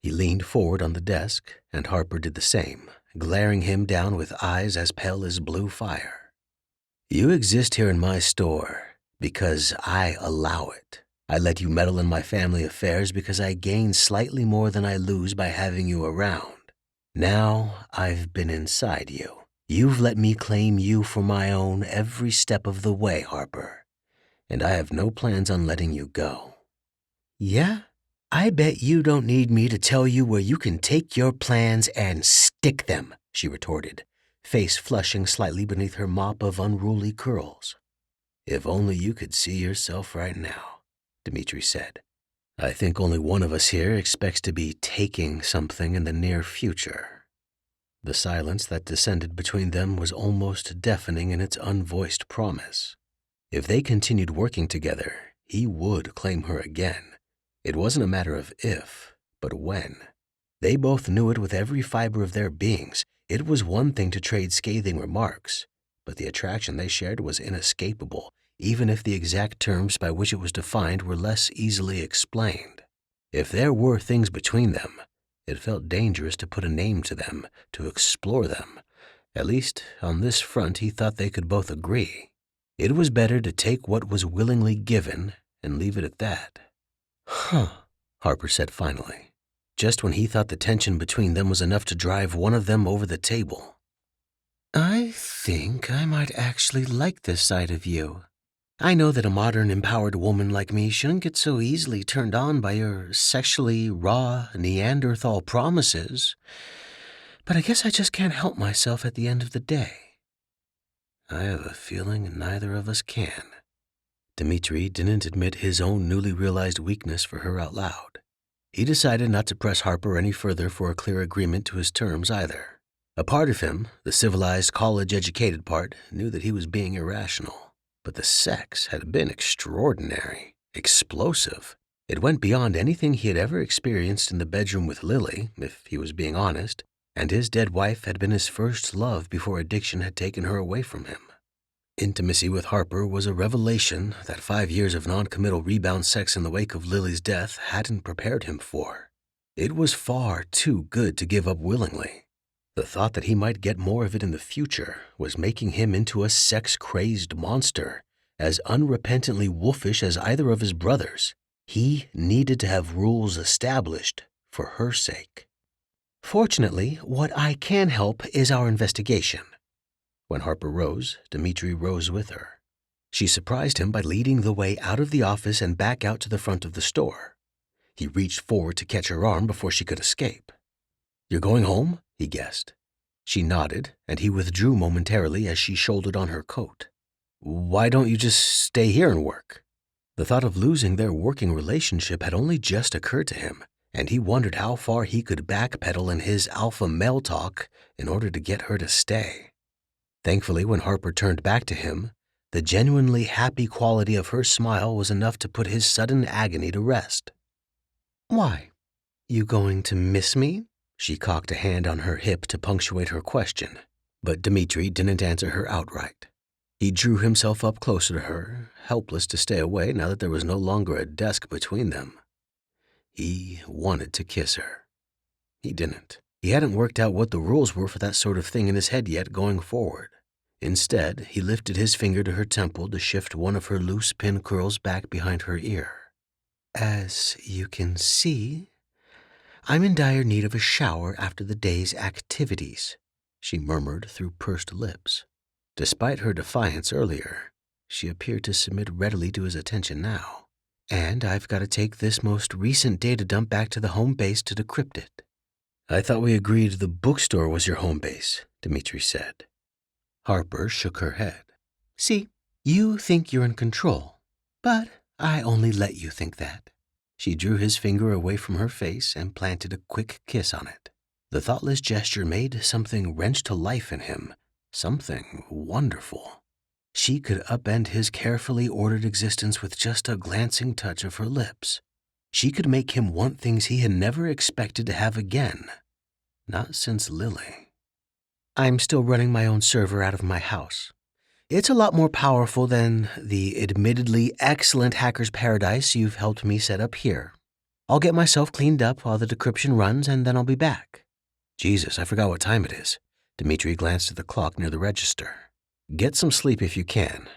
He leaned forward on the desk, and Harper did the same, glaring him down with eyes as pale as blue fire. You exist here in my store because I allow it. I let you meddle in my family affairs because I gain slightly more than I lose by having you around. Now I've been inside you. You've let me claim you for my own every step of the way, Harper, and I have no plans on letting you go. Yeah? I bet you don't need me to tell you where you can take your plans and stick them, she retorted, face flushing slightly beneath her mop of unruly curls. If only you could see yourself right now, Dmitry said. I think only one of us here expects to be taking something in the near future. The silence that descended between them was almost deafening in its unvoiced promise. If they continued working together, he would claim her again. It wasn't a matter of if, but when. They both knew it with every fiber of their beings. It was one thing to trade scathing remarks, but the attraction they shared was inescapable, even if the exact terms by which it was defined were less easily explained. If there were things between them, it felt dangerous to put a name to them, to explore them. At least, on this front, he thought they could both agree. It was better to take what was willingly given and leave it at that. Huh, Harper said finally, just when he thought the tension between them was enough to drive one of them over the table. I think I might actually like this side of you. I know that a modern, empowered woman like me shouldn't get so easily turned on by your sexually raw Neanderthal promises, but I guess I just can't help myself at the end of the day. I have a feeling neither of us can. Dmitry didn't admit his own newly realized weakness for her out loud. He decided not to press Harper any further for a clear agreement to his terms either. A part of him, the civilized, college-educated part, knew that he was being irrational. But the sex had been extraordinary, explosive. It went beyond anything he had ever experienced in the bedroom with Lily, if he was being honest, and his dead wife had been his first love before addiction had taken her away from him. Intimacy with Harper was a revelation that 5 years of non-committal rebound sex in the wake of Lily's death hadn't prepared him for. It was far too good to give up willingly. The thought that he might get more of it in the future was making him into a sex-crazed monster, as unrepentantly wolfish as either of his brothers. He needed to have rules established for her sake. Fortunately, what I can help is our investigation. When Harper rose, Dmitry rose with her. She surprised him by leading the way out of the office and back out to the front of the store. He reached forward to catch her arm before she could escape. "You're going home?" he guessed. She nodded, and he withdrew momentarily as she shouldered on her coat. "Why don't you just stay here and work?" The thought of losing their working relationship had only just occurred to him, and he wondered how far he could backpedal in his alpha male talk in order to get her to stay. Thankfully, when Harper turned back to him, the genuinely happy quality of her smile was enough to put his sudden agony to rest. "Why? You going to miss me?" She cocked a hand on her hip to punctuate her question, but Dmitry didn't answer her outright. He drew himself up closer to her, helpless to stay away now that there was no longer a desk between them. He wanted to kiss her. He didn't. He hadn't worked out what the rules were for that sort of thing in his head yet going forward. Instead, he lifted his finger to her temple to shift one of her loose pin curls back behind her ear. "As you can see, I'm in dire need of a shower after the day's activities," she murmured through pursed lips. Despite her defiance earlier, she appeared to submit readily to his attention now. "And I've got to take this most recent data dump back to the home base to decrypt it." "I thought we agreed the bookstore was your home base," Dmitry said. Harper shook her head. "See, you think you're in control, but I only let you think that." She drew his finger away from her face and planted a quick kiss on it. The thoughtless gesture made something wrench to life in him, something wonderful. She could upend his carefully ordered existence with just a glancing touch of her lips. She could make him want things he had never expected to have again. Not since Lily. "I'm still running my own server out of my house. It's a lot more powerful than the admittedly excellent hacker's paradise you've helped me set up here. I'll get myself cleaned up while the decryption runs, and then I'll be back." "Jesus, I forgot what time it is." Dmitry glanced at the clock near the register. "Get some sleep if you can.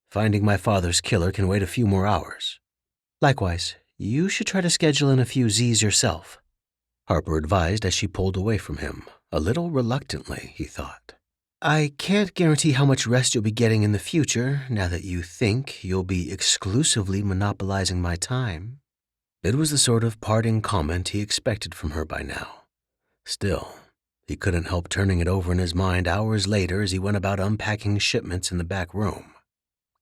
Finding my father's killer can wait a few more hours." "Likewise, you should try to schedule in a few Z's yourself," Harper advised as she pulled away from him, a little reluctantly, he thought. "I can't guarantee how much rest you'll be getting in the future now that you think you'll be exclusively monopolizing my time." It was the sort of parting comment he expected from her by now. Still, he couldn't help turning it over in his mind hours later as he went about unpacking shipments in the back room.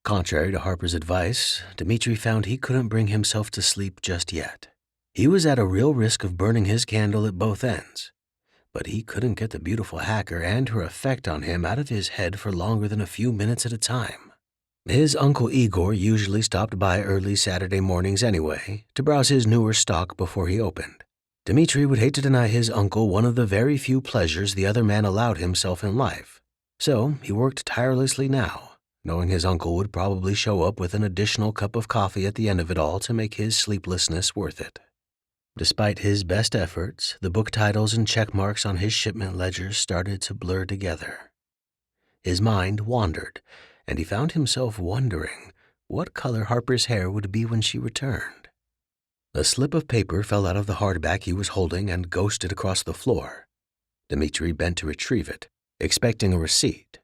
Contrary to Harper's advice, Dmitry found he couldn't bring himself to sleep just yet. He was at a real risk of burning his candle at both ends. But he couldn't get the beautiful hacker and her effect on him out of his head for longer than a few minutes at a time. His Uncle Igor usually stopped by early Saturday mornings anyway to browse his newer stock before he opened. Dmitry would hate to deny his uncle one of the very few pleasures the other man allowed himself in life, so he worked tirelessly now, knowing his uncle would probably show up with an additional cup of coffee at the end of it all to make his sleeplessness worth it. Despite his best efforts, the book titles and check marks on his shipment ledgers started to blur together. His mind wandered, and he found himself wondering what color Harper's hair would be when she returned. A slip of paper fell out of the hardback he was holding and ghosted across the floor. Dmitry bent to retrieve it, expecting a receipt.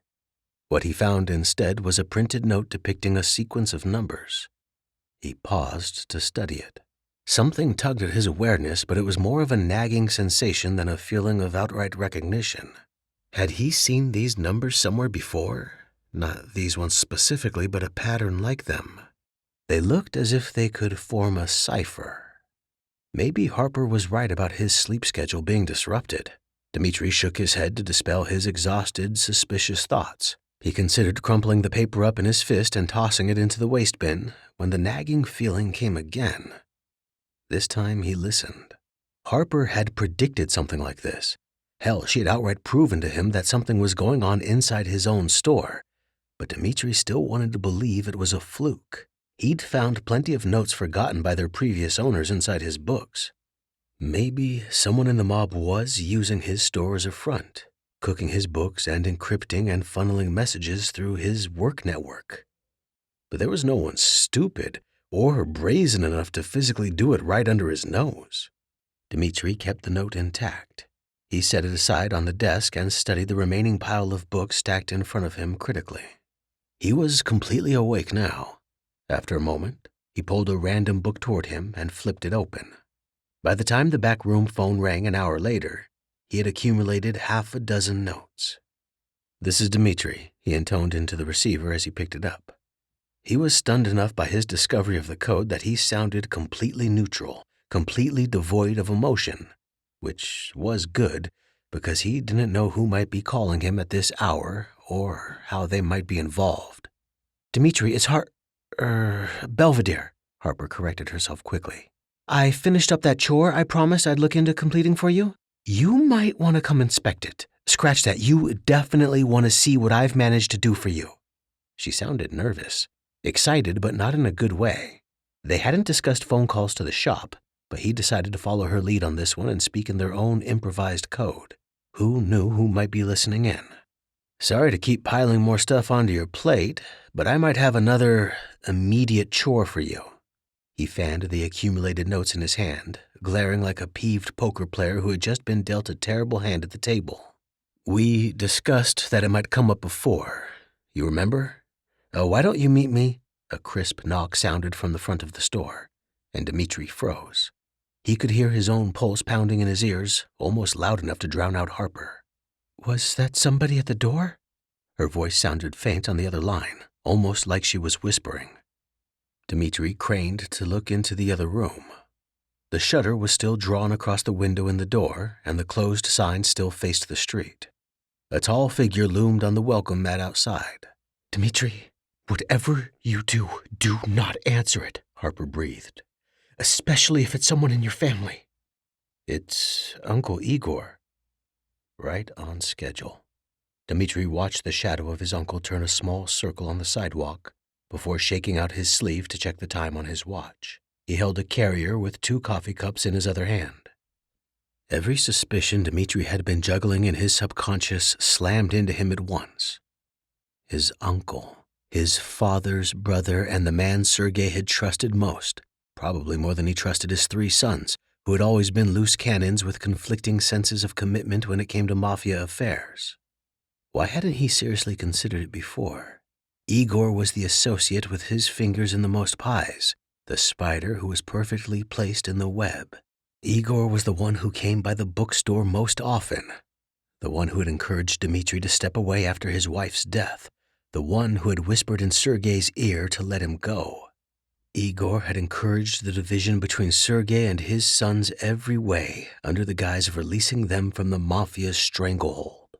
What he found instead was a printed note depicting a sequence of numbers. He paused to study it. Something tugged at his awareness, but it was more of a nagging sensation than a feeling of outright recognition. Had he seen these numbers somewhere before? Not these ones specifically, but a pattern like them. They looked as if they could form a cipher. Maybe Harper was right about his sleep schedule being disrupted. Dmitry shook his head to dispel his exhausted, suspicious thoughts. He considered crumpling the paper up in his fist and tossing it into the waste bin when the nagging feeling came again. This time he listened. Harper had predicted something like this. Hell, she had outright proven to him that something was going on inside his own store. But Dmitry still wanted to believe it was a fluke. He'd found plenty of notes forgotten by their previous owners inside his books. Maybe someone in the mob was using his store as a front, cooking his books and encrypting and funneling messages through his work network. But there was no one stupid or brazen enough to physically do it right under his nose. Dmitry kept the note intact. He set it aside on the desk and studied the remaining pile of books stacked in front of him critically. He was completely awake now. After a moment, he pulled a random book toward him and flipped it open. By the time the back room phone rang an hour later, he had accumulated half a dozen notes. "This is Dmitry," he intoned into the receiver as he picked it up. He was stunned enough by his discovery of the code that he sounded completely neutral, completely devoid of emotion, which was good because he didn't know who might be calling him at this hour or how they might be involved. "Dmitry, it's Belvedere," Harper corrected herself quickly. "I finished up that chore I promised I'd look into completing for you. You might want to come inspect it. Scratch that, you definitely want to see what I've managed to do for you." She sounded nervous, excited but not in a good way. They hadn't discussed phone calls to the shop, but he decided to follow her lead on this one and speak in their own improvised code. Who knew who might be listening in? "Sorry to keep piling more stuff onto your plate, but I might have another immediate chore for you." He fanned the accumulated notes in his hand, glaring like a peeved poker player who had just been dealt a terrible hand at the table. "We discussed that it might come up before. You remember? Why don't you meet me?" A crisp knock sounded from the front of the store, and Dmitry froze. He could hear his own pulse pounding in his ears, almost loud enough to drown out Harper. "Was that somebody at the door?" Her voice sounded faint on the other line, almost like she was whispering. Dmitry craned to look into the other room. The shutter was still drawn across the window in the door, and the closed sign still faced the street. A tall figure loomed on the welcome mat outside. "Dmitry, whatever you do, do not answer it," Harper breathed. "Especially if it's someone in your family." "It's Uncle Igor." Right on schedule. Dmitry watched the shadow of his uncle turn a small circle on the sidewalk before shaking out his sleeve to check the time on his watch. He held a carrier with 2 coffee cups in his other hand. Every suspicion Dmitry had been juggling in his subconscious slammed into him at once. His uncle, his father's brother, and the man Sergei had trusted most, probably more than he trusted his 3 sons, who had always been loose cannons with conflicting senses of commitment when it came to mafia affairs. Why hadn't he seriously considered it before? Igor was the associate with his fingers in the most pies, the spider who was perfectly placed in the web. Igor was the one who came by the bookstore most often, the one who had encouraged Dmitry to step away after his wife's death, the one who had whispered in Sergei's ear to let him go. Igor had encouraged the division between Sergei and his sons every way under the guise of releasing them from the mafia's stranglehold.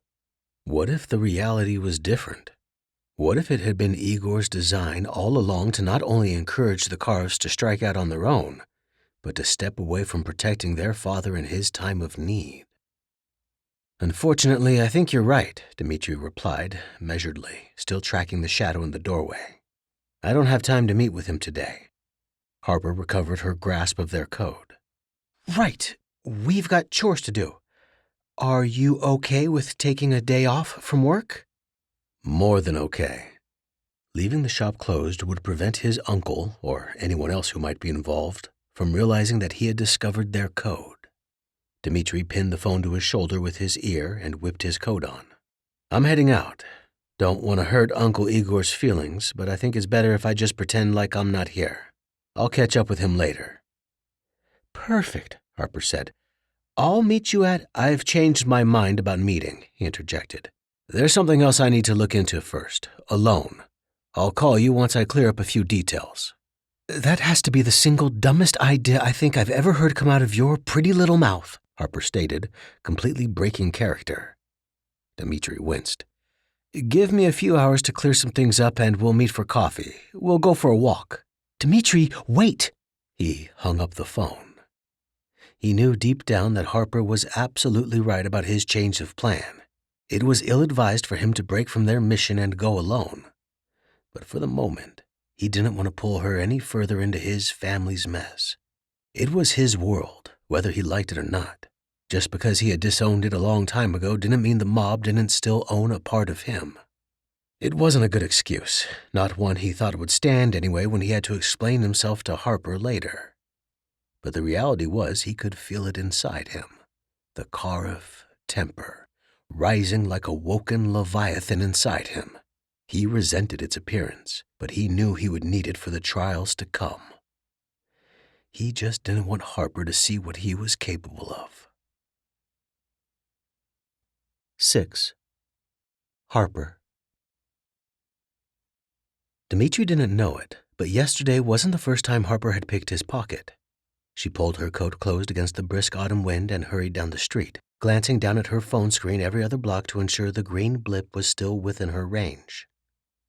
What if the reality was different? What if it had been Igor's design all along to not only encourage the Karevs to strike out on their own, but to step away from protecting their father in his time of need? "Unfortunately, I think you're right," Dmitry replied, measuredly, still tracking the shadow in the doorway. "I don't have time to meet with him today." Harper recovered her grasp of their code. "Right. We've got chores to do. Are you okay with taking a day off from work?" "More than okay." Leaving the shop closed would prevent his uncle, or anyone else who might be involved, from realizing that he had discovered their code. Dmitry pinned the phone to his shoulder with his ear and whipped his coat on. "I'm heading out. Don't want to hurt Uncle Igor's feelings, but I think it's better if I just pretend like I'm not here. I'll catch up with him later." "Perfect," Harper said. "I'll meet you at—" "I've changed my mind about meeting," he interjected. "There's something else I need to look into first, alone. I'll call you once I clear up a few details." "That has to be the single dumbest idea I think I've ever heard come out of your pretty little mouth," Harper stated, completely breaking character. Dmitry winced. "Give me a few hours to clear some things up and we'll meet for coffee. We'll go for a walk." "Dmitry, wait!" He hung up the phone. He knew deep down that Harper was absolutely right about his change of plan. It was ill-advised for him to break from their mission and go alone. But for the moment, he didn't want to pull her any further into his family's mess. It was his world, whether he liked it or not. Just because he had disowned it a long time ago didn't mean the mob didn't still own a part of him. It wasn't a good excuse, not one he thought would stand anyway when he had to explain himself to Harper later. But the reality was he could feel it inside him. The Karev temper, rising like a woken leviathan inside him. He resented its appearance, but he knew he would need it for the trials to come. He just didn't want Harper to see what he was capable of. 6. Harper. Dmitry didn't know it, but yesterday wasn't the first time Harper had picked his pocket. She pulled her coat closed against the brisk autumn wind and hurried down the street, glancing down at her phone screen every other block to ensure the green blip was still within her range.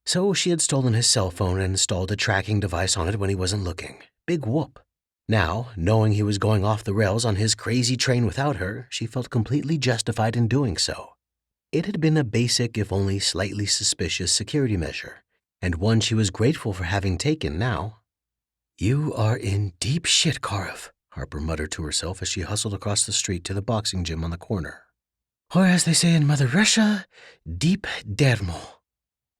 So she had stolen his cell phone and installed a tracking device on it when he wasn't looking. Big whoop. Now, knowing he was going off the rails on his crazy train without her, she felt completely justified in doing so. It had been a basic, if only slightly suspicious, security measure, and one she was grateful for having taken now. "You are in deep shit, Karev," Harper muttered to herself as she hustled across the street to the boxing gym on the corner. "Or as they say in Mother Russia, deep dermo."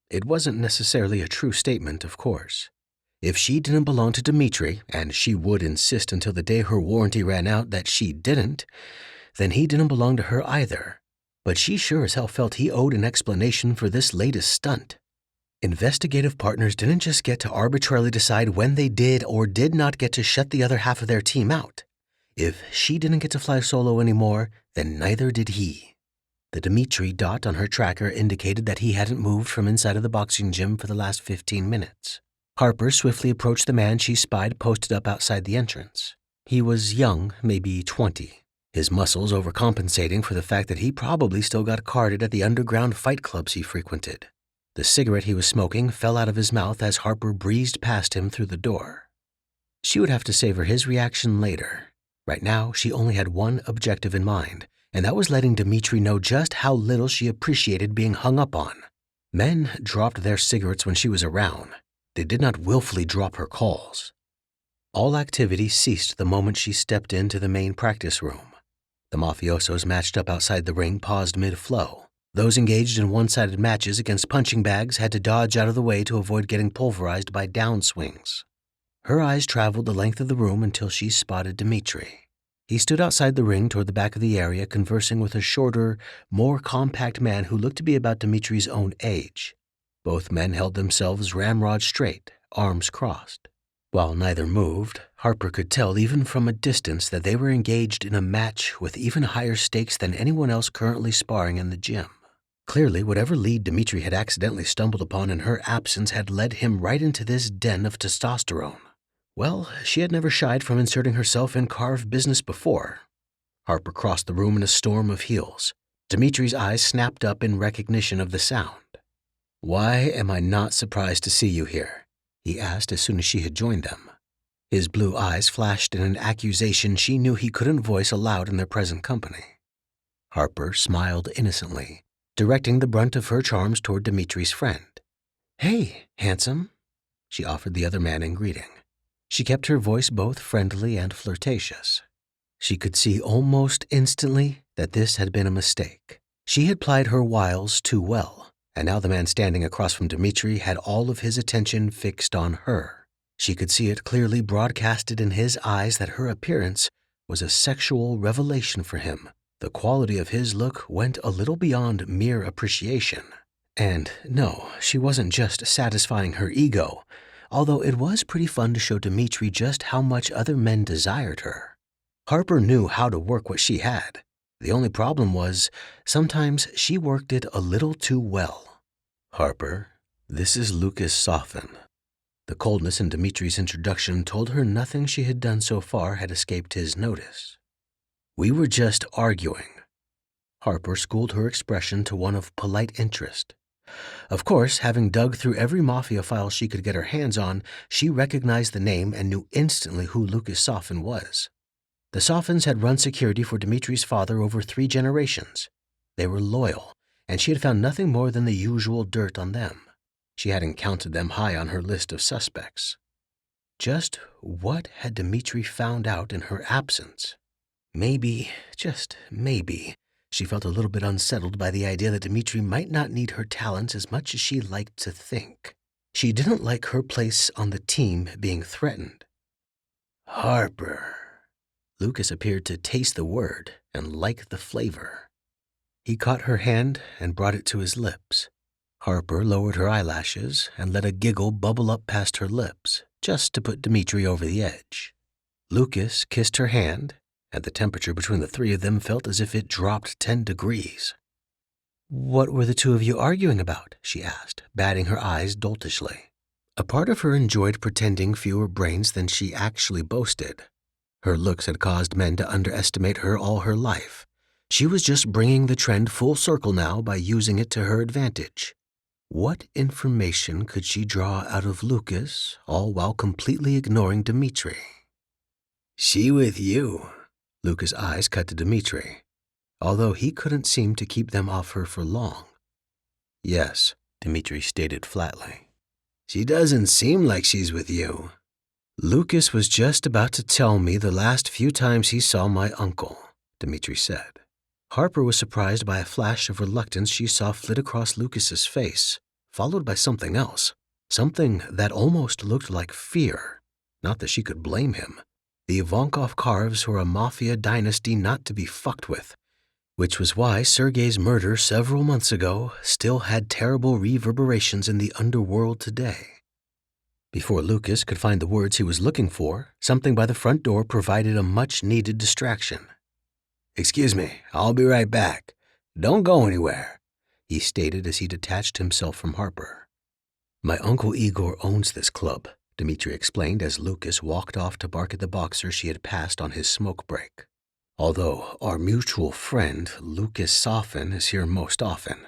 It wasn't necessarily a true statement, of course. If she didn't belong to Dmitry, and she would insist until the day her warranty ran out that she didn't, then he didn't belong to her either. But she sure as hell felt he owed an explanation for this latest stunt. Investigative partners didn't just get to arbitrarily decide when they did or did not get to shut the other half of their team out. If she didn't get to fly solo anymore, then neither did he. The Dmitry dot on her tracker indicated that he hadn't moved from inside of the boxing gym for the last 15 minutes. Harper swiftly approached the man she spied posted up outside the entrance. He was young, maybe 20, his muscles overcompensating for the fact that he probably still got carded at the underground fight clubs he frequented. The cigarette he was smoking fell out of his mouth as Harper breezed past him through the door. She would have to savor his reaction later. Right now, she only had one objective in mind, and that was letting Dmitry know just how little she appreciated being hung up on. Men dropped their cigarettes when she was around. They did not willfully drop her calls. All activity ceased the moment she stepped into the main practice room. The mafiosos matched up outside the ring paused mid-flow. Those engaged in one-sided matches against punching bags had to dodge out of the way to avoid getting pulverized by downswings. Her eyes traveled the length of the room until she spotted Dmitry. He stood outside the ring toward the back of the area, conversing with a shorter, more compact man who looked to be about Dmitry's own age. Both men held themselves ramrod straight, arms crossed. While neither moved, Harper could tell even from a distance that they were engaged in a match with even higher stakes than anyone else currently sparring in the gym. Clearly, whatever lead Dmitry had accidentally stumbled upon in her absence had led him right into this den of testosterone. Well, she had never shied from inserting herself in Karev business before. Harper crossed the room in a storm of heels. Dmitry's eyes snapped up in recognition of the sound. "Why am I not surprised to see you here?" he asked as soon as she had joined them. His blue eyes flashed in an accusation she knew he couldn't voice aloud in their present company. Harper smiled innocently, directing the brunt of her charms toward Dmitry's friend. "Hey, handsome," she offered the other man in greeting. She kept her voice both friendly and flirtatious. She could see almost instantly that this had been a mistake. She had plied her wiles too well, and now the man standing across from Dmitry had all of his attention fixed on her. She could see it clearly broadcasted in his eyes that her appearance was a sexual revelation for him. The quality of his look went a little beyond mere appreciation. And no, she wasn't just satisfying her ego, although it was pretty fun to show Dmitry just how much other men desired her. Harper knew how to work what she had. The only problem was, sometimes she worked it a little too well. "Harper, this is Lucas Sofin." The coldness in Dmitry's introduction told her nothing she had done so far had escaped his notice. "We were just arguing." Harper schooled her expression to one of polite interest. Of course, having dug through every mafia file she could get her hands on, she recognized the name and knew instantly who Lucas Sofin was. The Sofins had run security for Dmitry's father over 3 generations. They were loyal, and she had found nothing more than the usual dirt on them. She hadn't counted them high on her list of suspects. Just what had Dmitry found out in her absence? Maybe, just maybe, she felt a little bit unsettled by the idea that Dmitry might not need her talents as much as she liked to think. She didn't like her place on the team being threatened. "Harper." Lucas appeared to taste the word and like the flavor. He caught her hand and brought it to his lips. Harper lowered her eyelashes and let a giggle bubble up past her lips, just to put Dmitry over the edge. Lucas kissed her hand, and the temperature between the three of them felt as if it dropped 10 degrees. "What were the two of you arguing about?" she asked, batting her eyes doltishly. A part of her enjoyed pretending fewer brains than she actually boasted. Her looks had caused men to underestimate her all her life. She was just bringing the trend full circle now by using it to her advantage. What information could she draw out of Lucas, all while completely ignoring Dmitry? "She with you." Lucas' eyes cut to Dmitry, although he couldn't seem to keep them off her for long. "Yes," Dmitry stated flatly. "She doesn't seem like she's with you." "Lucas was just about to tell me the last few times he saw my uncle," Dmitry said. Harper was surprised by a flash of reluctance she saw flit across Lucas's face, followed by something else, something that almost looked like fear. Not that she could blame him. The Ivankov Karevs were a mafia dynasty not to be fucked with, which was why Sergei's murder several months ago still had terrible reverberations in the underworld today. Before Lucas could find the words he was looking for, something by the front door provided a much-needed distraction. "Excuse me, I'll be right back. Don't go anywhere," he stated as he detached himself from Harper. "My Uncle Igor owns this club," Dmitry explained as Lucas walked off to bark at the boxer she had passed on his smoke break. "Although our mutual friend, Lucas Sofin, is here most often."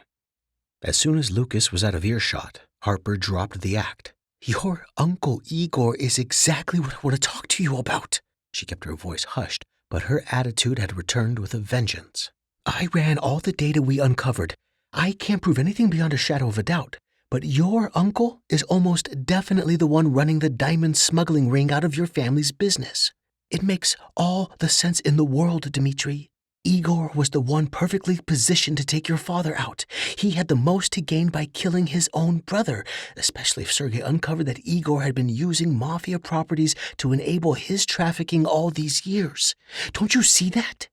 As soon as Lucas was out of earshot, Harper dropped the act. "Your Uncle Igor is exactly what I want to talk to you about." She kept her voice hushed, but her attitude had returned with a vengeance. "I ran all the data we uncovered. I can't prove anything beyond a shadow of a doubt, but your uncle is almost definitely the one running the diamond smuggling ring out of your family's business. It makes all the sense in the world, Dmitry. Igor was the one perfectly positioned to take your father out. He had the most to gain by killing his own brother, especially if Sergei uncovered that Igor had been using mafia properties to enable his trafficking all these years. Don't you see that?"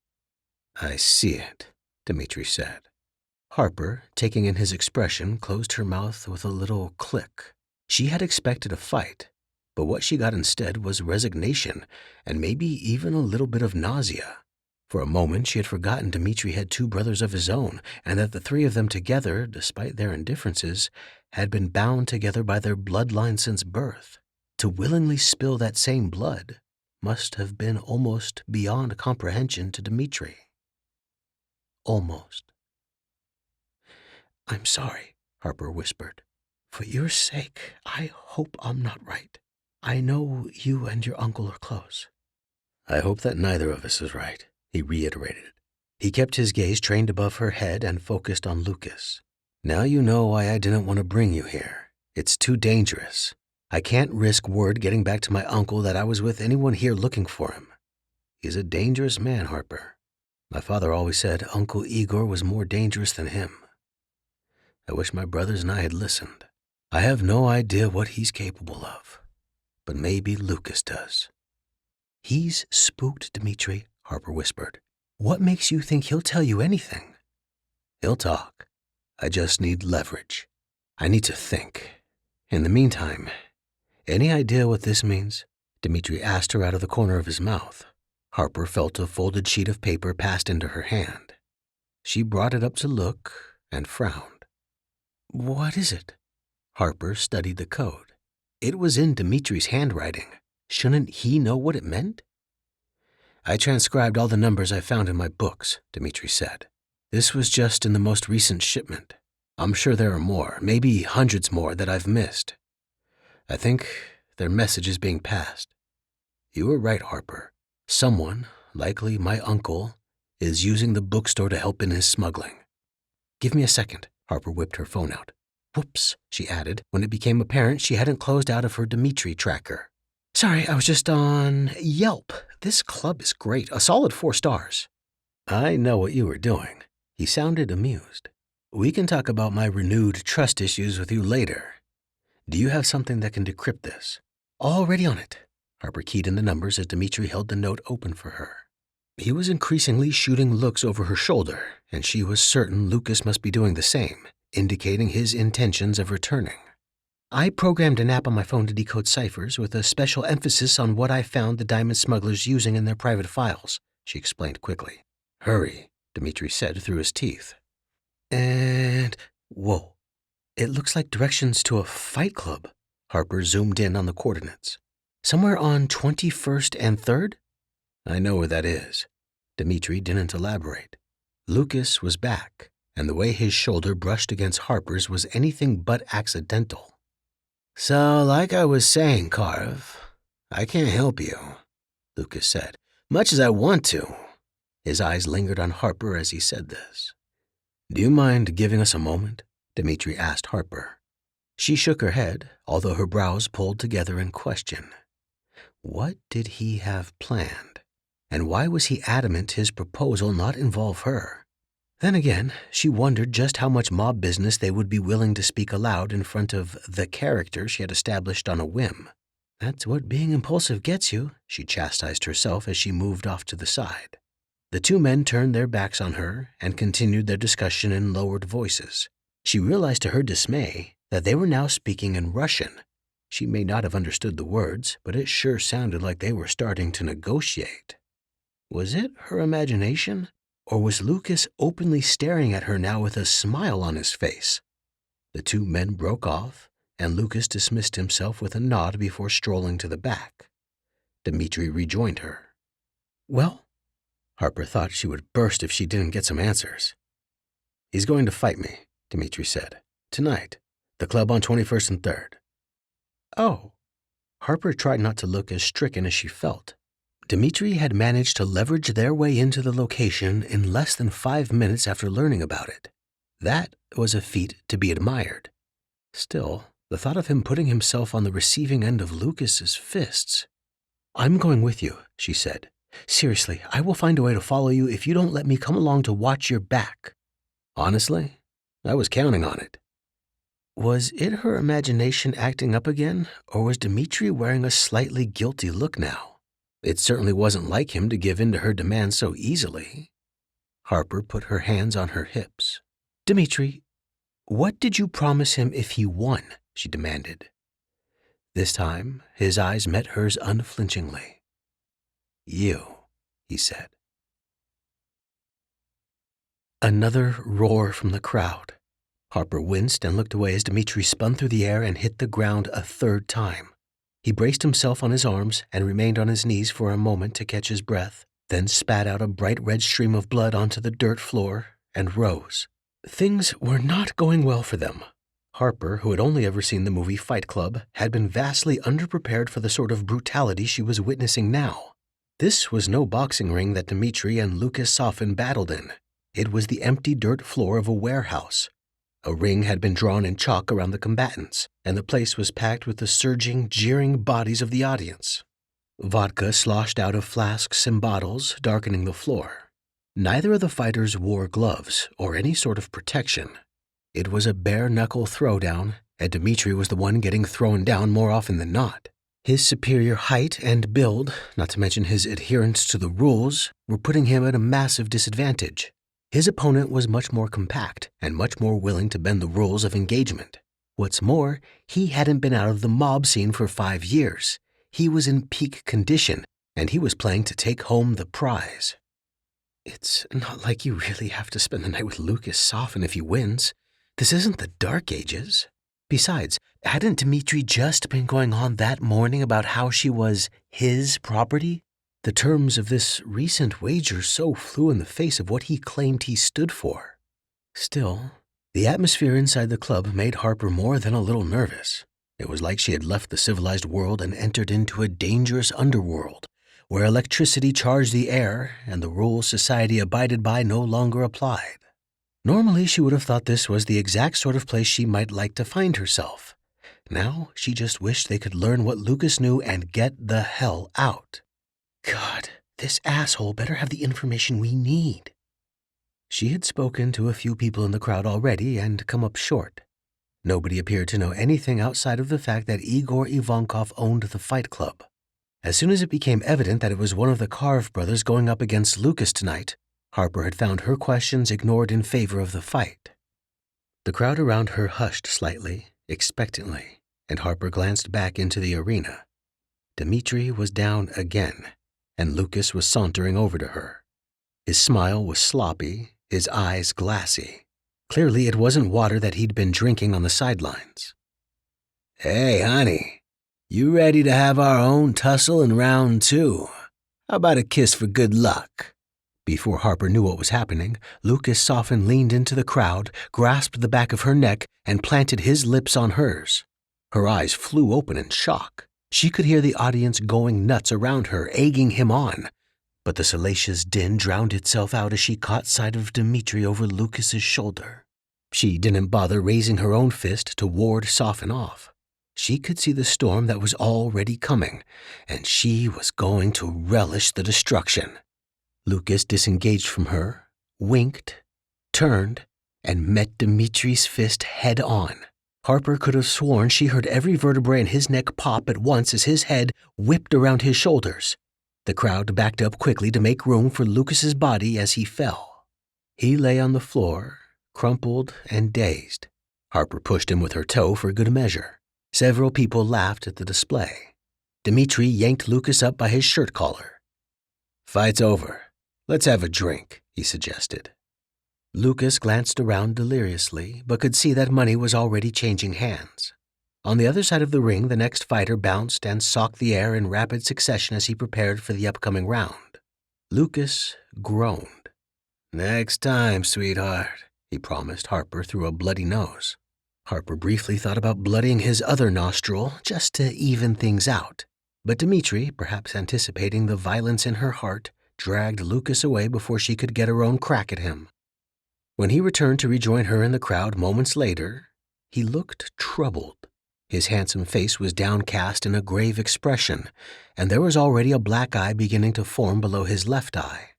"I see it," Dmitry said. Harper, taking in his expression, closed her mouth with a little click. She had expected a fight, but what she got instead was resignation and maybe even a little bit of nausea. For a moment, she had forgotten Dmitry had two brothers of his own, and that the three of them together, despite their indifferences, had been bound together by their bloodline since birth. To willingly spill that same blood must have been almost beyond comprehension to Dmitry. Almost. "I'm sorry," Harper whispered. "For your sake, I hope I'm not right. I know you and your uncle are close." "I hope that neither of us is right," he reiterated. He kept his gaze trained above her head and focused on Lucas. "Now you know why I didn't want to bring you here. It's too dangerous. I can't risk word getting back to my uncle that I was with anyone here looking for him. He's a dangerous man, Harper. My father always said Uncle Igor was more dangerous than him. I wish my brothers and I had listened. I have no idea what he's capable of, but maybe Lucas does." "He's spooked, Dmitry," Harper whispered. "What makes you think he'll tell you anything?" "He'll talk. I just need leverage. I need to think. In the meantime, any idea what this means?" Dmitry asked her out of the corner of his mouth. Harper felt a folded sheet of paper passed into her hand. She brought it up to look and frowned. "What is it?" Harper studied the code. It was in Dmitry's handwriting. Shouldn't he know what it meant? "I transcribed all the numbers I found in my books," Dmitry said. "This was just in the most recent shipment. I'm sure there are more, maybe hundreds more that I've missed. I think their message is being passed. You were right, Harper. Someone, likely my uncle, is using the bookstore to help in his smuggling." "Give me a second." Harper whipped her phone out. "Whoops," she added, when it became apparent she hadn't closed out of her Dmitry tracker. "Sorry, I was just on Yelp. This club is great. A solid 4 stars. "I know what you were doing." He sounded amused. "We can talk about my renewed trust issues with you later. Do you have something that can decrypt this?" "Already on it." Harper keyed in the numbers as Dmitry held the note open for her. He was increasingly shooting looks over her shoulder, and she was certain Lucas must be doing the same, indicating his intentions of returning. I programmed an app on my phone to decode ciphers with a special emphasis on what I found the diamond smugglers using in their private files, she explained quickly. Hurry, Dmitry said through his teeth. And, whoa, it looks like directions to a fight club. Harper zoomed in on the coordinates. Somewhere on 21st and 3rd? I know where that is. Dmitry didn't elaborate. Lucas was back, and the way his shoulder brushed against Harper's was anything but accidental. So, like I was saying, Karev, I can't help you, Lucas said, much as I want to. His eyes lingered on Harper as he said this. Do you mind giving us a moment? Dmitry asked Harper. She shook her head, although her brows pulled together in question. What did he have planned? And why was he adamant his proposal not involve her? Then again, she wondered just how much mob business they would be willing to speak aloud in front of the character she had established on a whim. That's what being impulsive gets you, she chastised herself as she moved off to the side. The two men turned their backs on her and continued their discussion in lowered voices. She realized to her dismay that they were now speaking in Russian. She may not have understood the words, but it sure sounded like they were starting to negotiate. Was it her imagination, or was Lucas openly staring at her now with a smile on his face? The two men broke off, and Lucas dismissed himself with a nod before strolling to the back. Dmitry rejoined her. Well, Harper thought she would burst if she didn't get some answers. He's going to fight me, Dmitry said. Tonight, the club on 21st and 3rd. Oh. Harper tried not to look as stricken as she felt. Dmitry had managed to leverage their way into the location in less than 5 minutes after learning about it. That was a feat to be admired. Still, the thought of him putting himself on the receiving end of Lucas's fists. I'm going with you, she said. Seriously, I will find a way to follow you if you don't let me come along to watch your back. Honestly, I was counting on it. Was it her imagination acting up again, or was Dmitry wearing a slightly guilty look now? It certainly wasn't like him to give in to her demands so easily. Harper put her hands on her hips. Dmitry, what did you promise him if he won? She demanded. This time, his eyes met hers unflinchingly. You, he said. Another roar from the crowd. Harper winced and looked away as Dmitry spun through the air and hit the ground a third time. He braced himself on his arms and remained on his knees for a moment to catch his breath, then spat out a bright red stream of blood onto the dirt floor and rose. Things were not going well for them. Harper, who had only ever seen the movie Fight Club, had been vastly underprepared for the sort of brutality she was witnessing now. This was no boxing ring that Dmitry and Lucas Sofin battled in. It was the empty dirt floor of a warehouse. A ring had been drawn in chalk around the combatants, and the place was packed with the surging, jeering bodies of the audience. Vodka sloshed out of flasks and bottles, darkening the floor. Neither of the fighters wore gloves or any sort of protection. It was a bare-knuckle throwdown, and Dmitry was the one getting thrown down more often than not. His superior height and build, not to mention his adherence to the rules, were putting him at a massive disadvantage. His opponent was much more compact and much more willing to bend the rules of engagement. What's more, he hadn't been out of the mob scene for 5 years. He was in peak condition, and he was playing to take home the prize. It's not like you really have to spend the night with Lucas Sofin if he wins. This isn't the Dark Ages. Besides, hadn't Dmitry just been going on that morning about how she was his property? The terms of this recent wager so flew in the face of what he claimed he stood for. Still, the atmosphere inside the club made Harper more than a little nervous. It was like she had left the civilized world and entered into a dangerous underworld, where electricity charged the air and the rules society abided by no longer applied. Normally, she would have thought this was the exact sort of place she might like to find herself. Now, she just wished they could learn what Lucas knew and get the hell out. God, this asshole better have the information we need. She had spoken to a few people in the crowd already and come up short. Nobody appeared to know anything outside of the fact that Igor Ivankov owned the Fight Club. As soon as it became evident that it was one of the Karev brothers going up against Lucas tonight, Harper had found her questions ignored in favor of the fight. The crowd around her hushed slightly, expectantly, and Harper glanced back into the arena. Dmitry was down again, and Lucas was sauntering over to her. His smile was sloppy, his eyes glassy. Clearly it wasn't water that he'd been drinking on the sidelines. "Hey, honey, you ready to have our own tussle in round 2? How about a kiss for good luck?" Before Harper knew what was happening, Lucas softened, leaned into the crowd, grasped the back of her neck, and planted his lips on hers. Her eyes flew open in shock. She could hear the audience going nuts around her, egging him on. But the salacious din drowned itself out as she caught sight of Dmitry over Lucas's shoulder. She didn't bother raising her own fist to ward soften off. She could see the storm that was already coming, and she was going to relish the destruction. Lucas disengaged from her, winked, turned, and met Dmitry's fist head on. Harper could have sworn she heard every vertebrae in his neck pop at once as his head whipped around his shoulders. The crowd backed up quickly to make room for Lucas's body as he fell. He lay on the floor, crumpled and dazed. Harper pushed him with her toe for good measure. Several people laughed at the display. Dmitry yanked Lucas up by his shirt collar. "Fight's over. Let's have a drink," he suggested. Lucas glanced around deliriously, but could see that money was already changing hands. On the other side of the ring, the next fighter bounced and socked the air in rapid succession as he prepared for the upcoming round. Lucas groaned. "Next time, sweetheart," he promised Harper through a bloody nose. Harper briefly thought about bloodying his other nostril just to even things out, but Dmitry, perhaps anticipating the violence in her heart, dragged Lucas away before she could get her own crack at him. When he returned to rejoin her in the crowd moments later, he looked troubled. His handsome face was downcast in a grave expression, and there was already a black eye beginning to form below his left eye.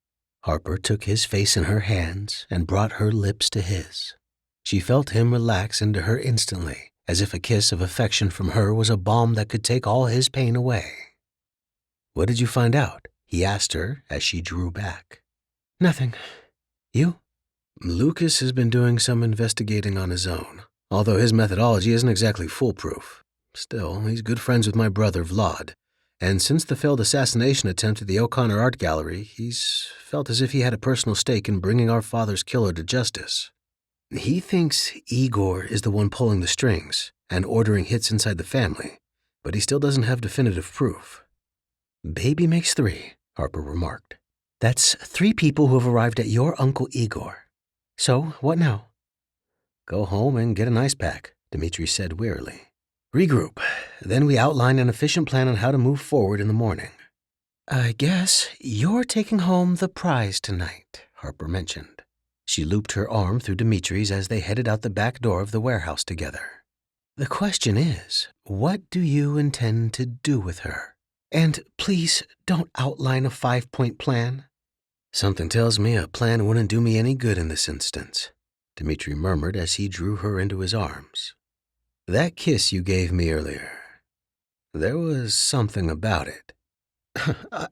Harper took his face in her hands and brought her lips to his. She felt him relax into her instantly, as if a kiss of affection from her was a balm that could take all his pain away. "What did you find out?" he asked her as she drew back. "Nothing. You?" "Lucas has been doing some investigating on his own, although his methodology isn't exactly foolproof. Still, he's good friends with my brother, Vlad, and since the failed assassination attempt at the O'Connor Art Gallery, he's felt as if he had a personal stake in bringing our father's killer to justice. He thinks Igor is the one pulling the strings and ordering hits inside the family, but he still doesn't have definitive proof." "Baby makes 3, Harper remarked. "That's 3 people who have arrived at your Uncle Igor. So, what now?" "Go home and get an ice pack," Dmitry said wearily. "Regroup. Then we outline an efficient plan on how to move forward in the morning." "I guess you're taking home the prize tonight," Harper mentioned. She looped her arm through Dmitry's as they headed out the back door of the warehouse together. "The question is, what do you intend to do with her? And please don't outline a 5-point plan." "Something tells me a plan wouldn't do me any good in this instance," Dmitry murmured as he drew her into his arms. "That kiss you gave me earlier, there was something about it."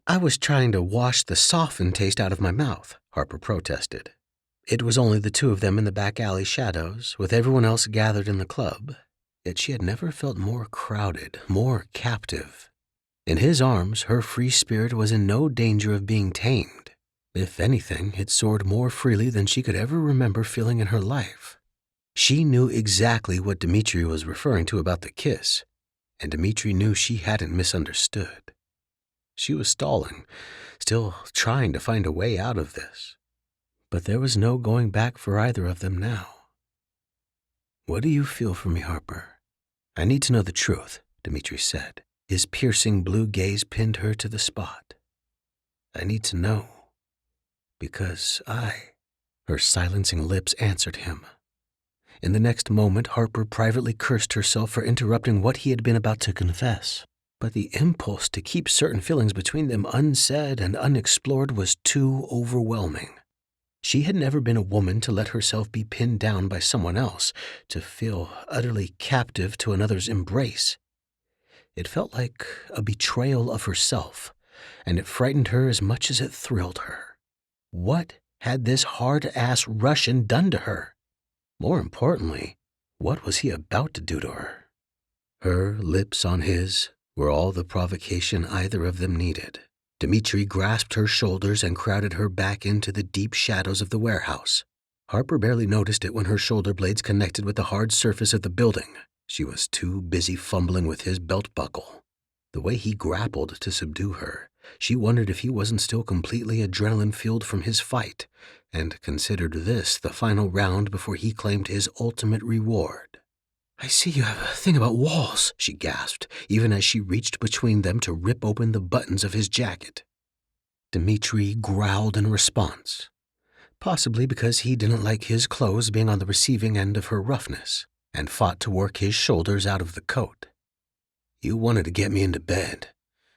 I was trying to wash the softened taste out of my mouth," Harper protested. It was only the 2 of them in the back alley shadows, with everyone else gathered in the club, yet she had never felt more crowded, more captive. In his arms, her free spirit was in no danger of being tamed. If anything, it soared more freely than she could ever remember feeling in her life. She knew exactly what Dmitry was referring to about the kiss, and Dmitry knew she hadn't misunderstood. She was stalling, still trying to find a way out of this. But there was no going back for either of them now. "What do you feel for me, Harper?" "I need to know the truth," Dmitry said. His piercing blue gaze pinned her to the spot. "I need to know. Because Her silencing lips answered him. In the next moment, Harper privately cursed herself for interrupting what he had been about to confess. But the impulse to keep certain feelings between them unsaid and unexplored was too overwhelming. She had never been a woman to let herself be pinned down by someone else, to feel utterly captive to another's embrace. It felt like a betrayal of herself, and it frightened her as much as it thrilled her. What had this hard-ass Russian done to her? More importantly, what was he about to do to her? Her lips on his were all the provocation either of them needed. Dmitry grasped her shoulders and crowded her back into the deep shadows of the warehouse. Harper barely noticed it when her shoulder blades connected with the hard surface of the building. She was too busy fumbling with his belt buckle. The way he grappled to subdue her, she wondered if he wasn't still completely adrenaline-fueled from his fight, and considered this the final round before he claimed his ultimate reward. "I see you have a thing about walls," she gasped, even as she reached between them to rip open the buttons of his jacket. Dmitry growled in response, possibly because he didn't like his clothes being on the receiving end of her roughness, and fought to work his shoulders out of the coat. "You wanted to get me into bed.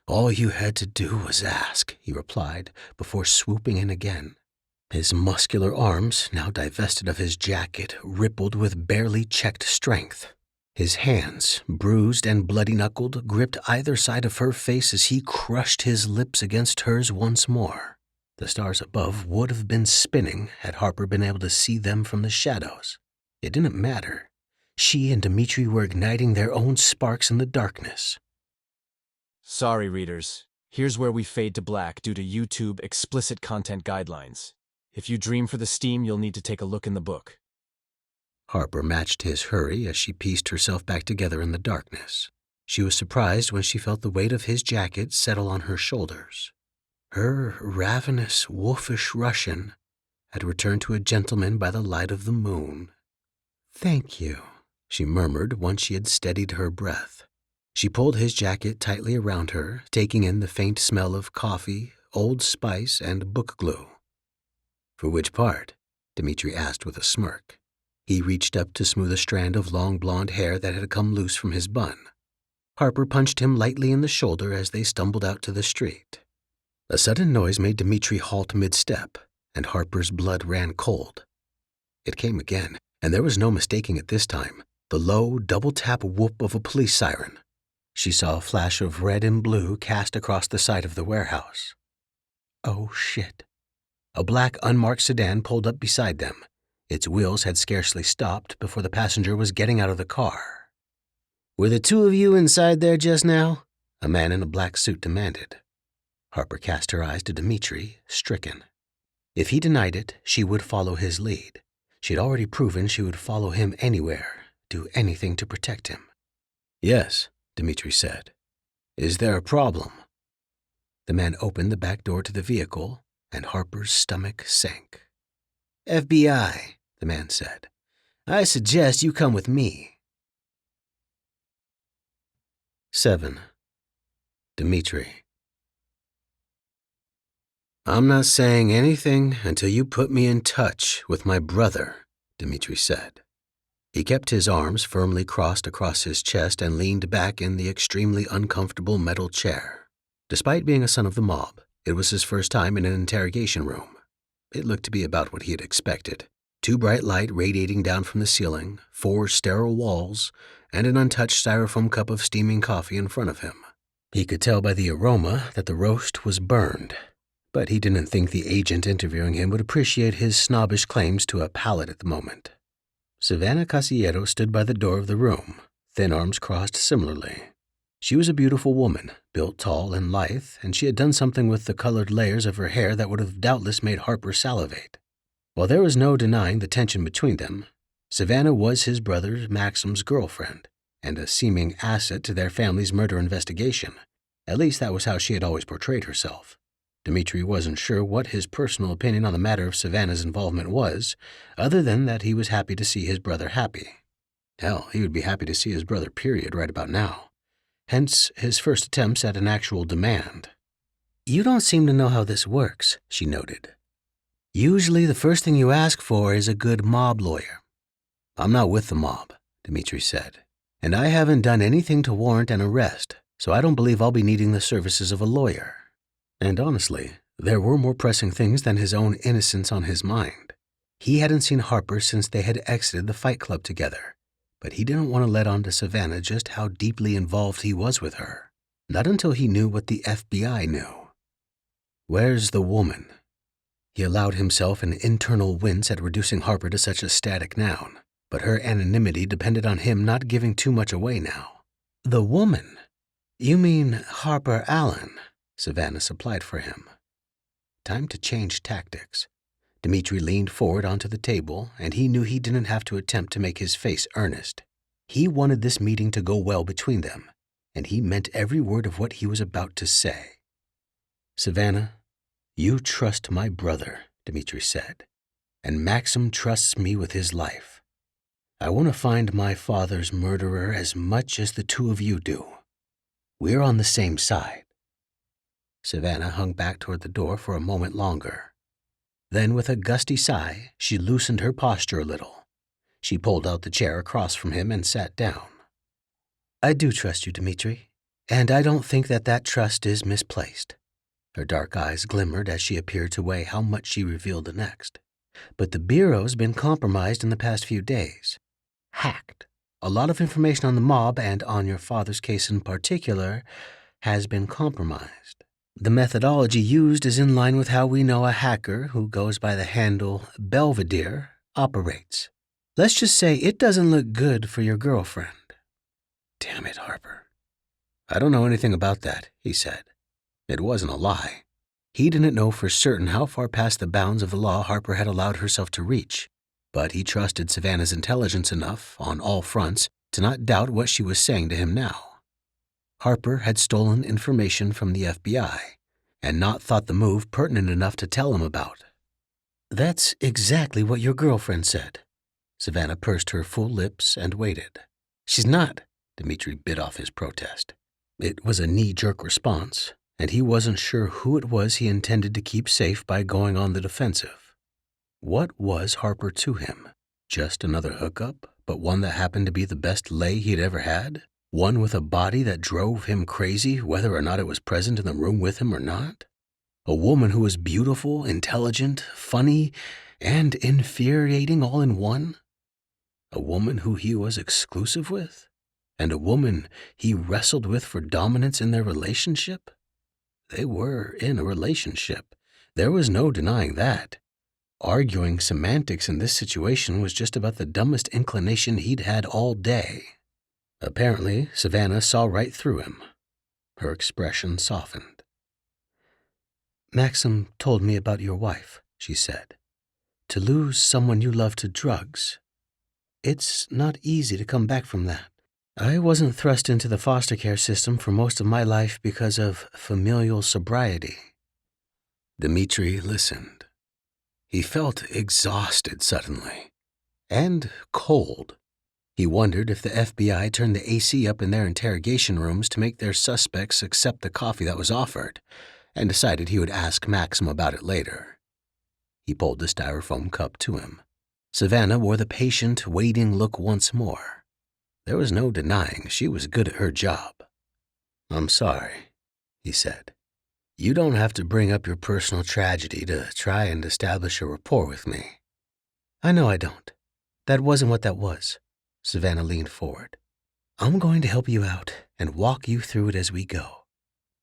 All you had to do was ask," he replied, before swooping in again. His muscular arms, now divested of his jacket, rippled with barely checked strength. His hands, bruised and bloody-knuckled, gripped either side of her face as he crushed his lips against hers once more. The stars above would have been spinning had Harper been able to see them from the shadows. It didn't matter. She and Dmitry were igniting their own sparks in the darkness. Sorry, readers. Here's where we fade to black due to YouTube explicit content guidelines. If you dream for the steam, you'll need to take a look in the book. Harper matched his hurry as she pieced herself back together in the darkness. She was surprised when she felt the weight of his jacket settle on her shoulders. Her ravenous, wolfish Russian had returned to a gentleman by the light of the moon. "Thank you," she murmured once she had steadied her breath. She pulled his jacket tightly around her, taking in the faint smell of coffee, Old Spice, and book glue. "For which part?" Dmitry asked with a smirk. He reached up to smooth a strand of long blonde hair that had come loose from his bun. Harper punched him lightly in the shoulder as they stumbled out to the street. A sudden noise made Dmitry halt mid-step, and Harper's blood ran cold. It came again, and there was no mistaking it this time, the low, double-tap whoop of a police siren. She saw a flash of red and blue cast across the side of the warehouse. Oh, shit. A black, unmarked sedan pulled up beside them. Its wheels had scarcely stopped before the passenger was getting out of the car. "Were the two of you inside there just now?" a man in a black suit demanded. Harper cast her eyes to Dmitry, stricken. If he denied it, she would follow his lead. She'd already proven she would follow him anywhere, do anything to protect him. "Yes," Dmitry said. "Is there a problem?" The man opened the back door to the vehicle, and Harper's stomach sank. "FBI," the man said. "I suggest you come with me." 7. Dmitry. "I'm not saying anything until you put me in touch with my brother," Dmitry said. He kept his arms firmly crossed across his chest and leaned back in the extremely uncomfortable metal chair. Despite being a son of the mob, it was his first time in an interrogation room. It looked to be about what he had expected. 2 bright light radiating down from the ceiling, 4 sterile walls, and an untouched styrofoam cup of steaming coffee in front of him. He could tell by the aroma that the roast was burned, but he didn't think the agent interviewing him would appreciate his snobbish claims to a palate at the moment. Savannah Casillero stood by the door of the room, thin arms crossed similarly. She was a beautiful woman, built tall and lithe, and she had done something with the colored layers of her hair that would have doubtless made Harper salivate. While there was no denying the tension between them, Savannah was his brother Maxim's girlfriend, and a seeming asset to their family's murder investigation. At least that was how she had always portrayed herself. Dmitry wasn't sure what his personal opinion on the matter of Savannah's involvement was, other than that he was happy to see his brother happy. Hell, he would be happy to see his brother, period, right about now. Hence his first attempts at an actual demand. "You don't seem to know how this works," she noted. "Usually the first thing you ask for is a good mob lawyer." "I'm not with the mob," Dmitry said, "and I haven't done anything to warrant an arrest, so I don't believe I'll be needing the services of a lawyer." And honestly, there were more pressing things than his own innocence on his mind. He hadn't seen Harper since they had exited the fight club together. but he didn't want to let on to Savannah just how deeply involved he was with her. Not until he knew what the FBI knew. Where's the woman? He allowed himself an internal wince at reducing Harper to such a static noun, but her anonymity depended on him not giving too much away now. The woman? You mean Harper Allen? Savannah supplied for him. Time to change tactics. Dmitry leaned forward onto the table, and he knew he didn't have to attempt to make his face earnest. He wanted this meeting to go well between them, and he meant every word of what he was about to say. Savannah, you trust my brother, Dmitry said, and Maxim trusts me with his life. I want to find my father's murderer as much as the two of you do. We're on the same side. Savannah hung back toward the door for a moment longer. Then, with a gusty sigh, she loosened her posture a little. She pulled out the chair across from him and sat down. I do trust you, Dmitry, and I don't think that trust is misplaced. Her dark eyes glimmered as she appeared to weigh how much she revealed next. But the Bureau's been compromised in the past few days. Hacked. A lot of information on the mob, and on your father's case in particular, has been compromised. The methodology used is in line with how we know a hacker who goes by the handle Belvedere operates. Let's just say it doesn't look good for your girlfriend. Damn it, Harper. I don't know anything about that, he said. It wasn't a lie. He didn't know for certain how far past the bounds of the law Harper had allowed herself to reach, but he trusted Savannah's intelligence enough, on all fronts, to not doubt what she was saying to him now. Harper had stolen information from the FBI, and not thought the move pertinent enough to tell him about. That's exactly what your girlfriend said. Savannah pursed her full lips and waited. She's not, Dmitry bit off his protest. It was a knee-jerk response, and he wasn't sure who it was he intended to keep safe by going on the defensive. What was Harper to him? Just another hookup, but one that happened to be the best lay he'd ever had? One with a body that drove him crazy, whether or not it was present in the room with him or not? A woman who was beautiful, intelligent, funny, and infuriating all in one? A woman who he was exclusive with? And a woman he wrestled with for dominance in their relationship? They were in a relationship. There was no denying that. Arguing semantics in this situation was just about the dumbest inclination he'd had all day. Apparently, Savannah saw right through him. Her expression softened. Maxim told me about your wife, she said. To lose someone you love to drugs. It's not easy to come back from that. I wasn't thrust into the foster care system for most of my life because of familial sobriety. Dmitry listened. He felt exhausted suddenly, and cold. He wondered if the FBI turned the AC up in their interrogation rooms to make their suspects accept the coffee that was offered, and decided he would ask Maxim about it later. He pulled the styrofoam cup to him. Savannah wore the patient, waiting look once more. There was no denying she was good at her job. I'm sorry, he said. You don't have to bring up your personal tragedy to try and establish a rapport with me. I know I don't. That wasn't what that was. Savannah leaned forward. I'm going to help you out and walk you through it as we go.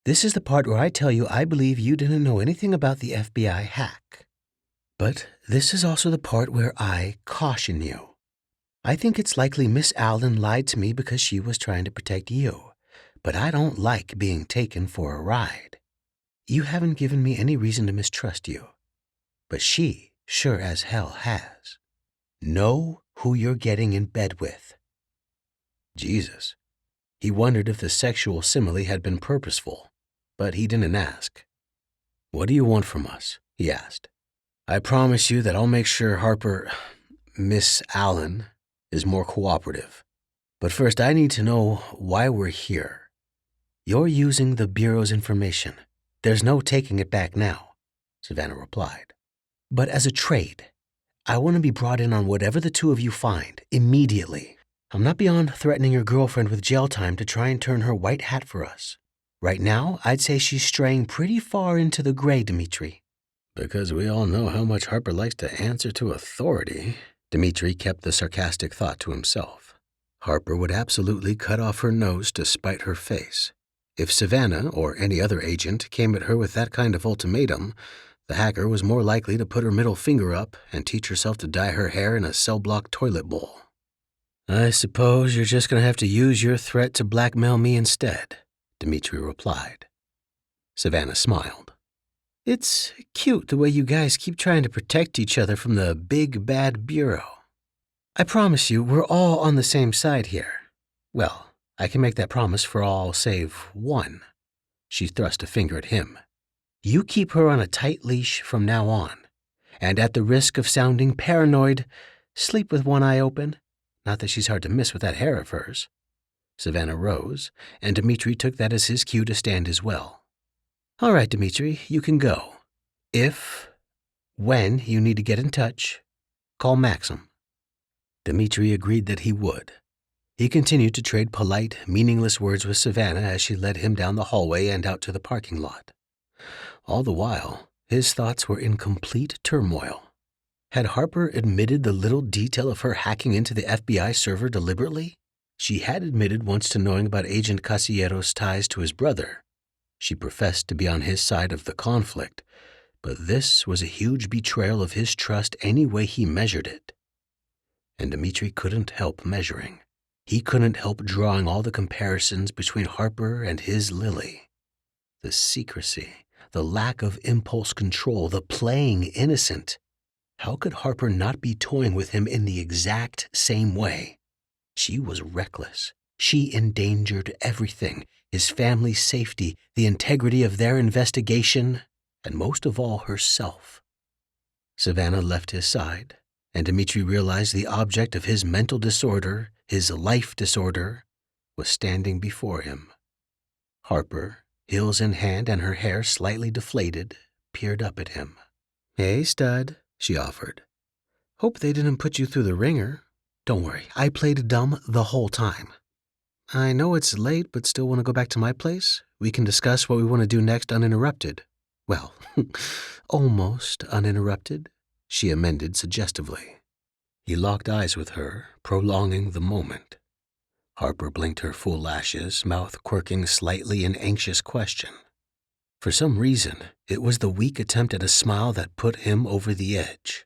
This is the part where I tell you I believe you didn't know anything about the FBI hack. But this is also the part where I caution you. I think it's likely Miss Allen lied to me because she was trying to protect you, but I don't like being taken for a ride. You haven't given me any reason to mistrust you, but she sure as hell has. Know who you're getting in bed with. Jesus. He wondered if the sexual simile had been purposeful, but he didn't ask. What do you want from us? He asked. I promise you that I'll make sure Miss Allen, is more cooperative. But first, I need to know why we're here. You're using the Bureau's information. There's no taking it back now, Savannah replied. But as a trade, I want to be brought in on whatever the two of you find, immediately. I'm not beyond threatening your girlfriend with jail time to try and turn her white hat for us. Right now, I'd say she's straying pretty far into the gray, Dmitry. Because we all know how much Harper likes to answer to authority, Dmitry kept the sarcastic thought to himself. Harper would absolutely cut off her nose to spite her face. If Savannah or any other agent came at her with that kind of ultimatum, the hacker was more likely to put her middle finger up and teach herself to dye her hair in a cell block toilet bowl. "I suppose you're just going to have to use your threat to blackmail me instead," Dmitry replied. Savannah smiled. "It's cute the way you guys keep trying to protect each other from the big bad bureau. I promise you we're all on the same side here. Well, I can make that promise for all save one." She thrust a finger at him. "You keep her on a tight leash from now on, and at the risk of sounding paranoid, sleep with one eye open. Not that she's hard to miss with that hair of hers." Savannah rose, and Dmitry took that as his cue to stand as well. "All right, Dmitry, you can go. When you need to get in touch, call Maxim." Dmitry agreed that he would. He continued to trade polite, meaningless words with Savannah as she led him down the hallway and out to the parking lot. All the while, his thoughts were in complete turmoil. Had Harper admitted the little detail of her hacking into the FBI server deliberately? She had admitted once to knowing about Agent Casiliero's ties to his brother. She professed to be on his side of the conflict, but this was a huge betrayal of his trust any way he measured it. And Dmitry couldn't help measuring. He couldn't help drawing all the comparisons between Harper and his Lily. The secrecy, the lack of impulse control, the playing innocent. How could Harper not be toying with him in the exact same way? She was reckless. She endangered everything, his family's safety, the integrity of their investigation, and most of all, herself. Savannah left his side, and Dmitry realized the object of his mental disorder, his life disorder, was standing before him. Harper, heels in hand and her hair slightly deflated, peered up at him. "Hey, stud," she offered. "Hope they didn't put you through the ringer. Don't worry, I played dumb the whole time. I know it's late, but still want to go back to my place? We can discuss what we want to do next uninterrupted. Well, almost uninterrupted," she amended suggestively. He locked eyes with her, prolonging the moment. Harper blinked her full lashes, mouth quirking slightly in anxious question. For some reason, it was the weak attempt at a smile that put him over the edge.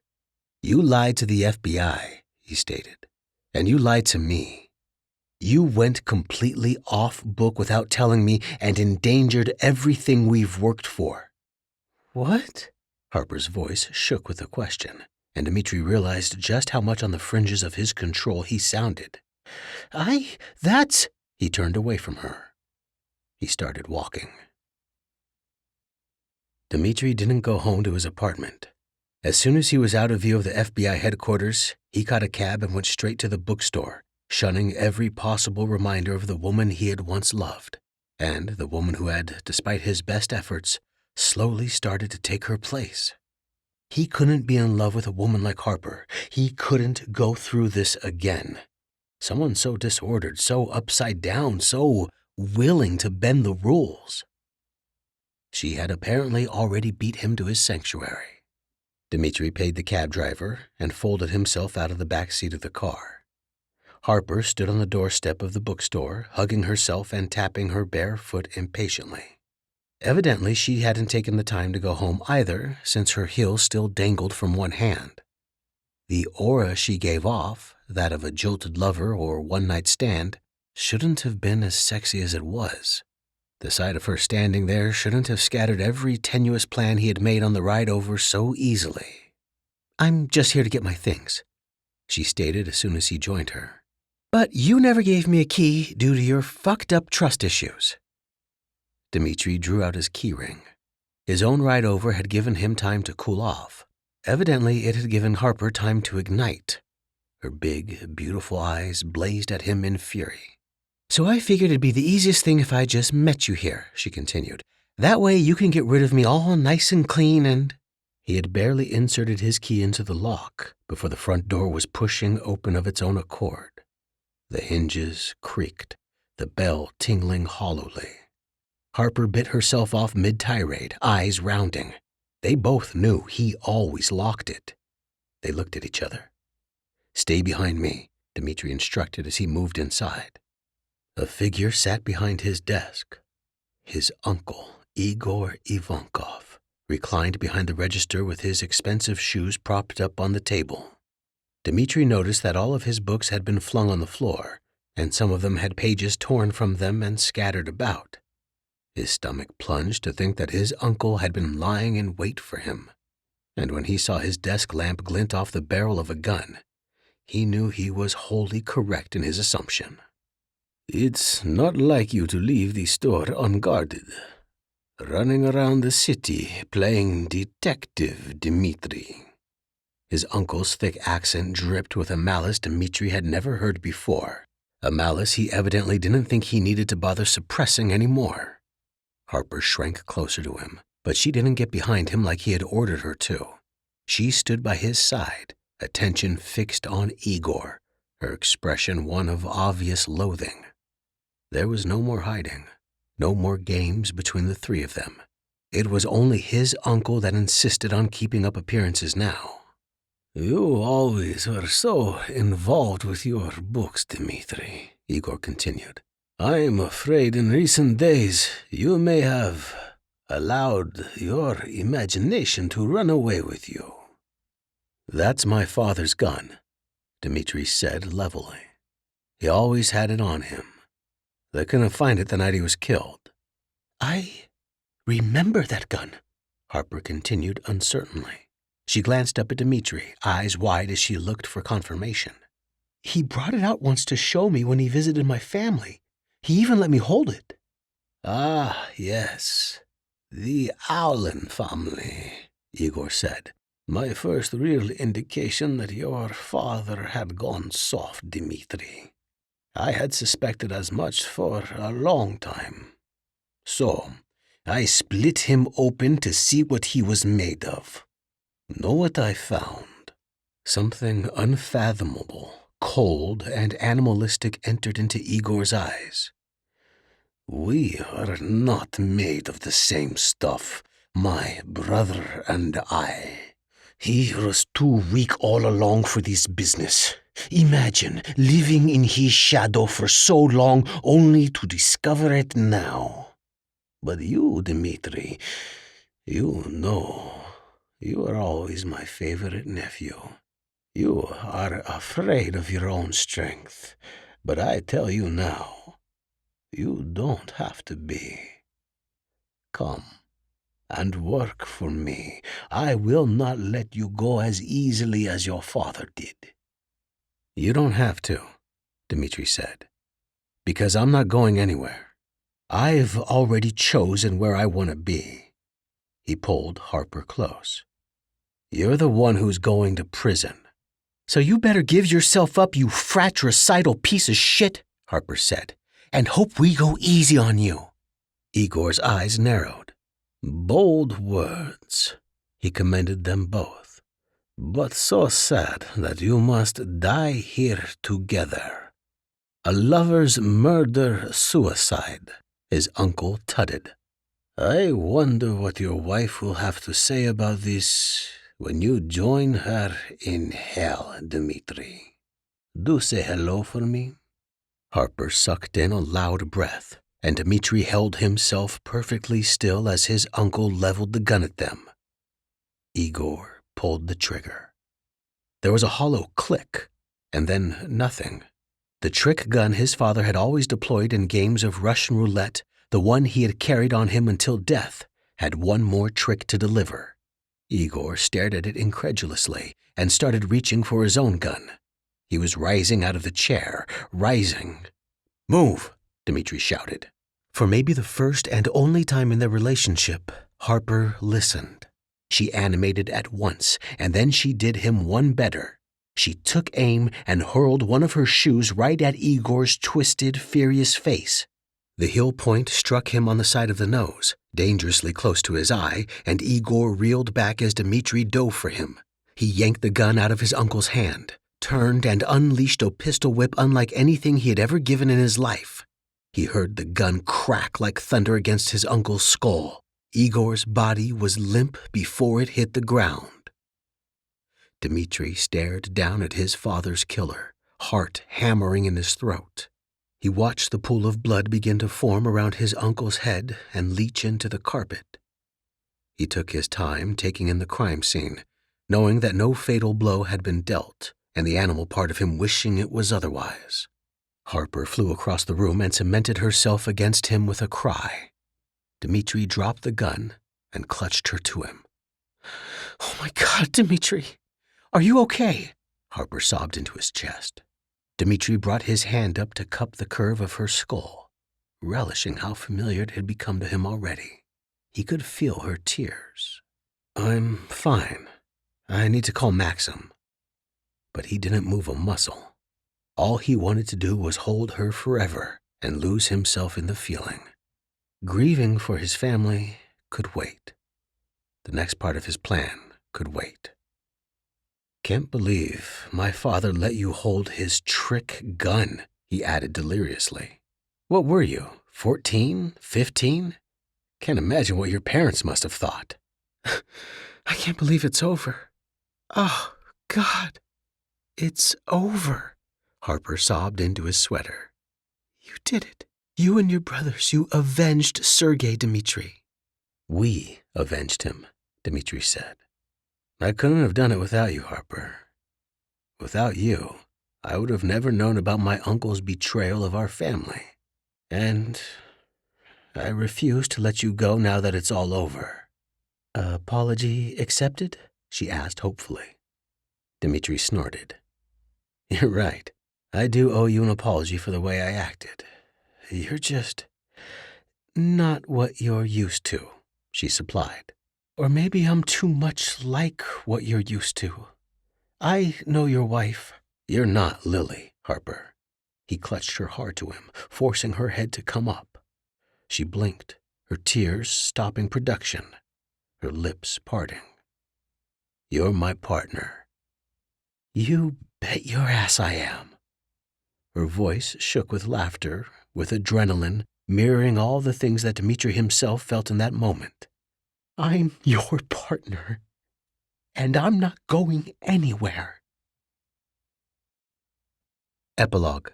"You lied to the FBI," he stated, "and you lied to me. You went completely off book without telling me and endangered everything we've worked for." "What?" Harper's voice shook with a question, and Dmitry realized just how much on the fringes of his control he sounded. That's... He turned away from her. He started walking. Dmitry didn't go home to his apartment. As soon as he was out of view of the FBI headquarters, he caught a cab and went straight to the bookstore, shunning every possible reminder of the woman he had once loved, and the woman who had, despite his best efforts, slowly started to take her place. He couldn't be in love with a woman like Harper. He couldn't go through this again. Someone so disordered, so upside down, so willing to bend the rules. She had apparently already beat him to his sanctuary. Dmitry paid the cab driver and folded himself out of the back seat of the car. Harper stood on the doorstep of the bookstore, hugging herself and tapping her bare foot impatiently. Evidently, she hadn't taken the time to go home either, since her heel still dangled from one hand. The aura she gave off, that of a jilted lover or one-night stand, shouldn't have been as sexy as it was. The sight of her standing there shouldn't have scattered every tenuous plan he had made on the ride over so easily. "I'm just here to get my things," she stated as soon as he joined her. "But you never gave me a key due to your fucked-up trust issues." Dmitry drew out his keyring. His own ride over had given him time to cool off. Evidently, it had given Harper time to ignite. Her big, beautiful eyes blazed at him in fury. "So I figured it'd be the easiest thing if I just met you here," she continued. "That way you can get rid of me all nice and clean and—" He had barely inserted his key into the lock before the front door was pushing open of its own accord. The hinges creaked, the bell tingling hollowly. Harper bit herself off mid-tirade, eyes rounding. They both knew he always locked it. They looked at each other. "Stay behind me. Dmitry instructed as he moved inside. A figure sat behind his desk. His uncle, Igor Ivankov, reclined behind the register with his expensive shoes propped up on the table. Dmitry noticed that all of his books had been flung on the floor, and some of them had pages torn from them and scattered about. His stomach plunged to think that his uncle had been lying in wait for him, and when he saw his desk lamp glint off the barrel of a gun, he knew he was wholly correct in his assumption. "It's not like you to leave the store unguarded. Running around the city playing detective, Dmitry." His uncle's thick accent dripped with a malice Dmitry had never heard before, a malice he evidently didn't think he needed to bother suppressing anymore. Harper shrank closer to him, but she didn't get behind him like he had ordered her to. She stood by his side, attention fixed on Igor, her expression one of obvious loathing. There was no more hiding, no more games between the three of them. It was only his uncle that insisted on keeping up appearances now. "You always were so involved with your books, Dmitry," Igor continued. "I'm afraid in recent days you may have allowed your imagination to run away with you." "That's my father's gun," Dmitry said levelly. "He always had it on him. They couldn't find it the night he was killed." "I remember that gun," Harper continued uncertainly. She glanced up at Dmitry, eyes wide as she looked for confirmation. "He brought it out once to show me when he visited my family. He even let me hold it." "Ah, yes. The Owlin family," Igor said. "My first real indication that your father had gone soft, Dmitry. I had suspected as much for a long time. So, I split him open to see what he was made of. Know what I found? Something unfathomable, cold, and animalistic entered into Igor's eyes. We are not made of the same stuff, my brother and I. He was too weak all along for this business. Imagine living in his shadow for so long only to discover it now. But you, Dmitry, you know, you are always my favorite nephew. You are afraid of your own strength, but I tell you now, you don't have to be. Come and work for me. I will not let you go as easily as your father did." "You don't have to," Dmitry said, "because I'm not going anywhere. I've already chosen where I want to be." He pulled Harper close. "You're the one who's going to prison." "So you better give yourself up, you fratricidal piece of shit," Harper said, "and hope we go easy on you." Igor's eyes narrowed. "Bold words," he commended them both. "But so sad that you must die here together. A lover's murder-suicide," his uncle tutted. "I wonder what your wife will have to say about this when you join her in hell, Dmitry. Do say hello for me." Harper sucked in a loud breath, and Dmitry held himself perfectly still as his uncle leveled the gun at them. Igor pulled the trigger. There was a hollow click, and then nothing. The trick gun his father had always deployed in games of Russian roulette, the one he had carried on him until death, had one more trick to deliver. Igor stared at it incredulously and started reaching for his own gun. He was rising out of the chair, rising. "Move!" Dmitry shouted. For maybe the first and only time in their relationship, Harper listened. She animated at once, and then she did him one better. She took aim and hurled one of her shoes right at Igor's twisted, furious face. The heel point struck him on the side of the nose, dangerously close to his eye, and Igor reeled back as Dmitry dove for him. He yanked the gun out of his uncle's hand, turned and unleashed a pistol whip unlike anything he had ever given in his life. He heard the gun crack like thunder against his uncle's skull. Igor's body was limp before it hit the ground. Dmitry stared down at his father's killer, heart hammering in his throat. He watched the pool of blood begin to form around his uncle's head and leach into the carpet. He took his time taking in the crime scene, knowing that no fatal blow had been dealt, and the animal part of him wishing it was otherwise. Harper flew across the room and cemented herself against him with a cry. Dmitry dropped the gun and clutched her to him. "Oh my God, Dmitry! Are you okay?" Harper sobbed into his chest. Dmitry brought his hand up to cup the curve of her skull, relishing how familiar it had become to him already. He could feel her tears. "I'm fine. I need to call Maxim." But he didn't move a muscle. All he wanted to do was hold her forever and lose himself in the feeling. Grieving for his family could wait. The next part of his plan could wait. "Can't believe my father let you hold his trick gun," he added deliriously. "What were you, 14, 15? Can't imagine what your parents must have thought." "I can't believe it's over. Oh, God, it's over," Harper sobbed into his sweater. "You did it. You and your brothers, you avenged Sergei, Dmitry." "We avenged him," Dmitry said. "I couldn't have done it without you, Harper. Without you, I would have never known about my uncle's betrayal of our family. And I refuse to let you go now that it's all over." "Apology accepted?" she asked hopefully. Dmitry snorted. "You're right. I do owe you an apology for the way I acted. You're just not what you're used to," she supplied. "Or maybe I'm too much like what you're used to. I know your wife." "You're not Lily, Harper." He clutched her hard to him, forcing her head to come up. She blinked, her tears stopping production, her lips parting. "You're my partner." "You bet your ass I am." Her voice shook with laughter, with adrenaline, mirroring all the things that Dmitry himself felt in that moment. "I'm your partner, and I'm not going anywhere." Epilogue.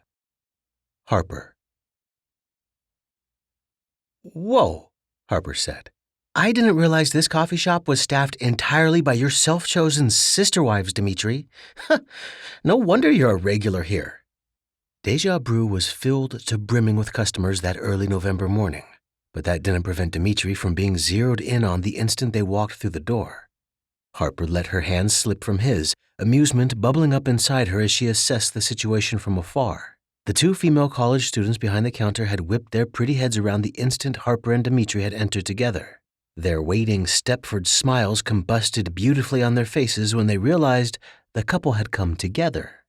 Harper. "Whoa," Harper said. "I didn't realize this coffee shop was staffed entirely by your self-chosen sister wives, Dmitry. No wonder you're a regular here." Deja Brew was filled to brimming with customers that early November morning, but that didn't prevent Dmitry from being zeroed in on the instant they walked through the door. Harper let her hands slip from his, amusement bubbling up inside her as she assessed the situation from afar. The two female college students behind the counter had whipped their pretty heads around the instant Harper and Dmitry had entered together. Their waiting Stepford smiles combusted beautifully on their faces when they realized the couple had come together.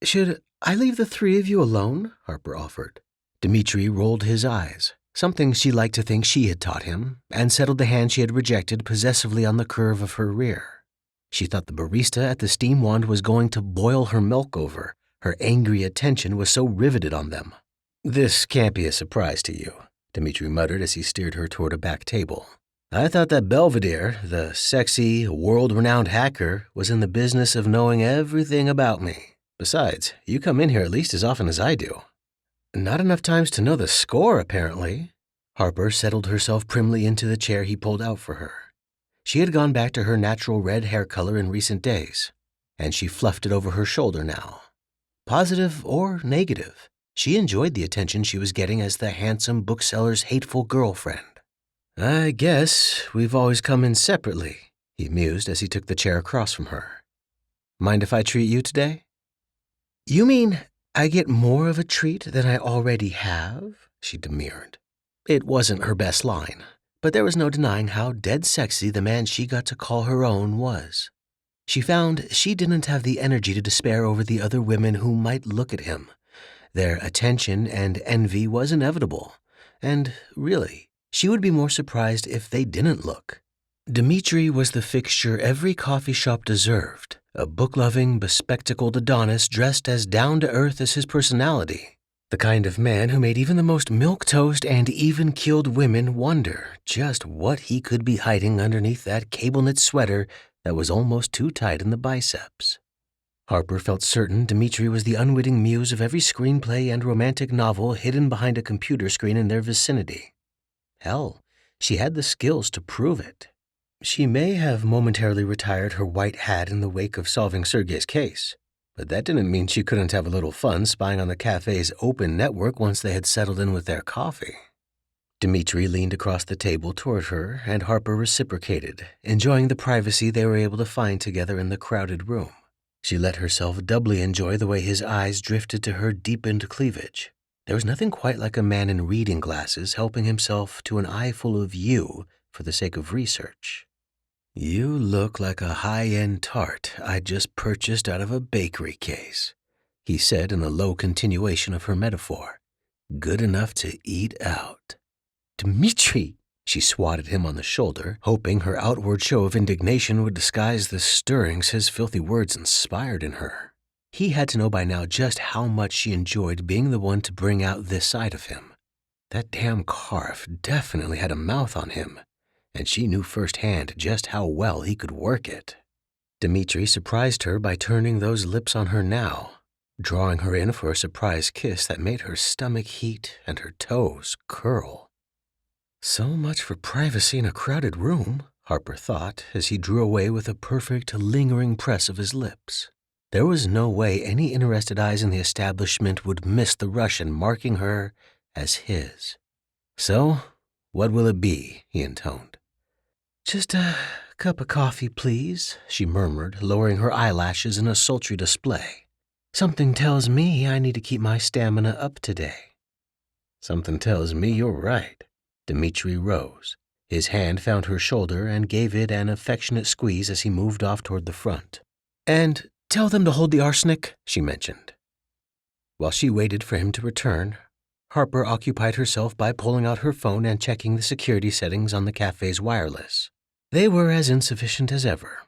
"Should I leave the three of you alone?" Harper offered. Dmitry rolled his eyes, something she liked to think she had taught him, and settled the hand she had rejected possessively on the curve of her rear. She thought the barista at the steam wand was going to boil her milk over. Her angry attention was so riveted on them. "This can't be a surprise to you," Dmitry muttered as he steered her toward a back table. "I thought that Belvedere, the sexy, world-renowned hacker, was in the business of knowing everything about me. Besides, you come in here at least as often as I do." "Not enough times to know the score, apparently." Harper settled herself primly into the chair he pulled out for her. She had gone back to her natural red hair color in recent days, and she fluffed it over her shoulder now. Positive or negative, she enjoyed the attention she was getting as the handsome bookseller's hateful girlfriend. "I guess we've always come in separately," he mused as he took the chair across from her. "Mind if I treat you today?" "You mean I get more of a treat than I already have?" she demurred. It wasn't her best line, but there was no denying how dead sexy the man she got to call her own was. She found she didn't have the energy to despair over the other women who might look at him. Their attention and envy was inevitable, and really, she would be more surprised if they didn't look. Dmitry was the fixture every coffee shop deserved, a book-loving, bespectacled Adonis dressed as down-to-earth as his personality. The kind of man who made even the most milquetoast and even-keeled women wonder just what he could be hiding underneath that cable-knit sweater that was almost too tight in the biceps. Harper felt certain Dmitry was the unwitting muse of every screenplay and romantic novel hidden behind a computer screen in their vicinity. Hell, she had the skills to prove it. She may have momentarily retired her white hat in the wake of solving Sergei's case, but that didn't mean she couldn't have a little fun spying on the cafe's open network once they had settled in with their coffee. Dmitry leaned across the table toward her, and Harper reciprocated, enjoying the privacy they were able to find together in the crowded room. She let herself doubly enjoy the way his eyes drifted to her deepened cleavage. There was nothing quite like a man in reading glasses helping himself to an eye full of you for the sake of research. "You look like a high-end tart I just purchased out of a bakery case," he said in a low continuation of her metaphor. "Good enough to eat out." "Dmitry!" She swatted him on the shoulder, hoping her outward show of indignation would disguise the stirrings his filthy words inspired in her. He had to know by now just how much she enjoyed being the one to bring out this side of him. That damn Karev definitely had a mouth on him, and she knew firsthand just how well he could work it. Dmitry surprised her by turning those lips on her now, drawing her in for a surprise kiss that made her stomach heat and her toes curl. So much for privacy in a crowded room, Harper thought as he drew away with a perfect, lingering press of his lips. There was no way any interested eyes in the establishment would miss the Russian marking her as his. "So, what will it be?" he intoned. "Just a cup of coffee, please," she murmured, lowering her eyelashes in a sultry display. "Something tells me I need to keep my stamina up today." "Something tells me you're right." Dmitry rose. His hand found her shoulder and gave it an affectionate squeeze as he moved off toward the front. "And tell them to hold the arsenic," she mentioned. While she waited for him to return, Harper occupied herself by pulling out her phone and checking the security settings on the cafe's wireless. They were as insufficient as ever.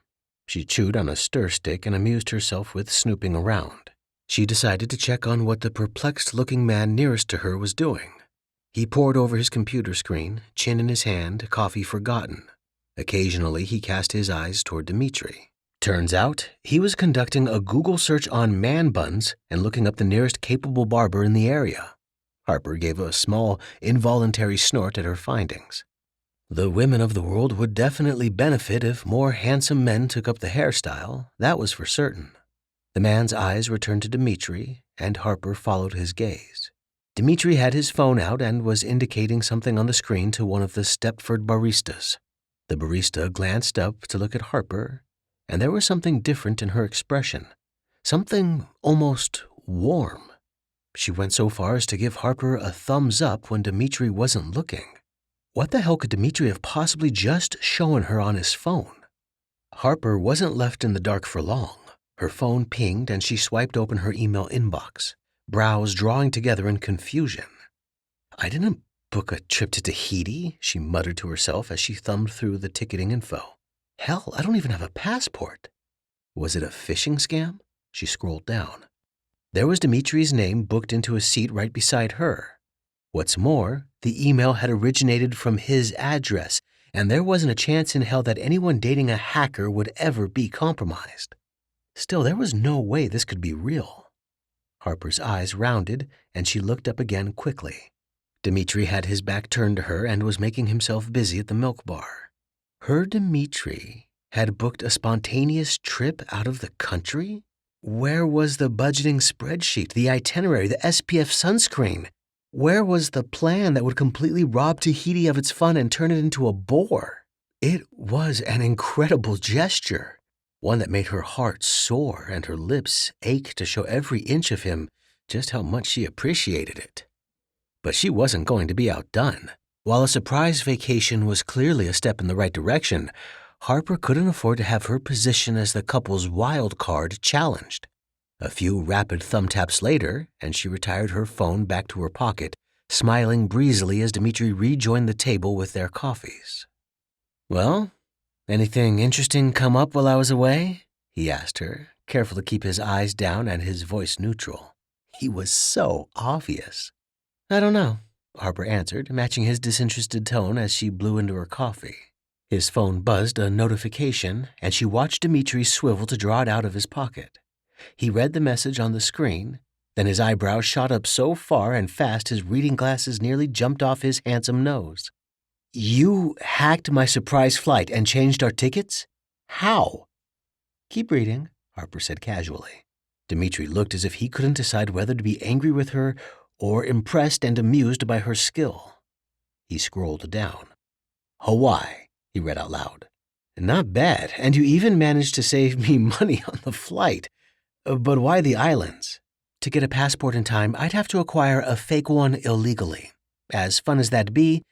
She chewed on a stir stick and amused herself with snooping around. She decided to check on what the perplexed-looking man nearest to her was doing. He pored over his computer screen, chin in his hand, coffee forgotten. Occasionally, he cast his eyes toward Dmitry. Turns out, he was conducting a Google search on man buns and looking up the nearest capable barber in the area. Harper gave a small, involuntary snort at her findings. The women of the world would definitely benefit if more handsome men took up the hairstyle, that was for certain. The man's eyes returned to Dmitry, and Harper followed his gaze. Dmitry had his phone out and was indicating something on the screen to one of the Stepford baristas. The barista glanced up to look at Harper, and there was something different in her expression, something almost warm. She went so far as to give Harper a thumbs up when Dmitry wasn't looking. What the hell could Dmitry have possibly just shown her on his phone? Harper wasn't left in the dark for long. Her phone pinged and she swiped open her email inbox, brows drawing together in confusion. "I didn't book a trip to Tahiti," she muttered to herself as she thumbed through the ticketing info. "Hell, I don't even have a passport." Was it a phishing scam? She scrolled down. There was Dmitry's name booked into a seat right beside her. What's more, the email had originated from his address, and there wasn't a chance in hell that anyone dating a hacker would ever be compromised. Still, there was no way this could be real. Harper's eyes rounded, and she looked up again quickly. Dmitry had his back turned to her and was making himself busy at the milk bar. Her Dmitry had booked a spontaneous trip out of the country? Where was the budgeting spreadsheet, the itinerary, the SPF sunscreen? Where was the plan that would completely rob Tahiti of its fun and turn it into a bore? It was an incredible gesture, one that made her heart soar and her lips ache to show every inch of him just how much she appreciated it. But she wasn't going to be outdone. While a surprise vacation was clearly a step in the right direction, Harper couldn't afford to have her position as the couple's wild card challenged. A few rapid thumb taps later, and she retired her phone back to her pocket, smiling breezily as Dmitry rejoined the table with their coffees. "Well, anything interesting come up while I was away?" he asked her, careful to keep his eyes down and his voice neutral. He was so obvious. "I don't know," Harper answered, matching his disinterested tone as she blew into her coffee. His phone buzzed a notification, and she watched Dmitry swivel to draw it out of his pocket. He read the message on the screen, then his eyebrows shot up so far and fast his reading glasses nearly jumped off his handsome nose. "You hacked my surprise flight and changed our tickets? How?" "Keep reading," Harper said casually. Dmitry looked as if he couldn't decide whether to be angry with her or impressed and amused by her skill. He scrolled down. "Hawaii," he read out loud. "Not bad, and you even managed to save me money on the flight. But why the islands? To get a passport in time, I'd have to acquire a fake one illegally. As fun as that'd be,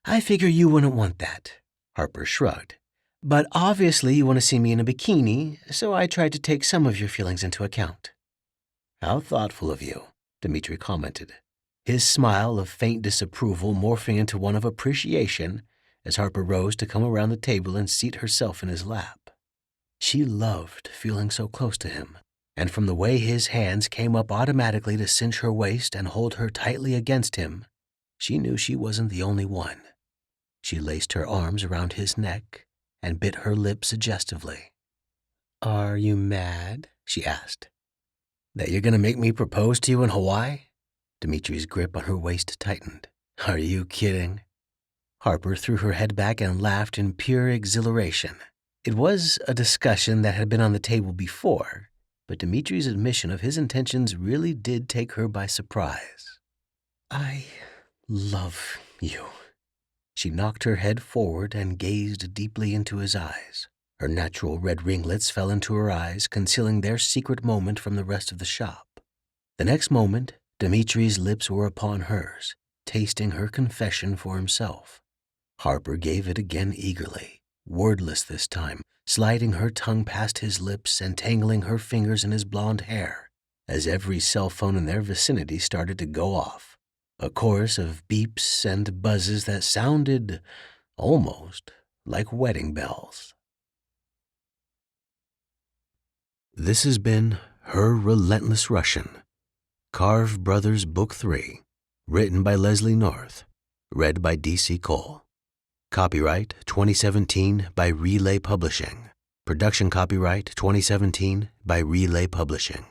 I figure you wouldn't want that." Harper shrugged. "But obviously you want to see me in a bikini, so I tried to take some of your feelings into account." "How thoughtful of you," Dmitry commented, his smile of faint disapproval morphing into one of appreciation as Harper rose to come around the table and seat herself in his lap. She loved feeling so close to him, and from the way his hands came up automatically to cinch her waist and hold her tightly against him, she knew she wasn't the only one. She laced her arms around his neck and bit her lip suggestively. "Are you mad?" she asked. "That you're going to make me propose to you in Hawaii?" Dmitry's grip on her waist tightened. "Are you kidding?" Harper threw her head back and laughed in pure exhilaration. It was a discussion that had been on the table before, but Dmitry's admission of his intentions really did take her by surprise. "I love you." She knocked her head forward and gazed deeply into his eyes. Her natural red ringlets fell into her eyes, concealing their secret moment from the rest of the shop. The next moment, Dmitry's lips were upon hers, tasting her confession for himself. Harper gave it again eagerly, wordless this time, sliding her tongue past his lips and tangling her fingers in his blonde hair, as every cell phone in their vicinity started to go off. A chorus of beeps and buzzes that sounded almost like wedding bells. This has been Her Relentless Russian, Karev Brothers Book 3, written by Leslie North, read by D.C. Cole. Copyright 2017 by Relay Publishing. Production copyright 2017 by Relay Publishing.